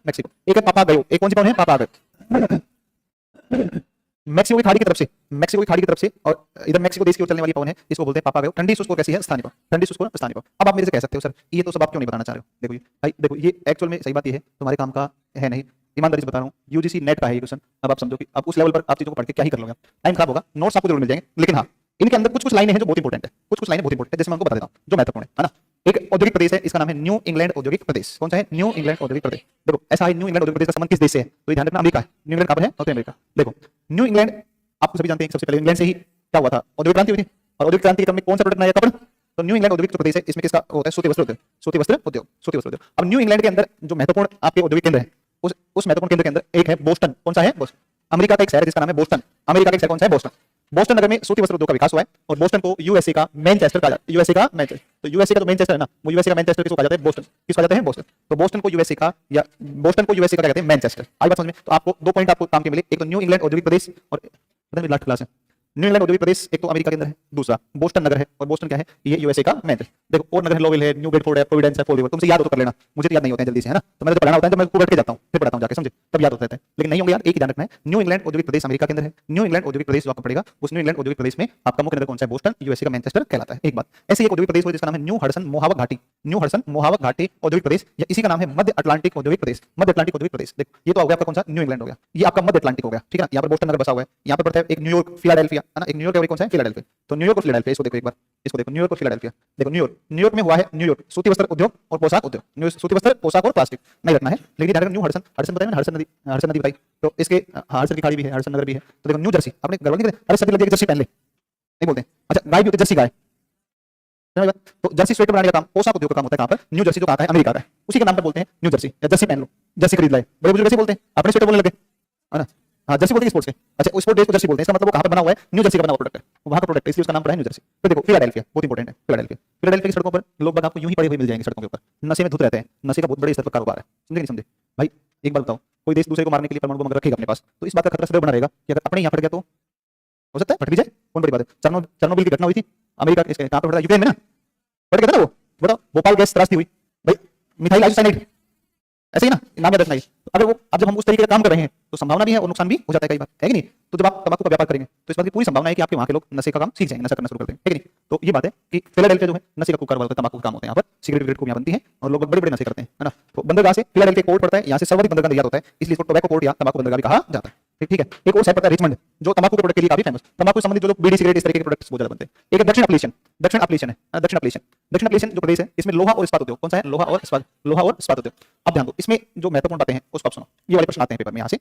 मैक्सिको। एक है पापागयो, एक कौन सी पवन है? पापागयो। मैक्सिको की खाड़ी की तरफ से, मैक्सिको की खाड़ी की तरफ से, और इधर मैक्सिको देश की ओर चलने वाली पवन है, इसको बोलते हैं पापागयो। ठंडी शुष्क और कैसी है? स्थानीय पवन। ठंडी शुष्क और स्थानीय पवन। अब आप मेरे से कह सकते हो सर ये तो सब आप क्यों नहीं बताना चाह रहे हो? देखो ये भाई, देखो ये एक्चुअल में सही बात ये है तुम्हारे काम का है नहीं, ईमानदारी से बता रहा हूँ। यूजीसी नेट का है ये क्वेश्चन। अब आप समझो कि आप उस लेवल पर आप चीजों को पढ़ के क्या ही कर लोगे, टाइम खराब होगा। नोट्स आपको जरूर मिल जाएंगे, लेकिन हाँ इनके अंदर कुछ लाइनें हैं जो बहुत इंपॉर्टेंट है, कुछ लाइनें बहुत इंपॉर्टेंट है, जैसे मैं आपको बता देता हूँ जो महत्वपूर्ण है ना। एक औद्योगिक प्रदेश है, इसका नाम है न्यू इंग्लैंड औद्योगिक प्रदेश। कौन सा है? न्यू इंग्लैंड औद्योगिक प्रदेश। देखो ऐसा है, न्यू इंग्लैंड औद्योगिक प्रदेश का संबंध किस देश से है? तो ध्यान रखना अमेरिका है। न्यू इंग्लैंड कहां पर है? उत्तरी अमेरिका। देखो न्यू इंग्लैंड आपको सभी जानते हैं, सबसे पहले इंग्लैंड से ही क्या हुआ था? औद्योगिक क्रांति हुई थी, और औद्योगिक क्रांति के क्रम में कौन सा प्रोडक्ट बनाया? कपड़ा। तो न्यू इंग्लैंड औद्योगिक प्रदेश है, इसमें किसका होता है? सूती वस्त्र उद्योग, सूती वस्त्र उद्योग, सूती वस्त्र उद्योग। अब न्यू इंग्लैंड के अंदर जो महत्वपूर्ण आपके औद्योगिक केंद्र है, उस महत्वपूर्ण केंद्र के अंदर एक है बोस्टन। कौन सा है? बोस्टन। अमेरिका का एक शहर है जिसका नाम है बोस्टन। अमेरिका का एक शहर कौन सा है? बोस्टन। बोस्टन नगर में सूती वस्त्र उद्योग का विकास हुआ है, और बोस्टन को यूएसए का मैनचेस्टर कहा जाता है। यूएसए का मैनचेस्टर, तो यूएसए का जो मैनचेस्टर है ना, वो यूएसए का मैनचेस्टर किसको कहा जाता है? बोस्टन। किसको कहा जाता है? बोस्टन। तो बोस्टन को यूएसए का, या बोस्टन को यूएसए का क्या कहते हैं? मैनचेस्टर। आई बात समझ में? तो आपको 2 पॉइंट आपको काम के मिले, एक तो न्यू इंग्लैंड औद्योगिक प्रदेश, और लास्ट क्लास है न्यू इंग्लैंड औद्योगिक प्रदेश, एक तो अमेरिका के अंदर है, दूसरा बोस्टन नगर है, और बोस्टन क्या है? ये यूएसए का मैनचेस्टर। देखो और नगर है, लोवेल है, न्यू बेडफोर्ड है, प्रोविडेंस है, फॉल रिवर, तुमसे याद हो तो कर लेना, मुझे तो याद नहीं होता है जल्दी से, है ना। तो मैंने तो पढ़ाना होता है, तो मैं बैठ के जाता हूं, फिर पढ़ाता हूं जाके, समझे। तब याद होता है, लेकिन नहीं होंगे यार। एक ही ध्यान रखना है, न्यू इंग्लैंड औद्योगिक प्रदेश अमेरिका के अंदर है। न्यू इंग्लैंड औद्योगिक प्रदेश जो आपको पड़ेगा, उस न्यू इंग्लैंड औद्योगिक प्रदेश में आपका मुख्य नगर कौन सा है? बोस्टन, यूएसए का मैनचेस्टर कहलाता है। एक बात, ऐसे एक औद्योगिक प्रदेश है जिसका नाम है न्यू हडसन मोहावक घाटी। न्यू हडसन मोहावक घाटी औद्योगिक प्रदेश, या इसी का नाम है मध्य अटलांटिक औद्योगिक प्रदेश। मध्य अटलांटिक औद्योगिक प्रदेश, देखो ये तो हो गया आपका कौन सा? न्यू इंग्लैंड हो गया, ये आपका मध्य अटलांटिक हो गया, ठीक है। यहाँ पर बोस्टन नगर बसा हुआ है, यहाँ पर पड़ता है एक न्यूयॉर्क फिलाडेल्फिया, है ना, एक न्यूयॉर्क और एक कौन सा है? फिलाडेल्फिया। तो न्यूयॉर्क और फिलाडेल्फिया, इसको देखो एक बार, इसको देखो, न्यूयॉर्क और फिलाडेल्फिया। देखो न्यूयॉर्क, न्यूयॉर्क में हुआ है न्यूयॉर्क सूती वस्त्र उद्योग और पोशाक उद्योग। सूती वस्त्र, पोशाक और प्लास्टिक नहीं रखना है, लेकिन ध्यान रखना न्यू हडसन, हडसन बताया ना, हडसन नदी बताई, तो इसके हडसन की खाड़ी भी है, हडसन नगर भी है। तो देखो न्यू जर्सी, आपने गड़बड़ नहीं करी, अरे सभी लग जर्सी पहन ले, नहीं बोलते। अच्छा गाय भी होती है, जर्सी गाय, तो जर्सी स्वेटर बनाने का काम, पोशाक उद्योग का काम होता है कहां पर? न्यू जर्सी, जो कहां है? अमेरिका का है, उसी के नाम पर बोलते हैं न्यू जर्सी, या जर्सी पहन लो, जर्सी खरीद लाए। बड़े बुजुर्ग जर्सी बोलते हैं, अपने स्वेटर बोलने लगे, है ना। हाँ जर्सी बोलते हैं स्पोर्ट्स के। अच्छा उस स्पोर्ट ड्रेस को जर्सी बोलते हैं, इसका मतलब वो कहां पर बना हुआ है? न्यू जर्सी का बना हुआ प्रोडक्ट है, वहां का प्रोडक्ट है, इसलिए उसका नाम पड़ा है न्यू जर्सी। तो देखो फिलाडेल्फिया बहुत इंपॉर्टेंट है, फिलाडेल्फिया। फिलाडेल्फिया की सड़कों पर लोग बाग आपको यूं ही पड़े हुए मिल जाएंगे सड़कों के ऊपर, नशे में धुत रहते हैं, नशे का बहुत बड़े स्तर पर कारोबार है, समझे नहीं समझे भाई? एक बात बताओ, कोई देश दूसरे को मारने के लिए परमाणु बम रखेगा अपने पास, तो इस बात का खतरा सदैव बना रहेगा कि अगर अपने यहाँ फट गया तो हो सकता है फट भी जाए। कौन बड़ी बात है? चेरनोबिल की घटना हुई थी अमेरिका, कहां पर फटा? यूक्रेन में ना, फट गया था ना वो, बताओ। भोपाल गैस त्रासदी हुई भाई, मिथाइल आइसोसाइनाइड, ऐसे ही ना, नाम याद रखना है। तो अगर वो अब जब हम उस तरीके का काम कर रहे हैं तो संभावना भी है और नुकसान भी हो जाता है कई बार, है कि नहीं? तो जब आप तंबाकू का व्यापार करेंगे तो इस बात की पूरी संभावना है कि आपके वहां के लोग नशे का काम सीख जाएंगे, नशा करना शुरू कर देंगे, है कि नहीं? तो ये बात है कि फिलाडेल्फिया जो है नशे का कारोबार होता है, तंबाकू का काम होता है, यहाँ पर सिगरेट विगरेट को यहाँ बनती है और लोग बड़े बड़े नशे करते हैं, है ना। तो बंदरगाह से फिलाडेल्फिया पोर्ट पड़ता है, यहाँ से सर्वाधिक बंदरगाह निर्यात होता है, इसलिए इसको टोबैको पोर्ट या तंबाकू बंदरगाह भी कहा जाता है, ठीक है। एक और शहर पड़ता है रिचमंड, जो तंबाकू के प्रोडक्ट के लिए काफी फेमस, तंबाकू से संबंधित जो लोग बीड़ी सिगरेट इस तरह के प्रोडक्ट्स बहुत ज्यादा बनते हैं। एक दक्षिण अप्लेशियन, दक्षिण अप्लेशियन है, दक्षिण अप्लेशियन, दक्षिण अप्लेशियन जो प्रदेश है, इसमें लोहा और इस्पात उद्योग, कौन सा है? लोहा और इस्पात, लोहा और इस्पात उद्योग। अब ध्यान दो, इसमें जो महत्वपूर्ण बातें हैं उसको आप सुनो, ये वाले प्रश्न आते हैं पेपर में। यहाँ से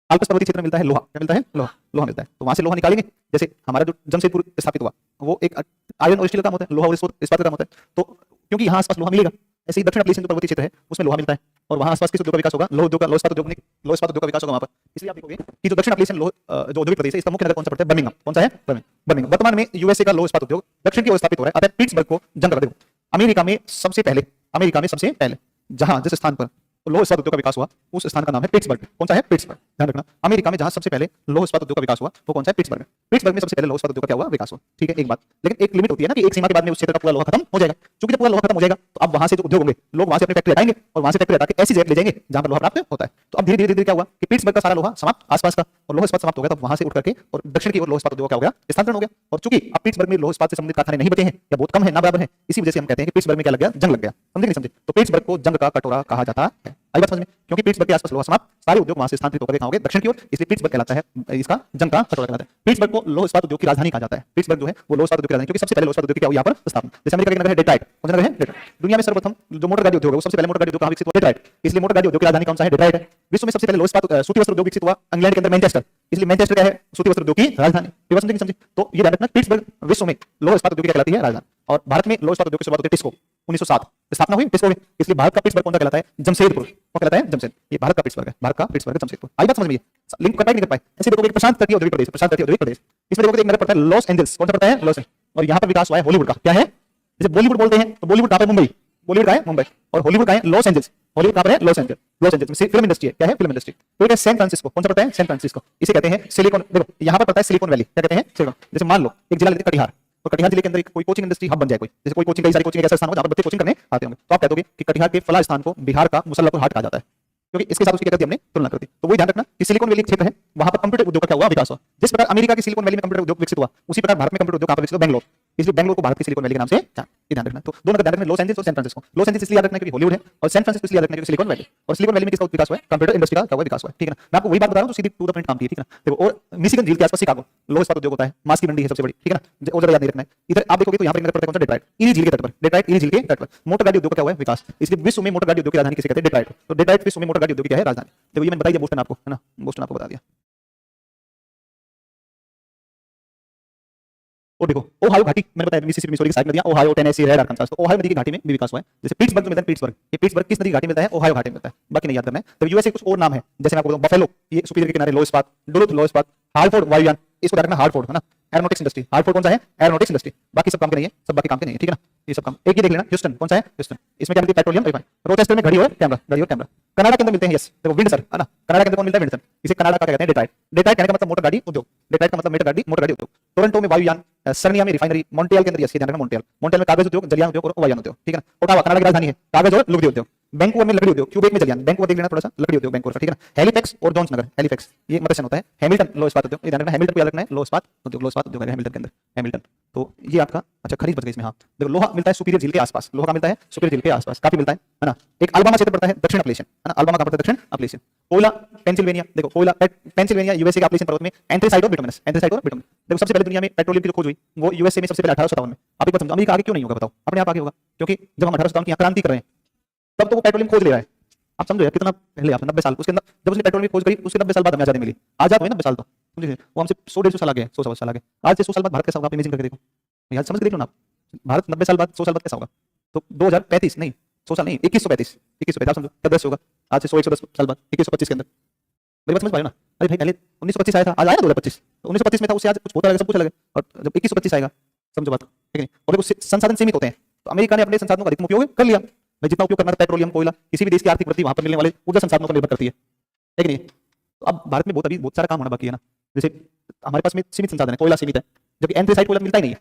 आल्प्स पर्वतीय क्षेत्र में मिलता है लोहा, क्या मिलता है? लोहा, लोहा मिलता है, तो वहां से लोहा निकालेंगे। जैसे हमारा जो जमशेदपुर स्थापित हुआ वो एक आयरन और स्टील का काम होता है, लोहा और इस्पात का काम होता है, तो क्योंकि यहाँ आसपास लोहा मिलेगा, ऐसे ही दक्षिण अप्लेशियन जो पर्वतीय क्षेत्र है उसमें लोहा मिलता है और वहां आसपास किस उद्योग का विकास होगा? लोह उद्योग का, लोह इस्पात उद्योग का विकास होगा वहां पर। इसलिए आप देखोगे कि जो दक्षिण अप्लेशियन जो औद्योगिक प्रदेश है, इसका मुख्य नगर कौन सा पड़ता है? बर्मिंघम। कौन सा है? बर्मिंघम। वर्तमान में यूएसए का लोह इस्पात उद्योग दक्षिण की ओर स्थापित हो रहा है, अतः पिट्सबर्ग को जंग कर देगा। अमेरिका में सबसे पहले जहां जिस स्थान पर लोह इस्पात उद्योग का विकास हुआ उस स्थान का नाम है पिट्सबर्ग। कौन सा है? पिट्सबर्ग। ध्यान रखना, अमेरिका में जहां सबसे पहले लोह इस्पात उद्योग का विकास हुआ वो कौन सा है? पिट्सबर्ग। पिट्सबर्ग में सबसे पहले लोह इस्पात उद्योग का क्या हुआ? विकास हुआ, ठीक है। एक बात, लेकिन एक लिमिट होती है ना कि एक सीमा के बाद में उस क्षेत्र का पूरा लोहा खत्म हो जाएगा। क्योंकि जब पूरा लोहा खत्म हो जाएगा तो अब वहां से जो उद्योग होंगे, लोग वहां से अपनी फैक्ट्री हटाएंगे और वहां से फैक्ट्री हटा के ऐसी जगह ले जाएंगे जहां पर लोहा प्राप्त होता है। तो अब धीरे धीरे क्या हुआ कि पिट्सबर्ग का सारा लोहा समाप्त, आसपास का, और लोह इस्पात समाप्त हो गया, तो वहां से उठ करके और दक्षिण की ओर लोह इस्पात उद्योग क्या हो गया? स्थानांतरण हो गया। और चूंकि अब पिट्सबर्ग में लोह इस्पात से संबंधित कारखाने नहीं बचे हैं या बहुत कम है, ना बराबर है, इसी वजह से हम कहते हैं कि पिट्सबर्ग में क्या लग गया? जंग लग गया। समझे नहीं समझे? तो पिट्सबर्ग को जंग का कटोरा कहा जाता है। आई बात समझ में? क्योंकि पिट्सबर्ग के आसपास लोहा समाप्त, सारे उद्योग वहां से स्थानांतरित होकर कहां हो गए? दक्षिण की ओर, इसलिए पिट्सबर्ग कहलाता है, इसका जंग का कटोरा कहलाता है। पिट्सबर्ग को लोह इस्पात उद्योग की राजधानी कहा जाता है। पिट्सबर्ग जो है वो लोह इस्पात उद्योग की राजधानी, क्योंकि सबसे पहले लोह इस्पात उद्योग की क्या हुई यहाँ पर स्थापना। जैसे अमेरिका के नगर है डेट्राइट, कौन सा नगर है? डेट्राइट। दुनिया में सर्वप्रथम जो मोटर गाड़ी उद्योग है वो सबसे पहले मोटर गाड़ी उद्योग कहां विकसित हुआ? डेट्राइट। इसलिए मोटर गाड़ी उद्योग की राजधानी कौन सा है? डेट्राइट है। विश्व में सबसे पहले लोह इस्पात सूती वस्त्र उद्योग विकसित हुआ इंग्लैंड के अंदर, मैनचेस्टर, इसलिए मैनचेस्टर क्या है? सूती वस्त्र उद्योग की राजधानी। समझे समझे? तो ये ध्यान रखना, पिट्सबर्ग विश्व में लोह इस्पात उद्योग की कहलाती है राजधानी। और भारत में लोह इस्पात उद्योग की शुरुआत होती है टिस्को, 1907 स्थापना हुई टिस्को में, इसलिए भारत का पिट्सबर्ग कौन सा कहलाता है? जमशेदपुर। कौन कहलाता है? जमशेदपुर। ये भारत का पिट्सबर्ग है, भारत का पिट्सबर्ग जमशेदपुर। आई बात समझ में? लिंक कर पाए नहीं कर पाए? ऐसे देखोगे एक प्रशांत तटीय औद्योगिक प्रदेश, प्रशांत तटीय औद्योगिक प्रदेश, इसमें देखोगे एक नगर पड़ता है लॉस एंजल्स। कौन सा पड़ता है? Los angels. और यहाँ पर विकास हुआ है हॉलीवुड का। क्या है? जैसे बॉलीवुड बोलते हैं तो बॉलीवुड कहाँ पे? मुंबई। बॉलीवुड का है मुंबई, और हॉलीवुड का है लॉस एंजल्स। हॉलीवुड कहाँ पर है? Los Angeles. लॉस एंजल्स में फिल्म इंडस्ट्री है। क्या है? Film industry. तो ये सैन फ्रांसिस्को, कौन सा पड़ता है? San Francisco. इसे कहते हैं सिलिकॉन। देखो यहाँ पर पड़ता है सिलिकॉन वैली। क्या कहते हैं? सिलिकॉन। जैसे मान लो एक जिला लेते हैं कटिहार, और कटिहार जिले के अंदर कोई कोचिंग इंडस्ट्री हब बन जाए, कोई जैसे कोई कोचिंग, कई सारी कोचिंग ऐसा स्थान हो जहां पर बच्चे कोचिंग करने आते होंगे, तो आप कह दोगे कि कटिहार के फला स्थान को बिहार का मुसल्लापुर हाट कहा जाता है, क्योंकि इसके साथ उसकी क्या करती हमने? तुलना करती। तो वही ध्यान रखना कि सिलिकॉन वैली क्षेत्र है, वहां पर कंप्यूटर उद्योग का क्या हुआ? विकास हुआ। जिस प्रकार अमेरिका के सिलिकॉन वैली में कंप्यूटर उद्योग विकसित हुआ, उसी प्रकार भारत में कंप्यूटर उद्योग कहां पर विकसित हुआ? बेंगलोर। इसलिए बेंगलोर को भारत की सिलिकॉन वैली के नाम से ध्यान रखना। तो दोनों का ध्यान रखना, लॉस एंजल्स और सैन फ्रांसिस्को। लॉस एंजल्स इसलिए याद रखना क्योंकि हॉलीवुड है, और सैन फ्रांसिस्को इसलिए याद रखना क्योंकि सिलिकॉन वैली। और सिलिकॉन वैली में किसका विकास हुआ है? कंप्यूटर इंडस्ट्री का क्या हुआ? विकास हुआ, ठीक है ना। मैं आपको वही बात बता रहा हूं, तो सीधी टू द पॉइंट काम की, ठीक है ना। देखो, और मिशिगन झील के आसपास शिकागो लोह इस्पात उद्योग होता है, मांस की मंडी है सबसे बड़ी, ठीक है ना। और जरा याद नहीं रखना है। इधर आप देखोगे तो यहाँ पर नगर पड़ता है कौन सा? डेट्राइट, इरी झील के तट पर। डेट्राइट इरी झील के तट पर मोटर गाड़ी उद्योग का क्या हुआ है? विकास। इसलिए विश्व में मोटर गाड़ी उद्योग की राजधानी किसे कहते हैं? डेट्राइट। तो डेट्राइट विश्व में मोटर गाड़ी उद्योग की क्या है? राजधानी। देखो ये मैंने बता दिया बोस्टन आपको, है ना, बोस्टन आपको बता दिया। और देखो ओहायो घाटी, मैंने बताया मिसिसिपी मिसौरी की साइड नदियां, ओहायो, टेनेसी, रेड, आर्कांसास, तो ओहायो नदी की घाटी में भी विकास हुआ है। जैसे पिट्सबर्ग में मिलता है, पिट्सबर्ग, ये पिट्सबर्ग किस नदी की घाटी में मिलता है? ओहायो घाटी में मिलता है, बाकी नहीं याद करना है। तो यूएसए कुछ और नाम है, जैसे मैं आपको बताऊं बफेलो, ये सुपीरियर के किनारे लोह इस्पात, डुलुथ लोह इस्पात, हार्टफोर्ड वायुयान, इसको ध्यान रखना, हार्टफोर्ड, है ना, एरोनॉटिक्स इंडस्ट्री। हार्टफोर्ड कौन सा है? Aeronautics industry. बाकी सब काम के नहीं है, सब बाकी काम के नहीं है, ठीक है ना, ये सब काम। एक ही देख लेना, ह्यूस्टन, कौन सा है? ह्यूस्टन, इसमें क्या मिलती है? Petroleum refine. रोचेस्टर में घड़ी और कैमरा, घड़ी और कैमरा। कनाडा के अंदर मिलते हैं, यस, देखो विंडसर, है ना, कनाडा के अंदर कौन मिलता है? विंडसर। इसे कनाडा का कहते हैं डेट्राइट। डेट्राइट कहने का मतलब मोटर गाड़ी उद्योग, डेट्राइट का मतलब मोटर गाड़ी उद्योग। टोरंटो में वायुयान, सर्निया में रिफाइनरी, मॉन्ट्रियल के अंदर, यस, ध्यान रखना, मॉन्ट्रियल में कागज उद्योग, जलियान उद्योग और वायुयान उद्योग, ठीक है ना। ओटावा कनाडा की राजधानी है, कागज और लुगदी उद्योग। बैंकूवर में लकड़ी उद्योग, क्यूबेक में जल यान, बैंकूवर देख लेना थोड़ा सा, लकड़ी उद्योग बैंकूवर का, ठीक है ना। हैलिफैक्स और जॉन्स नगर, हैलिफैक्स ये मत्स्य होता है। हैमिल्टन लो इस्पात उद्योग, ये ध्यान रखना, हैमिल्टन को याद रखना है, लो इस्पात उद्योग, लो इस्पात उद्योग है हैमिल्टन के अंदर, हैमिल्टन। तो ये आपका अच्छा खरीद बच गई इसमें। हाँ देखो, लोहा मिलता है सुपीरियर झील के आसपास, लोहा का मिलता है सुपीरियर झील के आसपास, काफी मिलता है ना। एक अल्बामा क्षेत्र पड़ता है दक्षिण अपलेशियन, है ना, अल्बामा का पड़ता है दक्षिण अपलेशियन। कोयला पेंसिल्वेनिया, देखो कोयला पेंसिल्वेनिया यूएसए के अपलेशियन पर्वत में, एंथ्रेसाइट और बिटुमिनस, एंथ्रेसाइट और बिटुमिन। देखो सबसे पहले दुनिया में पेट्रोलियम की जो खोज हुई वो यूएसए में सबसे पहले 1857 में। आप एक बात समझो, अमेरिका आगे क्यों नहीं होगा बताओ, अपने आप आगे होगा, क्योंकि जब हम 1857 की क्रांति कर रहे हैं तब तो वो पेट्रोलियम खोज ले रहा है। आप समझो यार कितना पहले, आप 90 साल, उसके अंदर जब उसने पेट्रोल की खोज करी उसके 90 साल बाद हमें आजादी मिली। आजाद हुए 90 साल, तो समझिए वो हमसे 100-150 साल आगे, 100 साल आगे। आज से 100 साल बाद भारत कैसा होगा, आप इमेजिन करके देखो यार, समझ के देख लो ना आप, भारत 90 साल बाद 100 साल बाद कैसा होगा। तो 2035 नहीं, 100 साल नहीं, 2135, 2135 आप समझो कब 10 होगा, आज से 100-110 साल बाद 2125 के अंदर। मेरी बात समझ पाए ना। अरे भाई पहले 1925 आया था, आज आया ना 2025, तो 1925 में था, उससे आज कुछ होता रहेगा, सब कुछ अलग है। और जब 2125 आएगा, समझो बात, ठीक है। और देखो संसाधन सीमित होते हैं, तो अमेरिका ने अपने संसाधनों का अधिकतम उपयोग कर लिया। भाई जितना उपयोग करना था पेट्रोलियम, कोयला, किसी भी देश की आर्थिक वृद्धि वहां पर मिलने वाले ऊर्जा संसाधनों पर निर्भर करती है कि नहीं। तो अब भारत में बहुत सारा काम होना बाकी है ना। जैसे हमारे पास में सीमित संसाधन है, कोयला सीमित है, जबकि एंथ्रेसाइट कोयला मिलता ही नहीं है,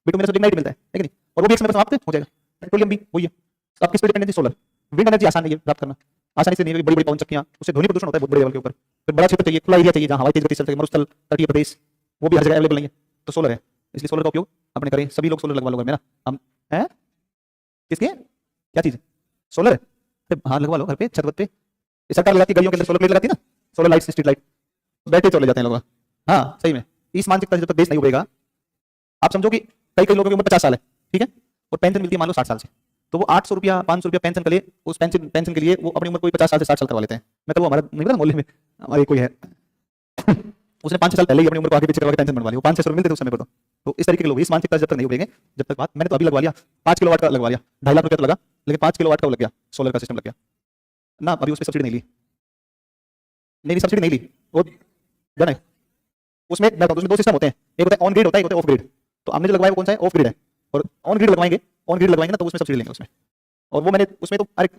बिटुमिनस और लिग्नाइट मिलता है कि नहीं, और वो भी एक समय पर समाप्त हो जाएगा। पेट्रोलियम भी वही है। तो आप किस पर डिपेंडेंसी, सोलर विंड एनर्जी आसान नहीं है प्राप्त करना, आसानी से नहीं है, बड़ी बड़ी पवन चक्कियां, उससे ध्वनि प्रदूषण होता है बहुत बड़े लेवल के ऊपर। फिर बड़ा क्षेत्र चाहिए, खुला एरिया चाहिए जहां हवाई तेज गति से चल सके, मरुस्थल, तटीय प्रदेश, वो भी हर जगह अवेलेबल नहीं है, तो सोलर है। इसलिए सोलर का उपयोग अपने करें, सभी लोग सोलर लगवा लो घर में ना। हम हैं किसके क्या चीज, सोलर है, हाँ लगवा लो घर पे, छत पे। सरकार लगाती है गलियों के अंदर सोलर प्लेट लगाती है ना, solar lights, street light, battery चले जाते हैं लोग। हाँ सही में, इस मानसिकता से जब तक देश नहीं उभरेगा, आप समझो कि कई लोगों की उम्र 50 साल है, ठीक है, और पेंशन मिलती है मान लो 60 साल से, तो वो 800 रुपया 500 रुपया पेंशन के लिए, उस पेंशन के लिए वो अपनी उम्र कोई 50 साल से 60 साल करवा लेते हैं। मैं कल वो हमारा नहीं पता मोहल्ले में हमारे कोई है उसने 5-6 साल पहले ही अपनी उम्र को आगे पीछे करवा के पेंशन बनवा ली, वो 500 रुपये मिलते थे उस समय पर। तो इस तरीके के लोग इस मानसिकता जब तक नहीं उभरेंगे, जब तक बात, मैंने तो अभी लगवा लिया 5 किलोवाट का लगवा लिया, 2.5 लाख रुपया तो लगा, लेकिन 5 किलोवाट का लग गया, सोलर का सिस्टम लग गया ना। अभी उस पर सब्सिडी नहीं ली, नहीं सब्सिडी नहीं ली, वो जाना है उसमें। मैं उसमें 2 सिस्टम होते हैं, एक होता है ऑन ग्रिड, होता है एक होता है ऑफ ग्रिड। तो हमने जो लगवाया वो कौन सा है, ऑफ ग्रिड है। और ऑन ग्रिड लगवाएंगे, ऑन ग्रिड लगवाएंगे ना तो उसमें सब्सिडी लेंगे उसमें। और वो मैंने उसमें तो अरे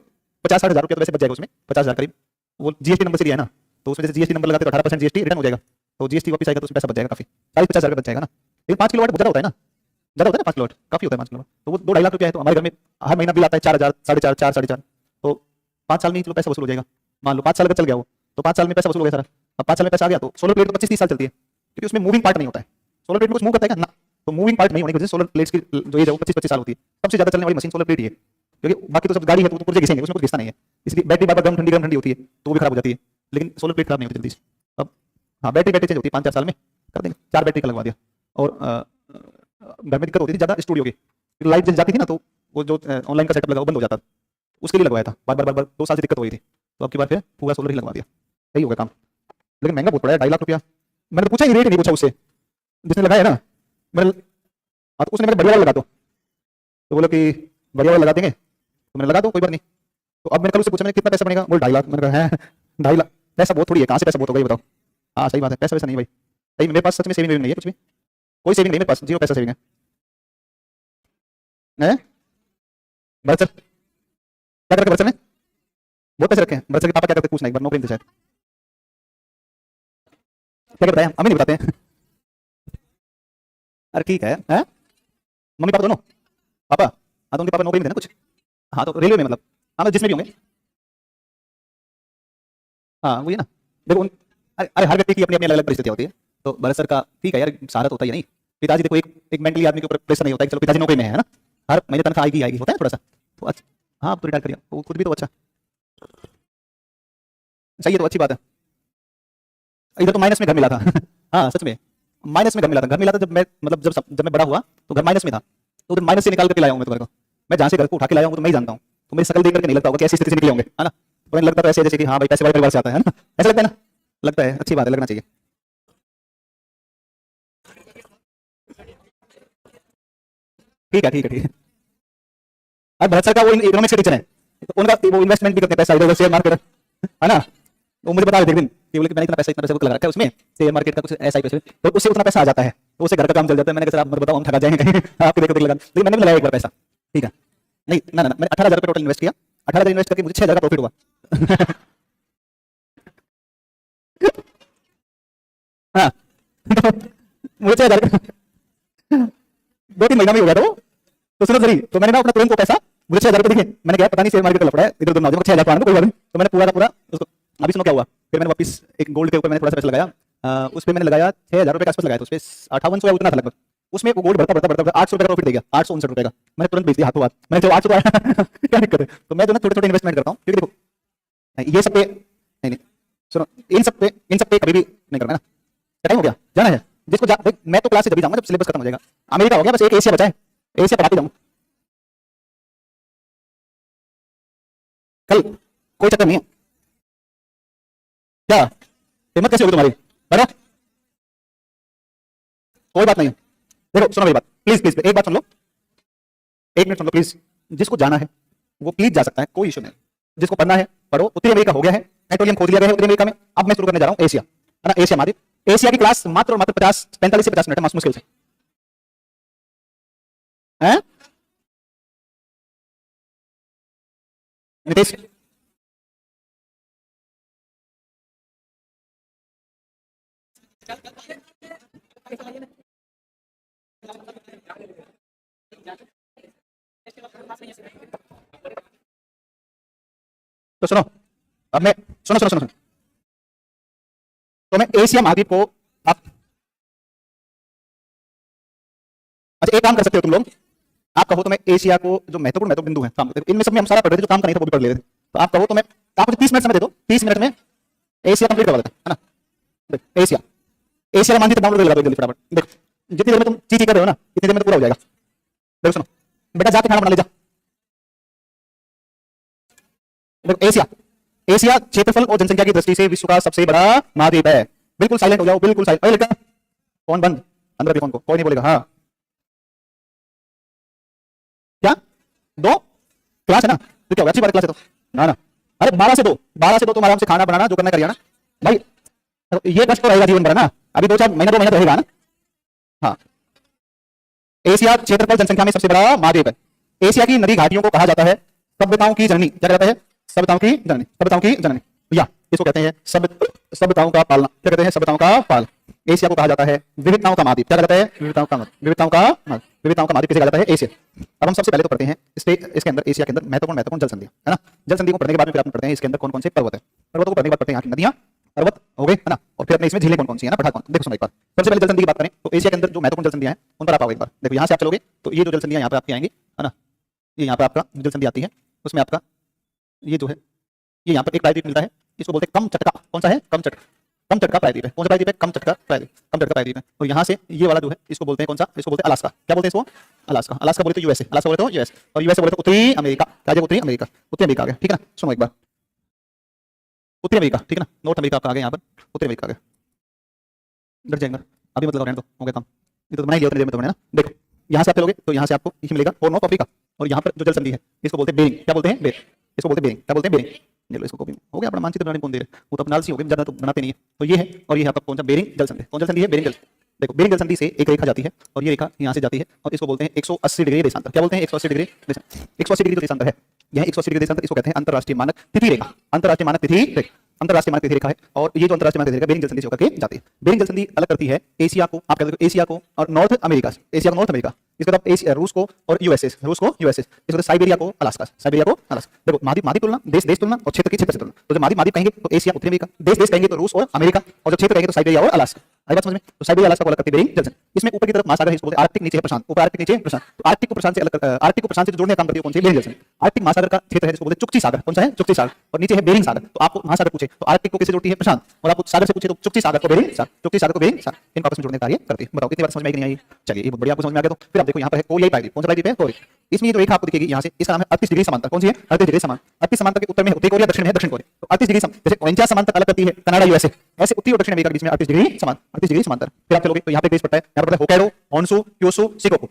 50-60 हज़ार रुपया तो वैसे बच जाएगा उसमें, 50,000 करीब, वो जीएसटी नंबर से लिया है ना, तो उसमें जैसे जीएसटी नंबर लगाते तो 18% जीएसटी रिटर्न हो जाएगा, तो जीएसटी वापस आएगा तो उसमें पैसा बच जाएगा काफी, 40-50 हज़ार बच जाएगा ना। लेकिन 5 किलोवाट ज्यादा होता है ना, ज्यादा होता है ना 5 किलोवाट, काफी होता है 5 किलोवाट, तो वो 2-2.5 लाख रुपया है। तो हमारे घर में हर महीना बिल आता है 4,000, 4,500, 4,500, तो 5 साल में चलो पैसा वसूल हो जाएगा। मान लो 5 साल अगर चल गया वो, तो 5 साल में पैसा वसूल हो गया सारा। अब 5 साल में पैसा आ गया तो सोलर प्लेट तो 25-30 साल चलती है, क्योंकि उसमें मूविंग पार्ट नहीं होता है। सोलर प्लेट में कुछ मूव करता है क्या ना, तो मूविंग पार्ट नहीं होने की वजह से सोलर प्लेट्स की जो एज है वो 25-25 साल होती है। सबसे ज्यादा चलने वाली मशीन सोलर प्लेट ही है, क्योंकि बाकी तो सब गाड़ी है तो पुर्जे घिसेंगे, उसमें कुछ घिसता नहीं है, इसलिए बैटरी बार-बार गर्म ठंडी होती है तो वो भी खराब हो जाती है, लेकिन सोलर प्लेट खराब नहीं होती जल्दी से। अब हाँ बैटरी चेंज होती है 5-4 साल में, कर देंगे 4 बैटरी का लगवा दिया। और घर में दिक्कत होती थी ज़्यादा स्टूडियो की, लाइट जल जाती थी ना, तो वो जो ऑनलाइन का सेटअप लगा वो बंद हो जाता, उसके लिए लगवाया था, बार 2 साल से दिक्कत हो गई थी, तो अब की बार फिर पूरा सोलर ही लगवा दिया, सही हो गया काम। लेकिन महंगा बहुत पड़ा है, 2.5 लाख रुपया। मैंने तो पूछा ही रेट नहीं पूछा उससे जिसने लगाया है ना, मैंने तो उसने मेरे बढ़िया वाला लगा दो, तो बोला कि बढ़िया वाला लगा देंगे, तो मैंने लगा दो कोई बात नहीं। तो अब मैंने कल उससे पूछा मैंने कितना पैसा बनेगा, बोल 2.5 लाख। मैंने कहा है 2.5 लाख, पैसा बहुत थोड़ी है, कहाँ से पैसा बहुत होगा ये बताओ। हाँ सही बात है, पैसा वैसा नहीं भाई, सही मेरे पास सच में सेविंग नहीं है, कुछ भी कोई सेविंग नहीं मेरे पास, 0 पैसा सेविंग है। बर्चर क्या करके, बर्चर ने बहुत पैसे रखे हैं, बर्चर के पापा क्या करते पूछना एक बार, नौकरी में थे शायद, क्या बताया हमें नहीं बताते हैं। अरे ठीक है, मम्मी पापा दोनों, पापा हाँ तो उनके पापा नौकरी में थे ना कुछ, हाँ तो रेलवे में मतलब, हाँ जिसमें भी होंगे, हाँ वही है ना। देखो अरे हर व्यक्ति की अपनी अपनी अलग अलग परिस्थितियां होती है, तो भारत सर का ठीक है यार, सहारा तो होता ही नहीं। पिताजी देखो एक मेंटली आदमी के ऊपर प्रेशर नहीं होता है कि चलो पिताजी नौकरी में है ना, हर महीने तनख्वाह आएगी होता है थोड़ा सा, तो अच्छा हाँ अब तो रिटायर करिए, वो खुद भी तो अच्छा सही है, तो अच्छी बात है। इधर तो माइनस में घर मिला था हाँ सच में माइनस में घर मिला था, घर मिला था जब मैं मतलब जब मैं बड़ा हुआ तो घर माइनस में था, तो उधर माइनस से निकाल करके लाया हूँ मैं तो घर को, मैं जहाँ से घर को उठा के लाया हूँ तो मैं ही जानता हूँ, तो मेरी शकल देख करके नहीं लगता होगा कि ऐसी स्थिति से निकले होंगे, है ना। तो लगता तो ऐसे जैसे कि हाँ भाई पैसे वाले परिवार से आता है ना, ऐसा लगता है ना, लगता है, अच्छी बात है, लगना चाहिए। ठीक है ठीक है ठीक है। अब भारत सरकार वो इकोनॉमिक्स के टीचर है, तो उनका वो इन्वेस्टमेंट भी करते हैं पैसा इधर शेयर मार्केट, है ना। वो मुझे बता रहे थे एक दिन कि बोले कि मैंने इतना पैसा लगा रखा है उसमें शेयर मार्केट का कुछ ऐसा ही पैसे, तो उससे उतना पैसा आ जाता है, तो उससे घर का काम चल जाता है। मैंने कहा सर आप मत बताओ हम ठगा जाएंगे कहीं आपके देखो देख लगा, लेकिन मैंने भी लगाया एक बार पैसा, ठीक है नहीं ना मैंने 18,000 रुपये टोटल इन्वेस्ट किया, 18,000 इन्वेस्ट करके मुझे 6,000 का प्रॉफिट हुआ हाँ मुझे 6,000 2-3 महीना में हो गया था वो, तो सुनो सही, तो मैंने ना अपना तुरंत को पैसा मुझे 6,000 रुपए दिखे, मैंने कहा पता नहीं शेयर मार्केट का लफड़ा है, इधर उधर ना हो जाए, 6,000 पाना कोई बात नहीं, तो मैंने पूरा का पूरा उसको, अभी सुनो क्या हुआ, फिर मैंने वापस एक गोल्ड के ऊपर मैंने थोड़ा सा पैसा लगाया, उस पर मैंने लगाया 6,000 रुपए के आसपास लगाया, तो उस पर 5800 या उतना था लगभग, उसमें वो गोल्ड बढ़ता बढ़ता बढ़ता 800 रुपए का प्रॉफिट दे गया, 859 रुपए का, मैंने तुरंत बेच दिया हाथों हाथ, मैंने जो 800 क्या दिक्कत है, तो मैं जो ना छोटे छोटे इन्वेस्टमेंट करता हूँ, क्योंकि देखो ये सब पे नहीं, सुनो इन सब पे कभी भी नहीं करना है ना, टाइम हो गया जाना है जिसको मैं तो क्लास से जब जाऊंगा जब सिलेबस खत्म हो जाएगा, अमेरिका हो गया, बस एक एशिया बचा है, एशिया पढ़ाते जाऊंगा कल, कोई चक्कर नहीं है, क्या हिम्मत कैसे होगी तुम्हारी, बता कोई बात नहीं है, देखो सुनो मेरी बात, प्लीज प्लीज एक बात सुन लो, 1 मिनट सुन लो प्लीज, जिसको जाना है वो प्लीज जा सकता है, कोई इशू नहीं, जिसको पढ़ना है पढ़ो, उत्तरी अमेरिका हो गया है, पेट्रोलियम खोद लिया गया है उत्तरी अमेरिका में, अब मैं शुरू करने जा रहा हूँ एशिया, है ना, एशिया महाद्वीप, एशिया की क्लास मात्र और मात्र 45 से 50 मिनट है मुश्किल से, हैं नितेश, तो सुनो, अब मैं सुनो सुनो सुनो सुनो, तो मैं एशिया महाद्वीप को आप, अच्छा एक काम कर सकते हो तुम लोग, आप कहो तो मैं एशिया को जो महत्वपूर्ण बिंदु है काम, इनमें सब में हम सारा पढ़ रहे थे, जो काम का नहीं था वो भी पढ़ ले रहे थे, तो आप कहो तो मैं आपको 30 मिनट समय दे दो, 30 मिनट में एशिया कंप्लीट करवा देता है ना, एशिया, एशिया का मानचित्र डाउनलोड कर लगा दो जल्दी फटाफट, देखो जितनी देर में तुम चीची कर रहे हो ना इतनी देर में तो पूरा हो जाएगा, देखो सुनो बेटा जाके खाना बना ले जा, देखो एशिया, एशिया क्षेत्रफल और जनसंख्या की दृष्टि से विश्व का सबसे बड़ा महाद्वीप है, बिल्कुल साइलेंट हो जाओ, बिल्कुल साइलेंट, अरे लड़का फोन बंद, अंदर भी फोन को कोई नहीं बोलेगा, हाँ क्या 2 क्लास है ना, तो क्या होगा, अच्छी बात क्लास है तो ना ना, अरे 12 से 2 तुम आराम से खाना बनाना जो करना करिए ना भाई, ये कष्ट तो रहेगा जीवन भर ना, अभी 2 महीना तो रहेगा ना, हाँ एशिया क्षेत्रफल जनसंख्या में सबसे बड़ा महाद्वीप है, एशिया की नदी घाटियों को कहा जाता है सभ्यताओं की जननी, क्या कहता है, सभ्यताओं की जननी, सभ्यताओं की जननी, या इसको कहते हैं सभ्यताओं का पालना, क्या कहते हैं, सभ्यताओं का पाल, एशिया को कहा जाता है विविधताओं का महाद्वीप, क्या कहता है, विविधताओं का महाद्वीप किसे कहा जाता है, एशिया। अब हम सबसे पहले तो पढ़ते हैं इसके अंदर, एशिया के अंदर महत्वपूर्ण जल संधि है ना, जल संधि को पढ़ने के बाद में फिर अपन पढ़ते हैं इसके अंदर कौन कौन से पर्वत है, पर्वतों को पढ़ने के बाद पढ़ते हैं यहाँ की नदियां, पर्वत हो गए है ना, और फिर अपने इसमें झीलें कौन कौन सी है ना, पठार कौन, देखो सुनो एक बार, सबसे पहले जल संधि की बात करें तो एशिया के अंदर जो महत्वपूर्ण जल संधियां हैं उन पर आप आओगे एक बार, देखो यहाँ से आप चलोगे तो ये जो जल संधियां यहाँ पे आपकी आएंगी है ना, ये यहाँ पे आपका जल संधि आती है, उसमें आपका ये जो है ये यहाँ पर एक प्रायद्वीप मिलता है, इसको बोलते हैं कम चटका, कौन सा है, कम चटका प्रायद्वीप है, कौन सा प्रायद्वीप है, कम चटका प्रायद्वीप है, और यहाँ से ये वाला जो है इसको बोलते हैं कौन सा, इसको बोलते हैं अलास्का, क्या बोलते हैं इसको, अलास्का बोलते हैं यूएसए, अलास्का बोलते हो यूएस, और यूएसए बोलते हैं उत्तरी अमेरिका, क्या है उत्तरी अमेरिका आ गया, ठीक है ना, सुनो एक बार, उत्तरी अमेरिका, ठीक है ना, नॉर्थ अमेरिका आपका आ गया, यहाँ पर उत्तरी अमेरिका आ गया, डर जाएगा अभी मतलब रहने दो, हो गया काम, ये तो बनाई लिया उतनी देर में तुमने ना, देखो यहाँ से आप चलोगे तो यहाँ से आपको ये मिलेगा और नॉर्थ अफ्रीका, और यहाँ पर जो जल संधि है इसको बोलते हैं बेरिंग, क्या बोलते हैं इसको बोलते हैं बेरिंग, क्या बोलते हैं बेरिंग, ले लो इसको कॉपी, हो गया अपना मानचित्र बनाने कौन दे रहे, वो तो अपना आलसी हो गए, ज्यादा तो बनाते नहीं है, तो ये है, और ये आपका कौन सा बेरिंग जल संधि, कौन जल संधि है, बेरिंग जल, देखो बेरिंग जल संधि से एक रेखा जाती है और ये रेखा यहाँ से जाती है और इसको बोलते हैं 180 डिग्री देशांतर, क्या बोलते हैं 180 डिग्री, 180 डिग्री जो देशांतर है, यह 180 डिग्री देशांतर, इसको कहते हैं अंतरराष्ट्रीय मानक तिथि रेखा, अंतरराष्ट्रीय मानक तिथि रेखा है, और ये जो अंतरराष्ट्रीय मानक तिथि रेखा बेरिंग जल संधि से होकर के जाती है, बेरिंग जल संधि अलग करती है एशिया को, आप कहते हो एशिया को और नॉर्थ अमेरिका, एशिया को नॉर्थ अमेरिका, इसके बाद एशिया रूस को और यूएसए, इसको साइबेरिया को अलास्का, देखो महाद्वीप तुलना, देश तुलना और क्षेत्र से तुलना, तो जब महाद्वीप कहेंगे तो एशिया उत्तरी अमेरिका, देश कहेंगे तो रूस और अमेरिका, और जब क्षेत्र कहेंगे तो साइबेरिया और अलास्का, आई बात समझ में, तो साइबेरिया अलास्का को अलग करती है बेरिंग जल संधि, इसमें ऊपर की तरफ महासागर है इसको बोलते हैं आर्कटिक, नीचे है प्रशांत, ऊपर आर्कटिक नीचे प्रशांत, तो आर्कटिक को प्रशांत से जोड़ने का काम करती है कौन सी, बेरिंग जल संधि, आर्कटिक महासागर का क्षेत्र है जिसको बोलते हैं चुक्ची सागर, कौन सा है, चुक्ची सागर, और नीचे है बेरिंग सागर, तो आपको महासागर पूछे तो आर्कटिक को किससे जोड़ती है प्रशांत, और आपको सागर से पूछे तो चुक्ची सागर को बेरिंग सागर, इनको आपस में जोड़ने का कार्य करती है, बताओ कितनी बार समझ में आई कि नहीं आई, चलिए ये बढ़िया आपको समझ में आ गया, तो फिर आप देखो यहाँ पर है कोरियाई प्रायद्वीप, कौन सा प्रायद्वीप है, कोरिया, इसमें जो रेखा आपको दिखेगी यहाँ से, इसका नाम है 38 डिग्री समांतर, कौन सी है 38 डिग्री समांतर, 38 समांतर के उत्तर में उत्तरी कोरिया, दक्षिण में है दक्षिण कोरिया, तो 38 डिग्री जैसे 49 समांतर अलग करती है कनाडा यूएसए, ऐसे उत्तरी और दक्षिण अमेरिका के बीच में 38 डिग्री समांतर, फिर आप चलोगे तो यहाँ पे देश पड़ता है, यहाँ पर Hokkaido, Honshu, Kyoto, Shikoku,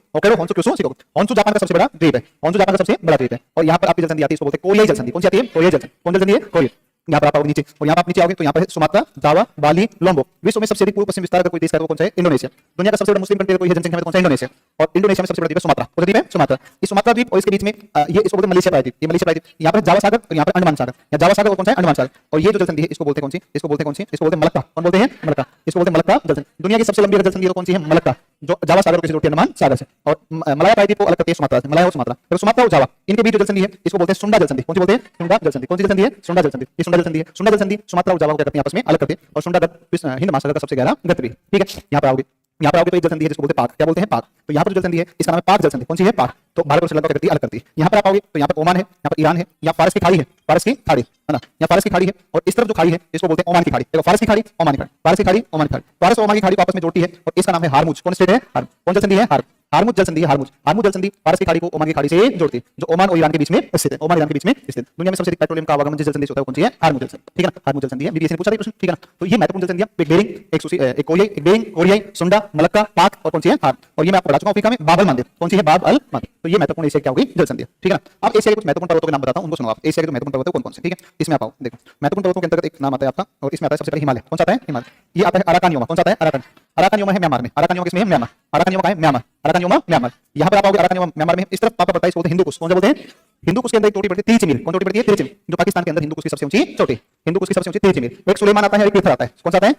Honshu Japan का सबसे बड़ा द्वीप है, और यहाँ पर आपकी जल संधि आती है, इसको बोलते हैं कोरियाई जल संधि, कौन सी आती है, कोरियाई जल संधि, कौन जल संधि है, कोरिया, यहाँ पर आप आओगे नीचे, और यहाँ पर आप नीचे आओगे तो यहाँ पर है सुमात्रा, जावा, बाली, लोम्बो। विश्व में सबसे अधिक पूर्व पश्चिम विस्तार का कोई देश है तो कौन सा है? इंडोनेशिया। दुनिया का सबसे बड़ा मुस्लिम कंट्री कोई है जनसंख्या में तो कौन सा है? इंडोनेशिया। और इंडोनेशिया में सबसे बड़ा द्वीप है सुमात्रा। कौन सा द्वीप है? सुमात्रा। इस सुमात्रा द्वीप और इसके बीच में ये इसको बोलते हैं मलेशिया प्रायद्वीप। ये मलेशिया प्रायद्वीप, यहाँ पर जावा सागर और यहाँ पर अंडमान सागर। या जावा सागर और कौन सा है? अंडमान सागर। और ये जो जलसंधि है इसको बोलते हैं कौन सी? इसको बोलते हैं कौन सी? इसको बोलते हैं मलक्का। कौन बोलते हैं? मलक्का। इसको बोलते हैं मलक्का जलसंधि। दुनिया की सबसे लंबी जलसंधि कौन सी है? मलक्का, जो जावा सागर को जोड़ती है अंडमान सागर से। और मलाया प्रायद्वीप को अलग करती है सुमात्रा से। मलाया और सुमात्रा, तो सुमात्रा और जावा इनके बीच जो जलसंधि है इसको बोलते हैं सुंडा जलसंधि। कौन सी बोलते हैं? सुंडा जलसंधि। कौन सी जलसंधि है? सुंडा जलसंधि। ये सुंडा जलसंधि है। सुंडा जलसंधि सुमात्रा और जावा को क्या करती है? आपस में अलग करती है। और सुंडा हिंद महासागर का सबसे गहरा गत भी। ठीक है, यहाँ पर आओगे, यहाँ पर आओगे तो एक जलसंधि है जिसको बोलते हैं पाक। क्या बोलते हैं? पाक। तो यहाँ पर जो जलसंधि है इसका नाम है पाक जलसंधि। कौन सी है? पाक। तो भारत और श्रीलंका करती है अलग करती है। यहाँ पर आप आओगे तो यहाँ पर ओमान है, यहाँ पर ईरान है, यहाँ फारस की खाड़ी है, फारस की खाड़ी है ना, यहाँ फारस की खाड़ी है। और इस तरफ जो खाड़ी है इसको बोलते हैं ओमान की खाड़ी। देखो, फारस की खाड़ी, ओमान की खाड़ी, फारस की खाड़ी, ओमान की खाड़ी। फारस और ओमान की खाड़ी को आपस में जोड़ती है और इसका नाम है हारमुज। कौन स्टेट है? हारमुज। कौन जलसंधि है? हारमुज जलसंधि है। हारमुज जलसंधि फारस की खाड़ी को ओमान की खाड़ी से जोड़ती है, जो ओमान और ईरान के बीच में स्थित है। ओमान ईरान के बीच में स्थित। दुनिया में सबसे अधिक पेट्रोलियम का आवागमन जिस जलसंधि से होता है कौन सी है? हारमुज जलसंधि। ठीक है ना, हारमुज जलसंधि है। बीबीएस ने पूछा था प्रश्न। ठीक है ना, तो ये महत्वपूर्ण जलसंधियां, एक बेरिंग, एक कोरियाई, एक बेरिंग, कोरियाई, सुंडा, मलक्का, पाक और कौन सी है? हार। और ये मैं आपको बता चुका हूं अफ्रीका में बाब अल मांदेब। कौन सी है? बाब अल मांदेब। तो ये महत्वपूर्ण एशिया क्या होगी? जलसंधि। ठीक है ना। अब एशिया के कुछ महत्वपूर्ण पर्वतों के नाम बताता हूं, उनको सुनो आप। एशिया के जो महत्वपूर्ण पर्वत है कौन कौन से? ठीक है, इसमें आप आओ, देखो महत्वपूर्ण पर्वतों के अंतर्गत एक नाम आता है आपका, और इसमें आता है सबसे पहले हिमालय। कौन सा आता है? हिमालय। ये आता है अराकानियोमा। कौन सा आता है? अराकान। अराकानियोमा है म्यांमार में। अराकानियोमा किसमें है? म्यांमार। अराकानियोमा का है? म्यांमार। अराकानियोमा म्यांमार। यहाँ पर आप आओगे, अराकानियोमा म्यांमार में। इस तरफ पापा पड़ता है, इसको बोलते हैं हिंदू कुश। कौन सा बोलते हैं? हिंदू कुश के अंदर एक चोटी पड़ती है तिरिचिमिर। कौन चोटी पड़ती है? तिरिचिमिर, जो पाकिस्तान के अंदर हिंदू कुश की सबसे ऊंची चोटी। हिंदू कुश की सबसे ऊंची तिरिचिमिर। एक सुलेमान आता है, एक तीर्थर आता है। कौन सा आता है?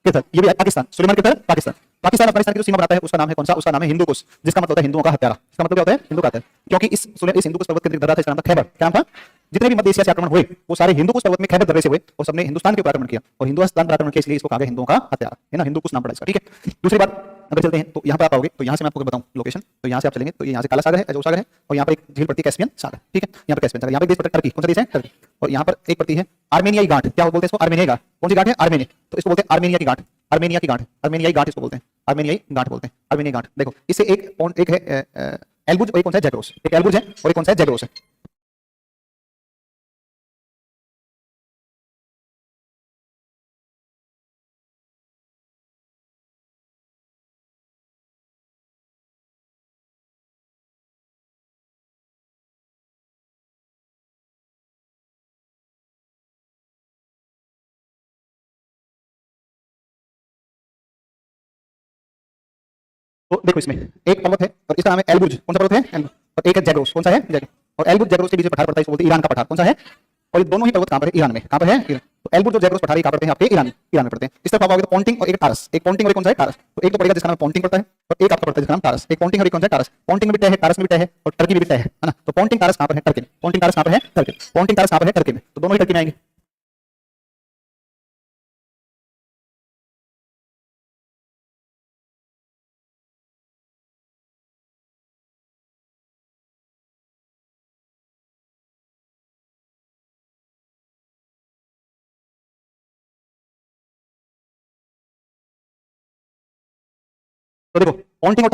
तीर्थर। ये भी पाकिस्तान। सुलेमान तीर्थर पाकिस्तान। पाकिस्तान अफगानिस्तान की जो सीमा बनाता है उसका नाम है कौन सा? उसका नाम है हिंदू कुश, जिसका मतलब होता है हिंदुओं का हत्यारा। इसका मतलब क्या होता है? हिंदू का हत्यारा। क्योंकि इस हिंदू कुश पर्वत के अंदर दर्रा था, इसका नाम था खैबर। क्या नाम था? जितने भी मध्य एशिया से आक्रमण हुए वो सारे हिंदू कुश पर्वत में खैबर दर्रे से हुए, और सबने हिंदुस्तान के ऊपर आक्रमण किया, और हिंदुस्तान पर आक्रमण किया, इसलिए इसको कहा गया हिंदुओं का हत्यारा, है ना, हिंदू कुश नाम पड़ा इसका। ठीक है, दूसरी बात अगर चलते हैं तो यहाँ पर आप आओगे तो यहाँ से मैं आपको बताऊं लोकेशन। तो यहाँ से आप चलेंगे तो यहाँ से काला सागर है, अजोब सागर है, और यहाँ पर एक झील पड़ती है कैस्पियन सागर। ठीक है, यहाँ पर कैस्पियन सागर। यहाँ पर देश पड़ता है टर्की। कौन सा देश है? टर्की। और यहाँ पर एक पड़ती है आर्मेनियाई गांठ। क्या बोलते हैं इसको? आर्मेनियाई गांठ। कौन सी गांठ है? आर्मेनिया। तो इसको बोलते हैं आर्मेनिया की गांठ। आर्मेनिया की गांठ, आर्मेनियाई गांठ इसको बोलते हैं। आर्मेनियाई गांठ बोलते हैं, आर्मेनियाई गांठ। देखो, इससे एक है एल्बुज, और एक कौन सा है? जैग्रोस। एक एल्बुज है और एक कौन सा है? जैग्रोस है। तो देखो, इसमें एक पर्वत है और इसका नाम है एल्बुज। कौन सा पर्वत है? एल्बुज। और एक है जैग्रोस। कौन सा है? जैग्रोस। और एल्बुज जैग्रोस के बीच में पठार पड़ता है, इसको बोलते हैं ईरान का पठार। कौन सा है? और ये दोनों ही पर्वत कहां पर है? ईरान में। कहां पर है? ईरान। तो एल्बुज और जैग्रोस पठार कहां पड़ते हैं? आपके ईरान में पड़ते हैं। इस तरफ आप आओगे तो पोंटिंग और एक टारस। एक पोंटिंग और एक कौन सा है? टारस। तो एक तो पड़ेगा जिसका नाम पोंटिंग पड़ता है, और एक आपका पड़ता है जिसका नाम टारस। एक पोंटिंग और एक कौन सा है? टारस। पोंटिंग में भी तय है, टारस में भी तय है, और टर्की में भी तय है ना। तो पोंटिंग टारस कहां पर है? टर्की में। पोंटिंग टारस कहां पर है? टर्की में। पोंटिंग टारस कहां पर है? टर्की में। तो दोनों ही टर्की में आएंगे। तो देखो, पॉन्टिंग और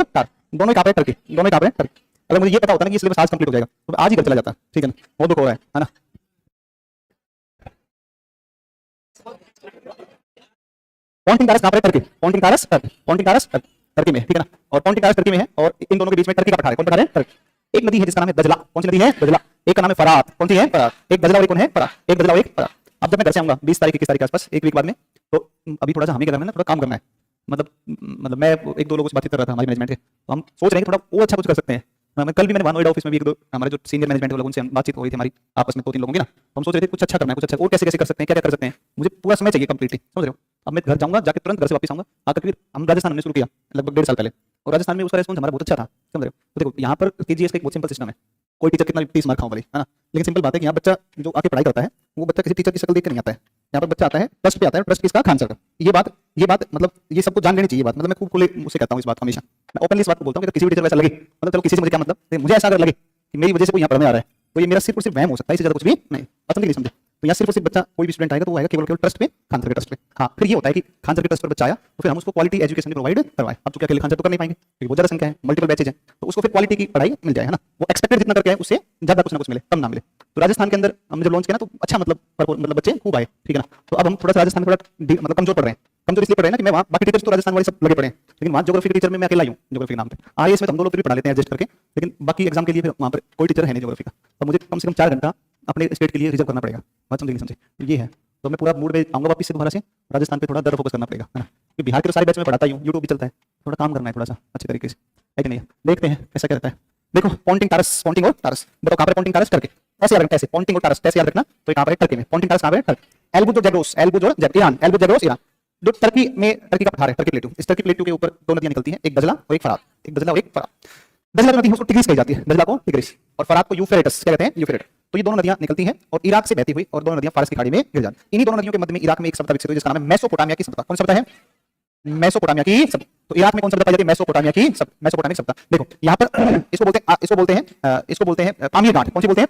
टार दोनों ही कहां पे? टर्की। दोनों ही कहां पे? टर्की। अगर मुझे ये पता होता ना कि सिलेबस आज कंप्लीट हो जाएगा तो आज ही घर चला जाता। ठीक है ना, बहुत दुख हो रहा है ना। पॉन्टिंग टारस कहां पे? Turkey. Ponting Taurus Turkey. Ponting Taurus Turkey में। ठीक है ना, और पॉन्टिंग टारस टर्की में है, और इन दोनों के बीच में टर्की का पठार है। कौन पठार है? टर्की। एक नदी है जिसका नाम है दजला। कौन सी नदी है? दजला। एक का नाम है फरात। कौन सी है? फरात। एक दजला और एक कौन है? फरात। एक दजला और एक फरात। अब जब मैं घर से आऊंगा 20 तारीख 21 तारीख के आसपास, एक वीक बाद में, तो अभी थोड़ा सा हमें क्या करना है, थोड़ा काम करना है। मतलब मैं एक दो लोगों से बातचीत कर रहा था हमारी मैनेजमेंट के, तो हम सोच रहे हैं कि थोड़ा और अच्छा कुछ कर सकते हैं। कल भी मैंने वहाँ नोएडा ऑफिस में भी एक दो हमारे जो सीनियर मैनेजमेंट वाले उनसे बातचीत हो रही थी हमारी आपस में, 2-3 लोगों की ना। तो हम सोच रहे थे कुछ अच्छा करना है, कुछ अच्छा, और कैसे कैसे कर सकते हैं, क्या क्या कर सकते हैं। मुझे पूरा समय चाहिए कंप्लीटली, समझ रहे हो। अब मैं घर जाऊंगा, जाके तुरंत घर से वापस आऊंगा, आकर फिर हम राजस्थान में शुरू किया लगभग 1.5 साल पहले, और राजस्थान में उसका रेस्पॉन्स हमारा बहुत अच्छा था, समझ रहे हो। तो देखो, यहाँ पर केजीएस का एक बहुत सिंपल सिस्टम है। कोई टीचर कितना भी 30 मार खाओ भले, है ना, लेकिन सिंपल बात है कि यहाँ बच्चा जो आके पढ़ाई करता है वो बच्चा किसी टीचर की शक्ल देख कर नहीं आता है। यहाँ पर बच्चा आता है ट्रस्ट पे आता है, ट्रस्ट किसका? खान सर का। ये बात मतलब ये सबको जान लेनी चाहिए बात। मतलब मैं खूब खुले मुझसे कहता हूँ इस बात, हमेशा मैं ओपनली इस बात को बोलता हूँ कि किसी भी टीचर को ऐसा लगे, मतलब चलो किसी से मुझे क्या मतलब, मुझे ऐसा अगर लगे कि मेरी वजह से कोई यहाँ पढ़ने आ रहा है, तो ये मेरा सिर्फ और सिर्फ वहम हो सकता है, इससे ज्यादा कुछ भी नहीं। असली नहीं समझे। तो यहाँ सिर्फ और सिर्फ बच्चा, कोई भी स्टूडेंट आएगा तो वो आएगा केवल ट्रस्ट पे, खान सर के ट्रस्ट पे। हाँ, फिर ये होता है कि खान सर के ट्रस्ट पर बच्चा आया तो फिर हम उसको क्वालिटी एजुकेशन प्रोवाइड करवाएं। अब चूंकि अकेले खान सर तो कर नहीं पाएंगे क्योंकि वो ज्यादा संख्या है, मल्टीपल बैचेज है, तो उसको फिर क्वालिटी की पढ़ाई मिल जाए, है ना। वो एक्सपेक्टेड जितना करके आए उससे ज्यादा कुछ ना कुछ मिले, कम ना मिले। तो राजस्थान के अंदर हमने जब लॉन्च किया ना तो अच्छा मतलब बच्चे खूब आए, ठीक है ना। तो अब हम थोड़ा सा राजस्थान में थोड़ा मतलब कमजोर पड़ रहे हैं। कमजोर इसलिए पड़ रहे हैं ना कि मैं वहाँ बाकी टीचर्स तो राजस्थान वाले सब लगे पड़े हैं, लेकिन वहाँ ज्योग्राफी टीचर में मैं अकेला ही हूँ, ज्योग्राफी के नाम पे। आईएएस में हम 2 लोग भी पढ़ा लेते हैं एडजस्ट करके, लेकिन बाकी एग्जाम के लिए फिर वहाँ पर कोई टीचर है नहीं ज्योग्राफी का। तो मुझे कम से कम 4 घंटा अपने स्टेट के लिए रिजर्व करना पड़ेगा। बात समझे नहीं समझे? ये है। तो मैं पूरा मूड में आऊंगा वापस से दोबारा से, राजस्थान पे थोड़ा ज़्यादा फोकस करना पड़ेगा, है ना, क्योंकि बिहार के तो सारे बैच में पढ़ाता ही हूँ, यूट्यूब भी चलता है, थोड़ा काम करना है थोड़ा सा अच्छे तरीके से, है कि नहीं? देखते हैं कैसा क्या रहता है। देखो पॉइंटिंग टारस, पॉइंटिंग और टारस, बताओ कहाँ पर पॉइंटिंग टारस? टर्की। ऐसे याद रखना, ऐसे पॉइंटिंग और टारस कैसे याद रखना, तो कहाँ पर है? टर्की में। पॉइंटिंग टारस कहाँ पर है? टर्की। एल्बुज और जैग्रोस, एल्बुज और ईरान, एल्बुज जैग्रोस ईरान, जो टर्की में, टर्की का पठार है, टर्की प्लेटू। इस टर्की प्लेटू के ऊपर दो नदियां निकलती हैं, एक दजला और एक फरात, एक दजला और एक फरात। दजला जो नदी है उसको टिग्रिस कही जाती है, दजला को टिग्रिस, और फरात को यूफ्रेटस क्या कहते हैं? यूफ्रेट। तो ये दोनों नदियां निकलती हैं और इराक से बहती हुई, और दोनों नदियां फारस की खाड़ी में गिर जाती हैं। इन्हीं दोनों नदियों के मध्य में इराक में एक सभ्यता विकसित हुई जिसका नाम है मेसोपोटामिया की सभ्यता। कौन सी सभ्यता है? मेसोपोटामिया की सभ्यता। तो इराक में कौन सा पाई जाती है? मेसोपोटामिया की मेसोपोटामिक सभ्यता। देखो यहाँ पर इसको बोलते हैं पामीर गांठ। कौन सी बोलते हैं?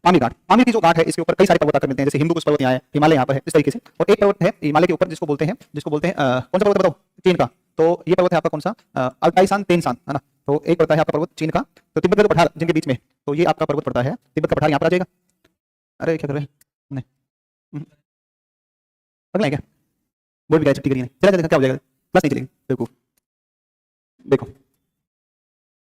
पामीर गांठ। पामीर की जो गांठ है इसके ऊपर कई सारे पर्वत आकर मिलते हैं, जैसे हिंदू कुछ पर्वत यहाँ है, हिमालय यहाँ पर है, इस तरीके से। और एक पर्वत है हिमालय के ऊपर जिसको बोलते हैं कौन सा पर्वत बताओ? चीन का। तो ये पर्वत है आपका कौन सा? अल्ताईसान तेनसान, है ना। तो एक पड़ता है आपका पर्वत चीन का, तो तिब्बत का जो पठार जिनके बीच में, तो ये आपका पर्वत पड़ता है, तिब्बत का पठार यहाँ पर आ जाएगा। अरे क्या कर रहे हैं? नहीं अगला है क्या? बोल भी गया, छुट्टी करिए नहीं, चला जाएगा, क्या हो जाएगा? प्लस नहीं चलेगी, बेवकूफ। देखो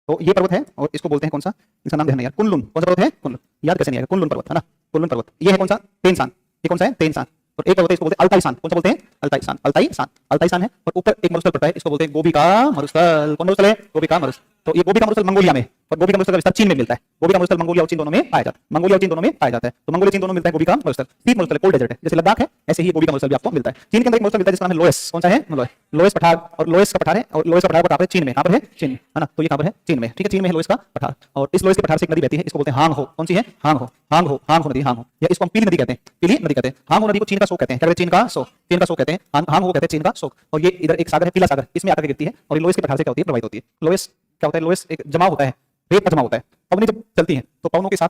तो ये पर्वत है और इसको बोलते हैं कौन सा? इसका नाम ध्यान नहीं यार, कुनलुन। कौन सा पर्वत है? कुनलुन। याद कैसे नहीं आएगा? कुनलुन पर्वत, है ना, कुनलुन पर्वत। ये है कौन सा? तेनसान। ये कौन सा है? तेनसान। और एक पर्वत है इसको बोलते हैं अल्ताईसान। कौन सा बोलते हैं? अल्ताईसान। अल्ताईसान, अल्ताईसान है। और ऊपर एक मरुस्थल पड़ता है, इसको बोलते हैं गोबी का मरुस्थल। कौन मरुस्थल है? गोबी का मरुस्थल। तो ये गोबी का मरुस्थल मंगोलिया में, और गोबी का मरुस्थल का विस्तार चीन में मिलता है। गोबी का मरुस्थल मंगोलिया और चीन दोनों में पाया जाता है, मंगोलिया और चीन दोनों में पाया जाता है। तो मंगोलिया चीन दोनों में मिलता है गोबी का मरुस्थल। तीन मरुस्थल कोल्ड डेजर्ट है, जैसे लद्दाख है, ऐसे ही गोबी का मरुस्थल भी आपको मिलता है। चीन के अंदर एक मरुस्थल मिलता है जिसका नाम है लोएस। कौन सा है? लोएस पठार। और लोएस का पठार है, और लोएस का पठार कहाँ पर है? चीन में। कहाँ पर है? चीन में, है ना। तो ये कहाँ पर है? चीन में, ठीक है, चीन में है लोएस का पठार। और इस लोएस के पठार से एक नदी बहती है, इसको बोलते हैं हांग हो। कौन सी है? हांग हो। हांग हो, हांग हो नदी, हांग हो, या इसको हम पीली नदी कहते हैं, पीली नदी कहते हैं। हांग हो नदी को चीन का शोक कहते हैं। क्या कहते हैं? चीन का शोक, चीन का शोक कहते हैं, हांग हो कहते हैं चीन का शोक। और ये इधर एक सागर है, पीला सागर, इसमें आकर गिरती है, और ये लोएस के पठार से क्या होती है? प्रवाहित होती है। लोएस क्या होता है? लोएस एक जमाव होता है, रेत का जमाव होता है। पवनें जब चलती हैं तो पवनों के साथ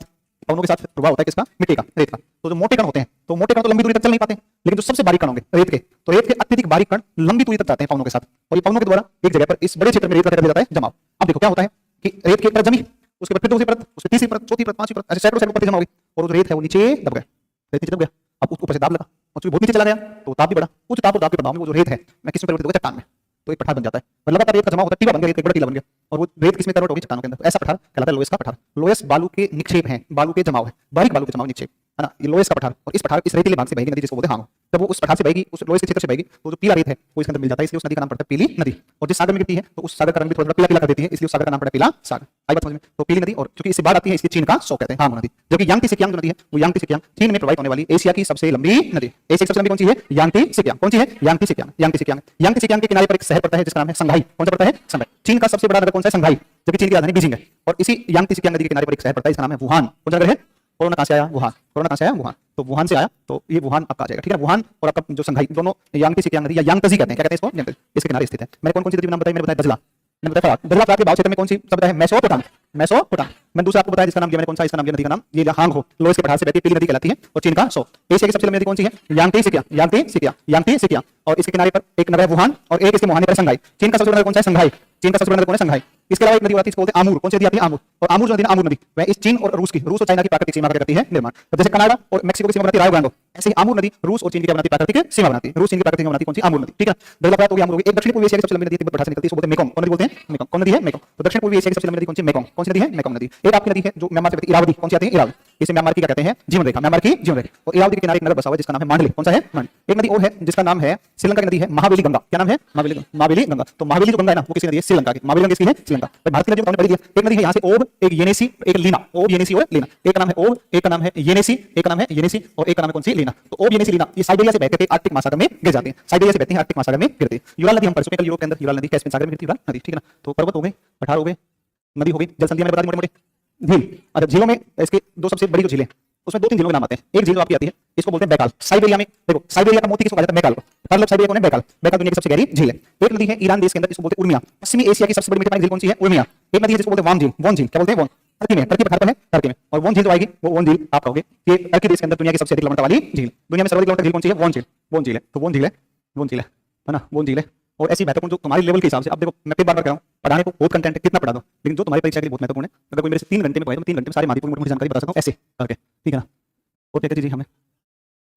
प्रभाव होता है किसका? मिट्टी का, रेत का। तो जो मोटे कण होते हैं, तो मोटे कण तो लंबी दूरी तक चल नहीं पाते, लेकिन जो सबसे बारीक कण होंगे रेत के, तो रेत के अत्यधिक बारीक कण लंबी दूरी तक जाते हैं पवनों के साथ, और ये पवनों के द्वारा एक जगह पर इस बड़े क्षेत्र में रेत का कर दिया जाता है जमाव। अब देखो क्या होता है कि रेत की एक परत जमी, उसके बाद फिर दूसरी परत, उसकी तीसरी परत, चौथी परत, पांचवी परत, ऐसे सैकड़ों परतें जमा हो गई, और जो रेत है वो नीचे दब गया, रेत नीचे दब गया। अब ऊपर से दाब लगा और चूंकि बहुत नीचे चला गया तो ताप भी बढ़ा, उच्च ताप और दाब के प्रभाव में वो जो रेत है मैं किसमें परिवर्तित हो गया? चट्टान में। तो एक पठार बन जाता है, मतलब लगातार रेत का जमा होता है, टीला बन गया, एक बड़ा टीला बन गया, और वो रेत किसमें कन्वर्ट हो गई? चट्टानों के अंदर। ऐसा पठार कहलाता है लोएस का पठार। लोएस बालू के निक्षेप हैं, बालू के जमाव है, बारीक बालू के जमाव निक्षेप, है ना, ये लोएस का पठार। और इस पठार इस रेतीले भाग से बहेगी नदी जिसको बोलते हैं हांग। जब वो उस पठार से बहेगी, उस लोएस के क्षेत्र से बहेगी, तो जो पीला रेत है वो इसके अंदर मिल जाता है, इसलिए उस नदी का नाम पड़ता है पीली नदी। और जिस सागर में गिरती है तो उस सागर का रंग भी थोड़ा पीला पीला कर देती है, इसलिए उस सागर का नाम पड़ा पीला सागर। आई बात समझ में? तो पीली नदी, और क्योंकि इससे बाढ़ आती है इसलिए चीन का शोक कहते हैं हांग नदी। जबकि यांगती सिकियांग नदी है वो यांगती सिकियांग चीन में प्रवाहित होने वाली एशिया की सबसे लंबी नदी। एशिया की सबसे लंबी कौन सी है? Yangtze Sikiang. कौन सी है? Yangtze Kiang. Yangtze Kiang, Yangtze Sikiang के किनारे पर एक शहर पड़ता है जिसका नाम है संघाई। कौन सा पड़ता है? संघाई। चीन का सबसे बड़ा नगर कौन सा है? संघाई। जबकि चीन की राजधानी बीजिंग है। और इसी यांगती सिकियांग नदी के किनारे पर एक शहर पड़ता है जिसका नाम है वुहान। कौन सा नगर है? कोरोना कहां से आया? वुहान। कोरोना कहां से आया? वुहान। तो वुहान से आया, तो ये वुहान आपका आ जाएगा, ठीक है। वुहान और आपका जो संघाई दोनों यांगती सिकियांग नदी या यांगतजी कहते हैं। क्या कहते हैं इसको? यांगतजी। इसके किनारे स्थित है। मैंने कौन कौन सी नदी नाम बताई? मैंने बताया दजला, मैंने बताया फरात। दजला फरात के बाव क्षेत्र में कौन सी सभ्यता है? मेसोपोटामिया। मेसोपोटामिया। मैंने दूसरा आपको बताया जिसका नाम दिया मैंने, कौन सा? इसका नाम दिया नदी का नाम ये हांग हो, लोएस के पठार से बहती पीली नदी कहलाती है, और चीन का शोक। एशिया की सबसे लंबी नदी कौन सी है? Yangtze Kiang. Yangtze Kiang, Yangtze Kiang. और इसके किनारे पर एक नगर है वुहान, और एक इसके मुहाने पर संघाई। चीन का सबसे बड़ा नगर कौन सा है? संघाई। चीन का सबसे बड़ा नगर कौन है? संघाई। इसके अलावा एक नदी आती है इसको बोलते हैं आमूर। कौन सी नदी आती है? आमूर। और आमूर जो नदी है आमूर नदी वह इस चीन और रूस की, रूस और चाइना की प्राकृतिक सीमा का करती है निर्माण। तो जैसे कनाडा और मेक्सिको की सीमा बनाती है रायो ग्रांडे, ऐसे ही आमूर नदी रूस और चीन की क्या बनाती है? प्राकृतिक सीमा बनाती है। रूस चीन की प्राकृतिक सीमा बनाती है कौन सी? आमूर नदी, ठीक है। दजला फरात हो गई, आमूर हो गई। एक दक्षिण पूर्वी एशिया की सबसे लंबी नदी तिब्बत पठार से निकलती है, इसको बोलते हैं मेकोंग। कौन नदी बोलते हैं? मेकोंग। कौन नदी है? मेकोंग। तो दक्षिण पूर्वी एशिया की सबसे लंबी नदी कौन सी? मेकोंग। कौन सी नदी है? मेकोंग नदी। एक आपकी नदी है जो म्यांमार से बहती है, इरावदी। कौन सी आती है? इरावदी। इसे म्यांमार की क्या कहते हैं? जीवन रेखा। म्यांमार की जीवन रेखा। और इरावदी के किनारे एक नगर बसा हुआ है जिसका नाम है मांडले। कौन सा है? मांडले। एक नदी और है जिसका नाम है श्रीलंका की नदी है महाबली गंगा। क्या नाम है? महाबली गंगा। तो महाबली जो गंगा है ना वो किसी नदी है? श्रीलंका की। महाबली गंगा किसकी है? श्रीलंका। भारत की नदियों को हमने पढ़ दिया। एक नदी है यहाँ से ओब, एक येनेसी, एक लीना। ओब, येनेसी और लीना। एक का नाम है ओब, एक का नाम है येनेसी, एक का नाम है येनेसी, और एक का नाम है कौन सी? लीना। तो ओब, येनेसी, लीना ये साइबेरिया से बहकर आर्कटिक महासागर में गिर जाते हैं। साइबेरिया से बहते हैं आर्कटिक महासागर में गिरते हैं। यूराल नदी हम पढ़ चुके हैं, यूरोप के अंदर यूराल नदी कैस्पियन सागर में गिरती है यूराल नदी, ठीक है ना। तो पर्वत हो गए, पठार हो गए, नदी हो गई, जल संधियां मैंने बता दी मोटे मोटे। झील, अच्छा झीलों में इसके दो सबसे बड़ी जो झीलें, उसमें दो तीन झीलों के नाम आते हैं। एक झील आपकी आती है, इसको बोलते हैं बैकाल। साइबेरिया में देखो, साइबेरिया का मोती किसको कहा जाता है? बैकाल को। मतलब साइबेरिया कौन है? बैकाल। बैकाल दुनिया की सबसे गहरी झील है। एक नदी है ईरान देश के अंदर, इसको बोलते हैं उर्मिया। पश्चिमी एशिया की सबसे बड़ी मीठी पानी झील कौन सी है? उर्मिया। एक नदी है जिसको बोलते हैं वान झील। वान झील क्या बोलते हैं? वान टर्की में, टर्की पठार पर है, टर्की में। और वान झील जो आएगी वो वान झील आप कहोगे ये टर्की देश के अंदर दुनिया की सबसे अधिक लंबाई वाली झील। दुनिया में सर्वाधिक लंबाई झील कौन सी है? वान झील। वान झील है, तो वान झील है, वान झील है ना, वान झील है। और ऐसी महत्वपूर्ण जो तुम्हारे लेवल के हिसाब से, अब देखो मैं बार बार कह रहा हूं, पढ़ाने को बहुत कंटेंट है, कितना पढ़ा दो, लेकिन जो तुम्हारी परीक्षा के लिए बहुत महत्वपूर्ण है, अगर कोई मेरे से 3 घंटे में पढ़े तो 3 घंटे में सारी महत्वपूर्ण मोटी जानकारी बता सकता हूं ऐसे करके, ठीक है ना। और क्या चीज हमें,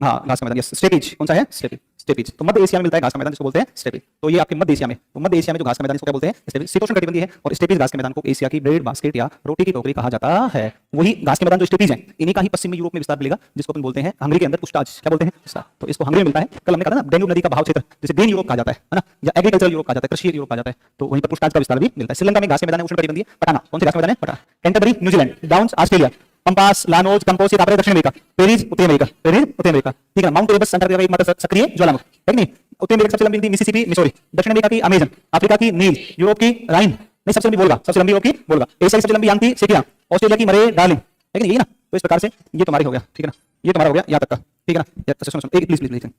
हाँ लास्ट का मैदान, यस स्टेपेज। कौन सा है? स्टेपेज। स्टेपीज। तो मध्य एशिया में मिलता है घास का मैदान जिसको बोलते हैं स्टेपीज। तो ये आपके मध्य एशिया में, तो मध्य एशिया में जो घास का मैदान है इसको क्या बोलते हैं स्टेपीज। शीतोष्ण कटिबंधीय है और स्टेपीज घास के मैदान को एशिया की ब्रेड बास्केट या रोटी की टोकरी कहा जाता है। वही घास के मैदान जो स्टेपीज है इन्हीं का ही पश्चिमी यूरोप में विस्तार मिलेगा जिसको अपन बोलते हैं हंगरी के अंदर पुस्ताज, क्या बोलते हैं, तो इसको हंगरी में मिलता है। कल हमने कहा था ना डेन्यूब नदी का बहाव क्षेत्र जिसे डेन यूरोप कहा जाता है ना, या एग्रीकल्चरल यूरोप कहा जाता है, कृषि यूरोप कहा जाता है, तो वहीं पर पुस्ताज का विस्तार भी मिलता है। श्रीलंका में घास के मैदान है उष्णकटिबंधीय पटाना, कौन से घास का मैदान है, पटाना। Canterbury New Zealand, downs Australia, pampas llanos compass ये दक्षिण अमेरिका, पेरिस उत्तरी अमेरिका, पेरिस उत्तरी अमेरिका, ठीक है। माउंट एवरेस्ट अंटार्कटिका का एकमात्र सक्रिय ज्वालामुखी है कि नहीं। उत्तरी अमेरिका सबसे लंबी नदी मिसिसिपी मिसौरी, दक्षिण अमेरिका की अमेजन, अफ्रीका की नील, यूरोप की राइन, नहीं सबसे लंबी वोल्गा, सबसे लंबी यूरोप की वोल्गा, एशिया की सबसे लंबी यांगती सेकिया, ऑस्ट्रेलिया की मरे डार्लिंग, है कि नहीं, ये ना। तो इस प्रकार से ये तुम्हारी हो गया, ठीक है ना, ये तुम्हारा हो गया यहाँ तक का, ठीक है ना। सुनो सुनो एक प्लीज प्लीज प्लीज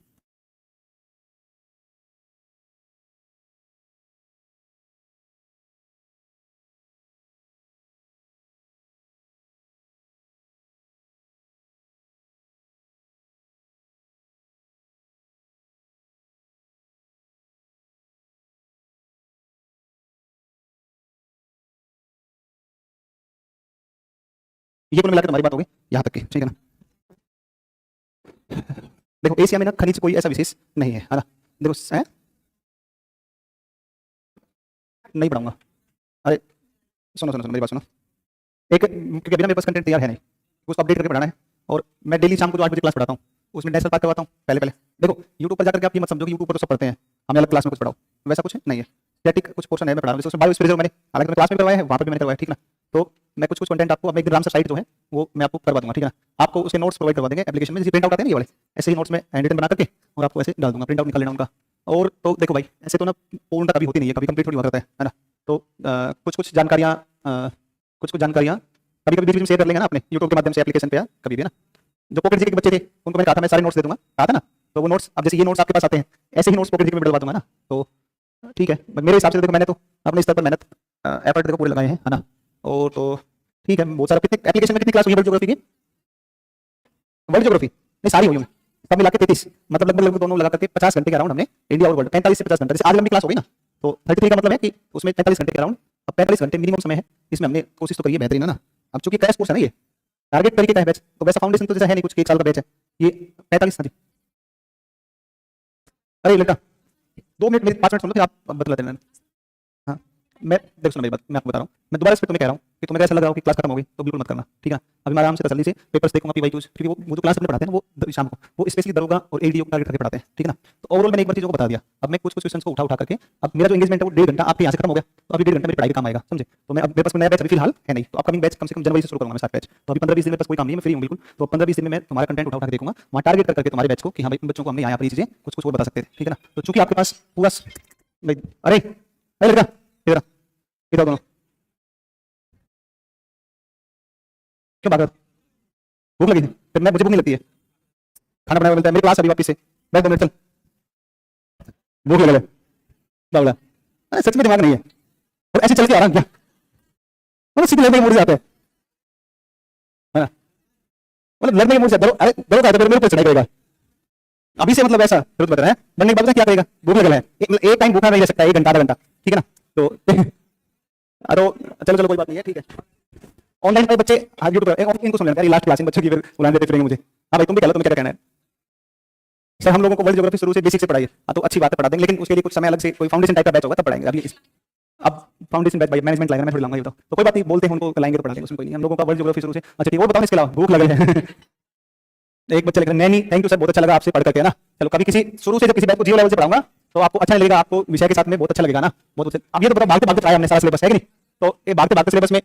ये कुल मिलाकर तुम्हारी बात हो गई यहाँ तक की, ठीक है ना। देखो एशिया में ना खनिज कोई ऐसा विशेष नहीं है ना। देखो नहीं पढ़ाऊंगा, अरे सुनो सुनो सुनो मेरी बात सुनो। एक क्योंकि अभी ना मेरे पास कंटेंट तैयार है नहीं, उसको अपडेट करके पढ़ाना है। और मैं डेली शाम को जो 8 बजे क्लास पढ़ाता हूँ उसमें नेशनल पार्क करवाता हूँ पहले पहले। देखो यूट्यूब पर जाकर के आप ये मत समझो कि यूट्यूब पर तो सब पढ़ते हैं, हमें अलग क्लास में कुछ पढ़ाओ, वैसा कुछ नहीं है। स्टैटिक कुछ पोर्शन है मैं पढ़ा रहा हूँ, उसमें बायोस्फीयर मैंने हालांकि क्लास में करवाया है, वहाँ पर भी मैंने करवाया, ठीक ना। तो मैं कुछ कुछ कंटेंट आपको अब एक रामसर साइट जो है वो मैं आपको करवा दूंगा, ठीक है ना। आपको उसके नोट्स प्रोवाइड करवा देंगे एप्लीकेशन में, जैसे प्रिंट आउट आते हैं ये वाले, ऐसे ही नोट्स में हैंड रिटन बना करके और आपको ऐसे डाल दूंगा, प्रिंट आउट निकाल लेना उनका। और तो देखो भाई ऐसे तो ना पूर्णता कभी होती नहीं है, कभी कंप्लीट थोड़ी होता है ना। तो कुछ कुछ जानकारियाँ कभी कभी बीच में शेयर कर लेंगे ना अपने यूट्यूब के माध्यम से एप्लीकेशन पे, कभी भी ना। जो पॉकेट जीके के बच्चे थे उनको मैंने कहा था मैं सारे नोट्स दे दूंगा, कहा था ना। तो वो नोट्स अब जैसे ये नोट्स आपके पास आते हैं ऐसे ही नोट्स पॉकेट जीके में डलवा दूंगा ना। तो ठीक है मेरे हिसाब से देखो मैंने तो अपने स्तर पर मेहनत एफर्ट देखो पूरे लगाए हैं, है ना। और तो ठीक है बहुत सारा, कितने एप्लीकेशन में कितनी क्लास हुई है वर्ल्ड ज्योग्राफी की, वर्ल्ड ज्योग्राफी नहीं सारी हुई है सब मिला के 33, मतलब लगभग दोनों लगा करके 50 घंटे के अराउंड हमने इंडिया और वर्ल्ड 45 से 50 घंटे। जैसे आज लंबी क्लास हो गई ना तो 33 का मतलब है कि उसमें 45 घंटे के अराउंड, अब 45 घंटे मिनिमम समय है, इसमें हमने कोशिश तो करी है बेहतरीन, है ना। अब चूंकि क्रैश कोर्स है ना ये टारगेट तरीके का है बैच, तो वैसा फाउंडेशन तो जैसा है नहीं, कुछ 1 साल का बैच है ये 45। हाँ जी अरे लड़का 2 मिनट मेरे 5 मिनट सुन लो फिर आप बतला देना। हाँ मैं देखो सुनो मेरी बात, मैं आपको बता रहा हूँ, मैं दोबारा इस पे तुम्हें कह रहा हूँ कि तुम्हें ऐसा लग रहा हो कि क्लास खत्म हो गई तो बिल्कुल मत करना, ठीक है। अभी मैं आराम से तसल्ली से पेपर्स देखूंगा पीवाईक्यूज, क्योंकि वो जो क्लास में पढ़ाते हैं ना वो शाम को वो स्पेशली दरोगा और एडीओ को टारगेट करके पढ़ाते हैं, ठीक है ना। तो ओवरऑल मैंने एक बार चीज़ों को बता दिया, अब मैं कुछ कुछ क्वेश्चन को उठा करके, अब मेरा जो एंगेजमेंट है वो 1.5 घंटा आपके यहाँ से खत्म हो गया, तो अभी 1.5 घंटा मेरी पढ़ाई का काम आएगा, समझे। तो मैं अब मेरे पास नया बैच अभी फिलहाल है नहीं, तो अपकमिंग बैच कम से कम जनवरी से शुरू करूंगा मैं 7 बैच। तो अभी 15-20 दिन में बस कोई काम नहीं है, मैं फ्री हूँ बिल्कुल। तो 15-20 दिन में मैं तुम्हारा कंटेंट उठा के देखूंगा, वहाँ टारगेट करके तुम्हारे बैच को कि हाँ भाई बच्चों को हमने यहाँ पर ये चीजें कुछ कुछ और बता सकते थे, ठीक है ना। तो चूंकि आपके पास पूरा अरे अरे लड़का इधर इधर दोनों क्यों भाग रहे हो? भूख लगी थी, फिर मैं मुझे भूख नहीं लगती है, खाना बनाया मिलता है मेरी क्लास अभी वापस से, बैठ 2 मिनट चल, भूख लगे क्या बोला। अरे सच में दिमाग नहीं है और ऐसे चल के आ रहा हूँ क्या, मतलब सीधे लड़ने के मूड से आते हैं, है ना। मतलब लड़ने के मूड से डरो, अरे डरो का मेरे ऊपर चढ़ाई करेगा अभी से, मतलब ऐसा जरूरत बता रहा है बनने के बाद क्या करेगा, भूख लगल है, एक टाइम भूखा नहीं रह सकता, 1 घंटा आधा घंटा, ठीक है ना। तो चलो चलो कोई बात नहीं है, ठीक है। ऑनलाइन पे बच्चे हाँ यूट्यूब इनको सुन लेते हैं, लास्ट क्लास बच्चों की बुलाने देते फिरेंगे मुझे। हाँ भाई तुम भी कह लो, तुम्हें क्या कहना है सर। हम लोगों को वर्ल्ड ज्योग्राफी शुरू से बेसिक से पढ़ाइए, हाँ तो अच्छी बात है पढ़ा देंगे, लेकिन उसके लिए कुछ समय अलग से कोई फाउंडेशन टाइप का बैच होगा तब पढ़ाएंगे। अभी अब फाउंडेशन बैच भाई मैनेजमेंट लाएगा, मैं थोड़ी लाऊंगा ये तो कोई बात नहीं, बोलते हैं उनको लाएंगे तो पढ़ा देंगे, उसमें कोई नहीं। हम लोगों का वर्ल्ड ज्योग्राफी शुरू से अच्छा ठीक है। वो बताओ इसके अलावा भूख लगे है एक बच्चा लिख रहा है नैनी, थैंक यू सर बहुत अच्छा लगा आपसे पढ़ करके ना। चलो कभी किसी शुरू से जब किसी बैच को 0 लेवल से पढ़ाऊंगा तो आपको अच्छा लगेगा, आपको विषय के साथ में बहुत अच्छा लगेगा ना, बहुत अच्छा। अब ये तो बताओ भागते भागते पढ़ाया हमने सारा सिलेबस है कि नहीं, तो ये भागते भागते सिलेबस में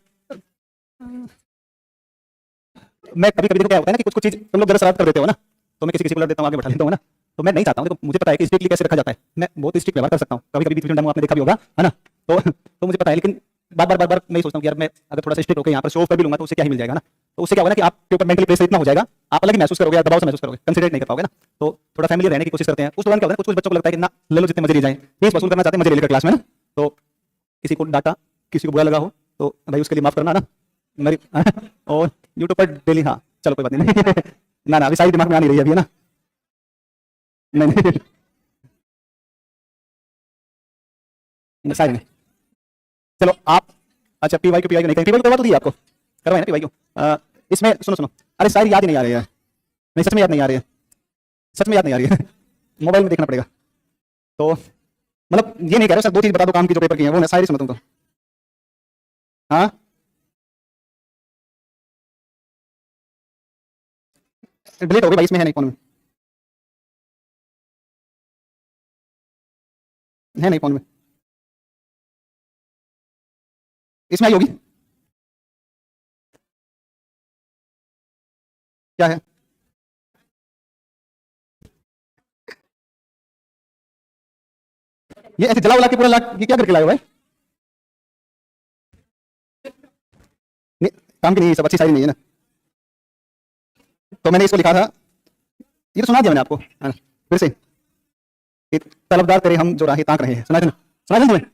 मैं कभी कभी देखो क्या होता है ना कि कुछ कुछ चीज तुम लोग जरा शरारत कर देते हो ना, तो मैं किसी किसी को लड़ देता हूँ, आगे बैठा लेता हूँ ना। तो मैं नहीं चाहता हूँ, देखो मुझे पता है कि स्ट्रिक्टली कैसे रखा जाता है, मैं बहुत स्ट्रिक्ट व्यवहार कर सकता हूँ, कभी कभी बीच में आपने देखा भी होगा, है ना। तो मुझे पता है, लेकिन बार बार नहीं सोचता हूँ कि यार मैं अगर थोड़ा सा स्ट्रिक्ट होकर यहाँ पर शो ऑफ कर भी लूंगा तो उससे क्या ही मिल जाएगा ना। तो उससे क्या होगा ना कि आपके ऊपर मेंटली प्रेशर इतना हो जाएगा, आप अलग ही महसूस करोगे, दबाव से महसूस करोगे, कंसिडरेट नहीं कर पाओगे ना। तो थोड़ा फैमिली रहने की कोशिश करते हैं। उस दौरान क्या होता है कुछ बच्चों को लगता है कि ना ले लो जितने मजे ले जाए, फीस वसूल करना चाहते हैं मजे लेकर क्लास में ना। तो किसी को डांटा, किसी को बुरा लगा हो तो भाई उसके लिए माफ करना ना मेरी और यूट्यूब पर डेली, हाँ चलो कोई बात नहीं ना ना अभी सारी दिमाग में आ नहीं रही अभी, है ना। नहीं सारी नहीं, चलो आप अच्छा पीवाईक्यू नहीं करें, पीवाईक्यू करवा तो दी आपको, करवाए ना पीवाईक्यू। इसमें सुनो सुनो, अरे शायद याद ही नहीं आ रही है, नहीं सच में याद नहीं आ रही है, सच में याद नहीं आ रही है मोबाइल में देखना पड़ेगा। तो मतलब ये नहीं कह रहा सर, 2 चीज बता दो काम की जो पेपर की है, वो मैं शायरी सुना दूं तो। हाँ डिलीट हो गई भाई, इसमें है नहीं फोन में, है नहीं फोन में, इसमें आई होगी। क्या है ये, ऐसे जला उला के पूरा लाख ये क्या करके लाए हो भाई? नहीं, काम की नहीं, सब अच्छी शायरी नहीं है ना। तो मैंने इसको लिखा था, ये तो सुना दिया मैंने आपको, हाँ, फिर से कि तलबदार तेरे हम जो राहें ताक रहे हैं, सुना था ना, सुना था तुम्हें?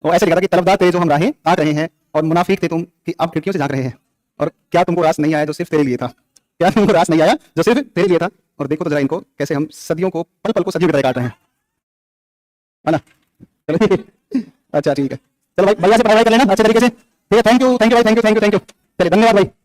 वो ऐसे लिखा था कि तलबदार तेरे जो हम राहें ताक रहे हैं, और मुनाफिक थे तुम कि अब खिड़कियों से झांक रहे हैं, और क्या तुमको रास नहीं आया जो सिर्फ तेरे लिए था, क्या तुमको रास नहीं आया जो सिर्फ तेरे लिए था, और देखो तो जरा इनको कैसे हम सदियों को, पल पल को सदियों की तरह काट रहे हैं, है ना। चलो अच्छा ठीक है, चलो भाई बढ़िया से पढ़ाई कर लेना अच्छे तरीके से, ठीक है। थैंक यू भाई, थैंक यू। चलिए धन्यवाद भाई।